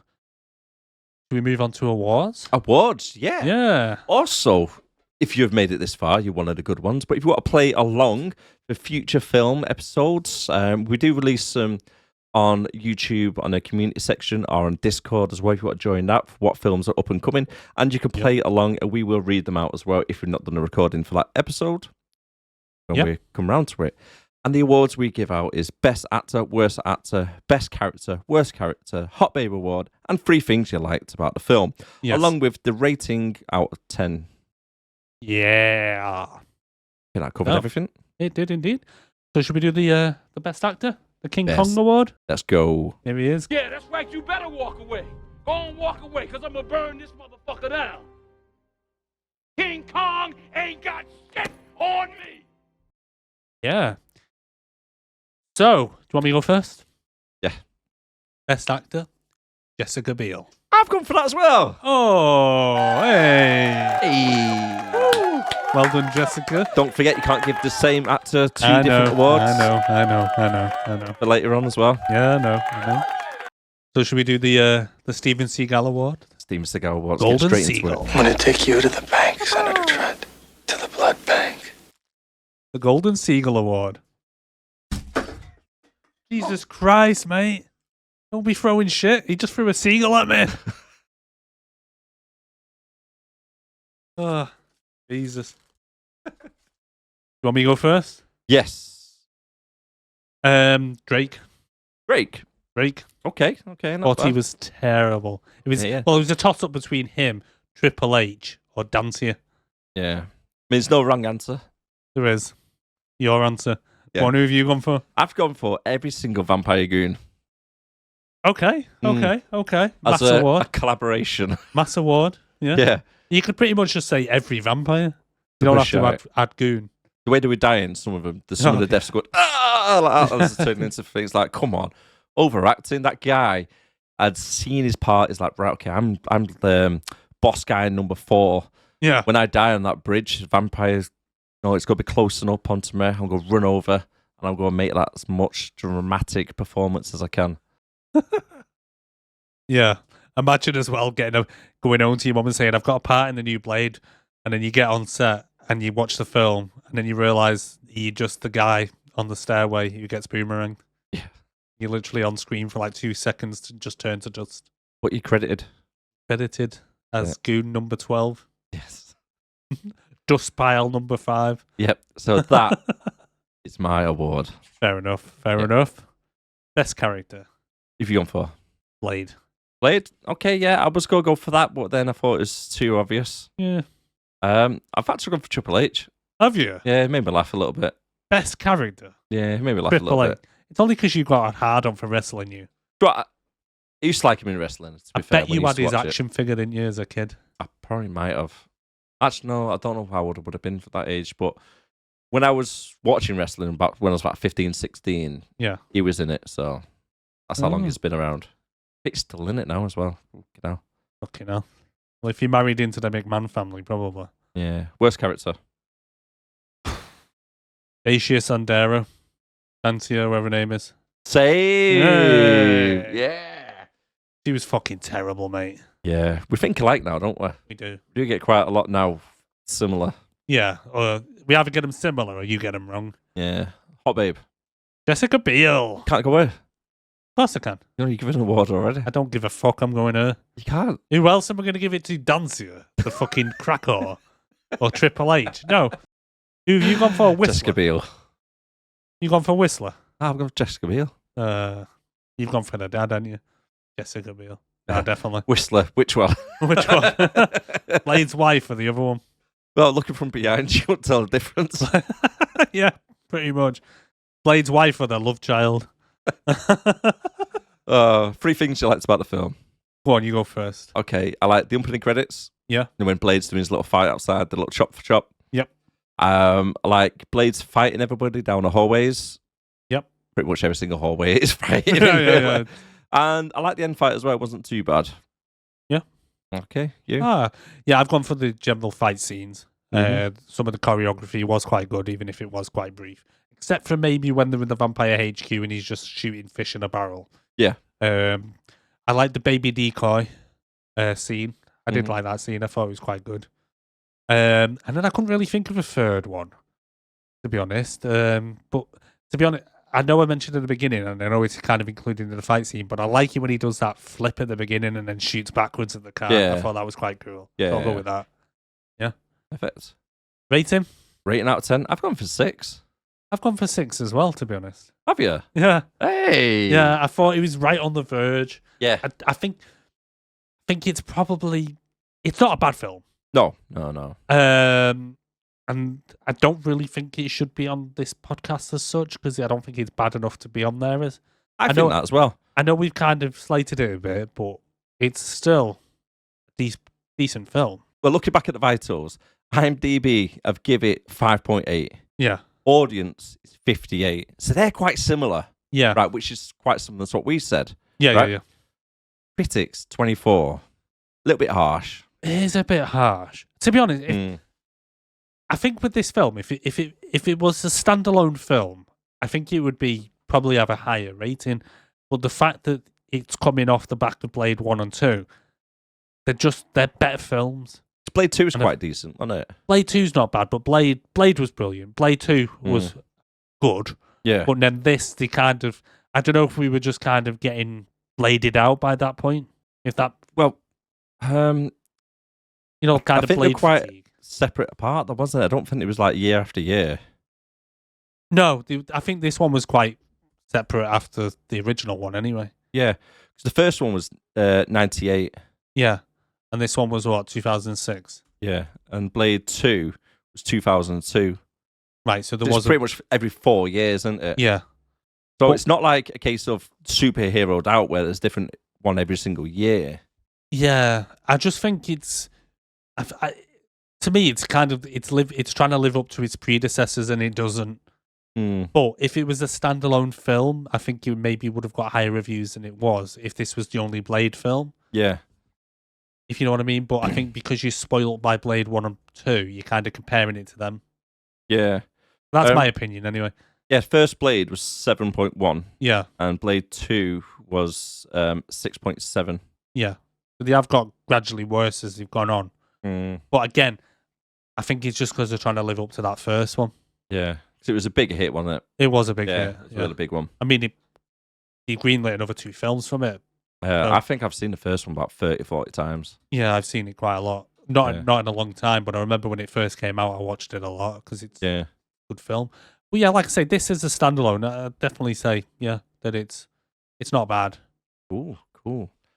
Speaker 1: do we move on to awards?
Speaker 2: Awards, yeah.
Speaker 1: Yeah.
Speaker 2: Also, if you've made it this far, you're one of the good ones. But if you want to play along for future film episodes, we do release them on YouTube on a community section or on Discord as well. If you want to join that, for what films are up and coming, and you can play along, and we will read them out as well if we've not done a recording for that episode when we come round to it. And the awards we give out is Best Actor, Worst Actor, Best Character, Worst Character, Hot Babe Award, and 3 things you liked about the film,
Speaker 1: Yes.
Speaker 2: along with the rating out of 10.
Speaker 1: Yeah.
Speaker 2: Can I cover
Speaker 1: Oh.
Speaker 2: everything?
Speaker 1: It did indeed. So, should we do the best actor? The King
Speaker 2: Best.
Speaker 1: Kong Award?
Speaker 2: Let's go.
Speaker 1: Here he is.
Speaker 5: Yeah, that's right. You better walk away. Go on, walk away, because I'm going to burn this motherfucker down. King Kong ain't got shit on me.
Speaker 1: Yeah. So, do you want me to go first?
Speaker 2: Yeah.
Speaker 1: Best actor? Jessica Biel.
Speaker 2: I've gone for that as well.
Speaker 1: Oh, hey.
Speaker 2: Hey.
Speaker 1: Well done, Jessica.
Speaker 2: Don't forget, you can't give the same actor two
Speaker 1: I
Speaker 2: different
Speaker 1: know,
Speaker 2: awards
Speaker 1: I know.
Speaker 2: for later on as well.
Speaker 1: Yeah, I know. So should we do the Steven Seagal Award?
Speaker 2: Steven Seagal awards.
Speaker 1: Golden
Speaker 2: Get straight into
Speaker 1: Seagal.
Speaker 2: it.
Speaker 4: I'm gonna take you to the bank, Senator Trent. To the blood bank.
Speaker 1: The Golden Seagal Award. Jesus Christ, mate. Don't be throwing shit. He just threw a seagull at me. Oh, Jesus. You want me to go first?
Speaker 2: Yes.
Speaker 1: Drake.
Speaker 2: Drake.
Speaker 1: Break.
Speaker 2: Okay.
Speaker 1: Thought he was terrible. It was well, it was a toss-up between him, Triple H, or Dancia.
Speaker 2: Yeah. I mean, there's no wrong answer.
Speaker 1: There is. Your answer.
Speaker 2: Yeah.
Speaker 1: Who have you gone for?
Speaker 2: I've gone for every single Vampire Goon.
Speaker 1: Okay.
Speaker 2: As a collaboration.
Speaker 1: Mass award. Yeah.
Speaker 2: Yeah.
Speaker 1: You could pretty much just say every vampire. You don't have to add Goon.
Speaker 2: The way they were dying, some of them, some of the deaths going, like that, was turning into things like, come on, overacting. That guy had seen his part. He's like, right, okay, I'm the boss guy number 4.
Speaker 1: Yeah.
Speaker 2: When I die on that bridge, vampires, no, it's going to be closing up onto me. I'm going to run over and I'm going to make that as much dramatic performance as I can.
Speaker 1: Yeah. Imagine as well going home to your mum and saying, I've got a part in the new Blade, and then you get on set and you watch the film and then you realise you're just the guy on the stairway who gets boomeranged.
Speaker 2: Yeah.
Speaker 1: You're literally on screen for like 2 seconds to just turn to dust.
Speaker 2: What you credited?
Speaker 1: Credited as Goon number 12.
Speaker 2: Yes.
Speaker 1: Dust pile number 5.
Speaker 2: Yep. So that is my award.
Speaker 1: Fair enough. Best character.
Speaker 2: If you're going for
Speaker 1: Blade.
Speaker 2: Okay, yeah, I was going to go for that, but then I thought it was too obvious.
Speaker 1: Yeah.
Speaker 2: I've actually gone for Triple H.
Speaker 1: Have you?
Speaker 2: Yeah, it made me laugh a little bit.
Speaker 1: Best character?
Speaker 2: Yeah, it made me laugh a
Speaker 1: Triple
Speaker 2: little
Speaker 1: H.
Speaker 2: bit.
Speaker 1: It's only because you got a hard on for wrestling you.
Speaker 2: I used to like him in wrestling, to be fair.
Speaker 1: Bet you had his action figure, didn't you, as a kid?
Speaker 2: I probably might have. Actually, no, I don't know how old I would have been for that age, but when I was watching wrestling, when I was about 15, 16,
Speaker 1: yeah,
Speaker 2: he was in it, so that's how long he's been around. He's still in it now as well.
Speaker 1: Fucking hell. Well, if you married into the McMahon family, probably.
Speaker 2: Yeah. Worst character?
Speaker 1: Asia Sandero. Dancia, whoever her name is.
Speaker 2: Same! Yeah!
Speaker 1: She was fucking terrible, mate.
Speaker 2: Yeah. We think alike now, don't we?
Speaker 1: We do.
Speaker 2: We do get quite a lot now similar.
Speaker 1: Yeah. We either get them similar or you get them wrong.
Speaker 2: Yeah. Hot babe.
Speaker 1: Jessica Biel.
Speaker 2: Can't go away.
Speaker 1: Of course I can.
Speaker 2: You know, you give it an award already.
Speaker 1: I don't give a fuck. I'm going her.
Speaker 2: You can't.
Speaker 1: Who else am I going to give it to? Dancia, the fucking cracker, or Triple H? No. Who have you gone for? Whistler.
Speaker 2: Jessica Biel.
Speaker 1: You gone for Whistler?
Speaker 2: I've gone for Jessica Biel.
Speaker 1: You've gone for the dad, haven't you? Jessica Biel. Yeah, definitely.
Speaker 2: Whistler. Which one?
Speaker 1: Which one? Blade's wife or the other one?
Speaker 2: Well, looking from behind, you won't tell the difference.
Speaker 1: Yeah, pretty much. Blade's wife or the love child?
Speaker 2: 3 things you liked about the film.
Speaker 1: Go on, you go first.
Speaker 2: Okay, I like the opening credits.
Speaker 1: Yeah.
Speaker 2: And when Blade's doing his little fight outside, the little chop for chop.
Speaker 1: Yep.
Speaker 2: I like Blade's fighting everybody down the hallways.
Speaker 1: Yep.
Speaker 2: Pretty much every single hallway is fighting.
Speaker 1: yeah.
Speaker 2: And I like the end fight as well. It wasn't too bad.
Speaker 1: Yeah.
Speaker 2: Okay, you?
Speaker 1: Yeah, I've gone for the general fight scenes.
Speaker 2: Mm-hmm.
Speaker 1: Some of the choreography was quite good, even if it was quite brief. Except for maybe when they're in the Vampire HQ and he's just shooting fish in a barrel.
Speaker 2: Yeah.
Speaker 1: I like the baby decoy scene. I did like that scene. I thought it was quite good. And then I couldn't really think of a third one, to be honest. But to be honest, I know I mentioned at the beginning, and I know it's kind of included in the fight scene, but I like it when he does that flip at the beginning and then shoots backwards at the car.
Speaker 2: Yeah.
Speaker 1: I thought that was quite cool.
Speaker 2: Yeah.
Speaker 1: So I'll go with that. Yeah.
Speaker 2: Perfect.
Speaker 1: Rate him?
Speaker 2: Rating out of 10? I've gone for 6.
Speaker 1: I've gone for 6 as well, to be honest.
Speaker 2: Have you?
Speaker 1: Yeah.
Speaker 2: Hey.
Speaker 1: Yeah, I thought he was right on the verge.
Speaker 2: Yeah.
Speaker 1: I think it's probably... It's not a bad film.
Speaker 2: No.
Speaker 1: And I don't really think it should be on this podcast as such, because I don't think it's bad enough to be on there.
Speaker 2: I think that as well.
Speaker 1: I know we've kind of slated it a bit, but it's still a decent film.
Speaker 2: Well, looking back at the vitals, IMDb have given it 5.8.
Speaker 1: Yeah.
Speaker 2: Audience is 58. So they're quite similar.
Speaker 1: Yeah.
Speaker 2: Right, which is quite similar to what we said.
Speaker 1: Yeah,
Speaker 2: right?
Speaker 1: yeah.
Speaker 2: Critics, 24. A little bit harsh.
Speaker 1: It is a bit harsh. To be honest, I think with this film, if it was a standalone film, I think it would be probably have a higher rating. But the fact that it's coming off the back of Blade 1 and 2, they're better films.
Speaker 2: Blade 2 is quite decent, wasn't it?
Speaker 1: Blade 2's not bad, but Blade was brilliant. Blade 2 was good.
Speaker 2: Yeah.
Speaker 1: But then this, they kind of, I don't know if we were just kind of getting bladed out by that point. If that,
Speaker 2: well,
Speaker 1: kind of
Speaker 2: think
Speaker 1: Blade
Speaker 2: they're quite
Speaker 1: fatigue.
Speaker 2: Separate apart, though, wasn't it? I don't think it was like year after year.
Speaker 1: No, I think this one was quite separate after the original one anyway.
Speaker 2: Yeah, because the first one was 98.
Speaker 1: Yeah, and this one was what, 2006?
Speaker 2: Yeah, and Blade 2 was 2002.
Speaker 1: Right, so there
Speaker 2: It's
Speaker 1: was
Speaker 2: pretty much every 4 years, isn't it?
Speaker 1: Yeah.
Speaker 2: So it's not like a case of superheroed out where there's different one every single year.
Speaker 1: Yeah, I just think it's, to me, it's kind of it's trying to live up to its predecessors, and it doesn't. But if it was a standalone film, I think it maybe would have got higher reviews than it was if this was the only Blade film.
Speaker 2: Yeah.
Speaker 1: If you know what I mean. But I think because you're spoiled by Blade 1 and 2, you're kind of comparing it to them.
Speaker 2: Yeah.
Speaker 1: That's my opinion, anyway.
Speaker 2: Yeah, first Blade was 7.1.
Speaker 1: Yeah.
Speaker 2: And Blade 2 was 6.7.
Speaker 1: Yeah. But they have got gradually worse as they've gone on. But again, I think it's just because they're trying to live up to that first one.
Speaker 2: Yeah. Because it was a big hit, wasn't it?
Speaker 1: It was a big hit.
Speaker 2: It was a really big one.
Speaker 1: I mean, he greenlit another 2 films from it.
Speaker 2: I think I've seen the first one about 30, 40 times.
Speaker 1: Yeah, I've seen it quite a lot. Not in a long time, but I remember when it first came out, I watched it a lot because it's a good film. But yeah, like I say, this is a standalone. I'd definitely say, that it's not bad.
Speaker 2: Cool.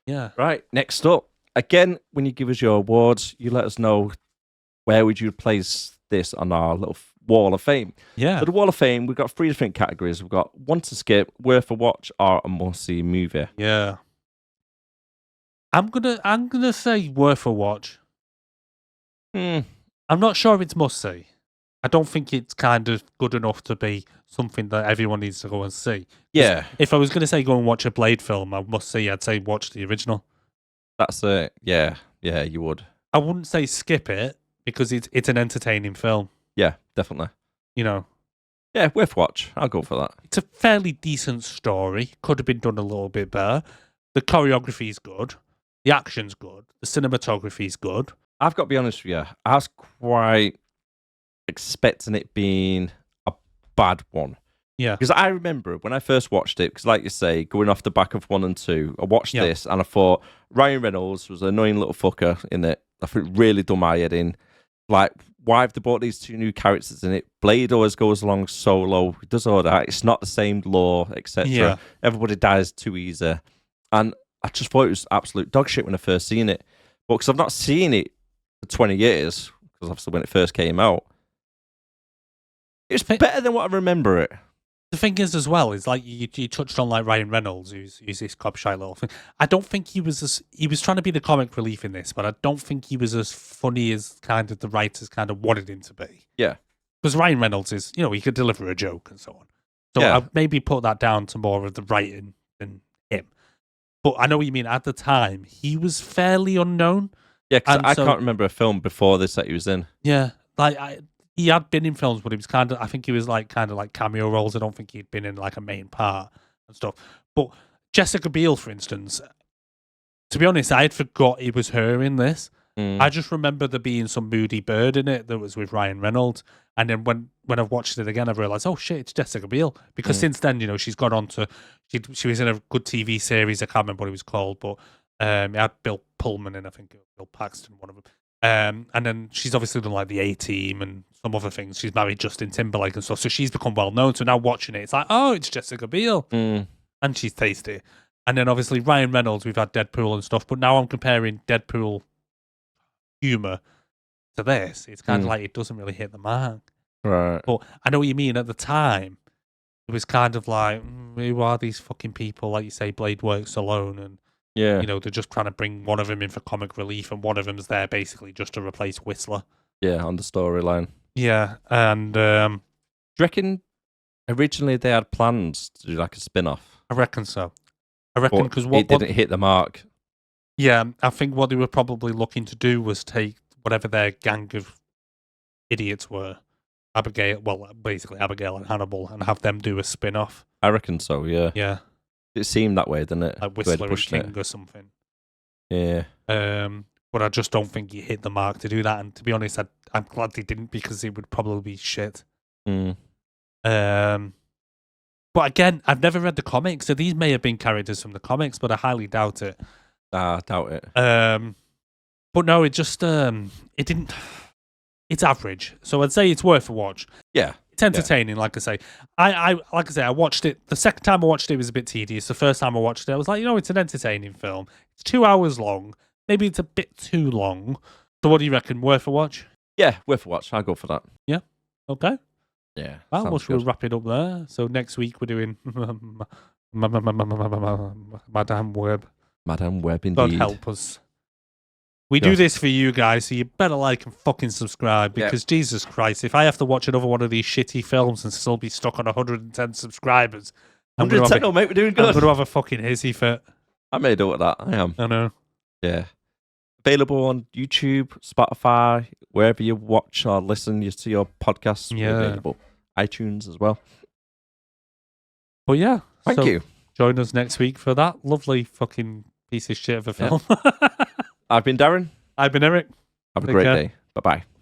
Speaker 1: Yeah.
Speaker 2: Right, next up. Again, when you give us your awards, you let us know where would you place this on our little Wall of Fame.
Speaker 1: Yeah.
Speaker 2: So the Wall of Fame, we've got 3 different categories. We've got one to skip, worth a watch, or a must-see movie.
Speaker 1: Yeah. I'm gonna say worth a watch. I'm not sure it's must-see. I don't think it's kind of good enough to be something that everyone needs to go and see.
Speaker 2: Yeah.
Speaker 1: If I was going to say go and watch a Blade film, I must see, I'd say watch the original.
Speaker 2: That's it. Yeah, you would.
Speaker 1: I wouldn't say skip it because it's an entertaining film.
Speaker 2: Yeah, definitely.
Speaker 1: You know.
Speaker 2: Yeah, worth watch. I'll go for that.
Speaker 1: It's a fairly decent story. Could have been done a little bit better. The choreography is good. The action's good. The cinematography is good.
Speaker 2: I've got to be honest with you. I was quite expecting it being a bad one.
Speaker 1: Yeah.
Speaker 2: Because I remember when I first watched it, because like you say, going off the back of 1 and 2, I watched this and I thought Ryan Reynolds was an annoying little fucker in it. I think it really done my head in. Like, why have they brought these 2 new characters in it? Blade always goes along solo. He does all that. It's not the same lore, etc.
Speaker 1: Yeah.
Speaker 2: Everybody dies too easy. And I just thought it was absolute dog shit when I first seen it. But because I've not seen it for 20 years, because obviously when it first came out, it's better than what I remember it.
Speaker 1: The thing is, as well, is like you touched on, like Ryan Reynolds, who's this cop shy little thing. I don't think he was trying to be the comic relief in this, but I don't think he was as funny as kind of the writers kind of wanted him to be.
Speaker 2: Yeah,
Speaker 1: because Ryan Reynolds is, he could deliver a joke and so on. So I'd maybe put that down to more of the writing than him. But I know what you mean. At the time, he was fairly unknown.
Speaker 2: Yeah, because I can't remember a film before this that he was in.
Speaker 1: Yeah, he had been in films, but he was I think he was kind of like cameo roles. I don't think he'd been in like a main part and stuff. But Jessica Biel, for instance, to be honest, I had forgot it was her in this. I just remember there being some moody bird in it that was with Ryan Reynolds. And then when I've watched it again, I've realised, oh shit, it's Jessica Biel. Because since then, she's gone on to, she was in a good TV series, I can't remember what it was called, but it had Bill Pullman in, I think, Bill Paxton, one of them. And then she's obviously done like the A-Team and some other things. She's married Justin Timberlake and stuff. So she's become well known. So now watching it, it's like, oh, it's Jessica Biel. And she's tasty. And then obviously Ryan Reynolds, we've had Deadpool and stuff. But now I'm comparing Deadpool humor to this. It's kind of like it doesn't really hit the mark.
Speaker 2: Right.
Speaker 1: But I know what you mean. At the time, it was kind of like, who are these fucking people? Like you say, Blade works alone. And
Speaker 2: yeah,
Speaker 1: they're just trying to bring one of them in for comic relief, and one of them's there basically just to replace Whistler.
Speaker 2: Yeah, on the storyline.
Speaker 1: Yeah, and
Speaker 2: do you reckon originally they had plans to do like a spin-off?
Speaker 1: I reckon so. I reckon because
Speaker 2: it didn't hit the mark.
Speaker 1: Yeah, I think what they were probably looking to do was take whatever their gang of idiots were, basically Abigail and Hannibal, and have them do a spin-off.
Speaker 2: I reckon so, yeah.
Speaker 1: Yeah.
Speaker 2: It seemed that way, didn't it?
Speaker 1: Like Whistler and King or something.
Speaker 2: Yeah.
Speaker 1: But I just don't think he hit the mark to do that. And to be honest, I'm glad they didn't, because it would probably be shit. But again, I've never read the comics, so these may have been characters from the comics, but I highly doubt it.
Speaker 2: I doubt it.
Speaker 1: But no, it just it didn't. It's average, so I'd say it's worth a watch.
Speaker 2: Yeah,
Speaker 1: It's entertaining, like I say. I watched it. The second time I watched it was a bit tedious. The first time I watched it, I was like, it's an entertaining film. It's 2 hours long. Maybe it's a bit too long. So what do you reckon? Worth a watch?
Speaker 2: Yeah, worth a watch. I'll go for that.
Speaker 1: Yeah. Okay.
Speaker 2: Yeah.
Speaker 1: Well, we'll wrap it up there. So next week we're doing Madame Web.
Speaker 2: Madame Web, indeed.
Speaker 1: God help us. We do this for you guys, so you better like and fucking subscribe, because Jesus Christ, if I have to watch another one of these shitty films and still be stuck on 110 subscribers,
Speaker 2: 110, mate, we're doing good.
Speaker 1: I'm going to have a fucking hissy fit.
Speaker 2: I made up with that. I am.
Speaker 1: I know.
Speaker 2: Yeah. Available on YouTube, Spotify, wherever you watch or listen to your podcasts.
Speaker 1: Yeah.
Speaker 2: Available. iTunes as well.
Speaker 1: But yeah.
Speaker 2: Thank you.
Speaker 1: Join us next week for that lovely fucking piece of shit of a film.
Speaker 2: I've been Darren.
Speaker 1: I've been Erik.
Speaker 2: Have a great day. Bye-bye.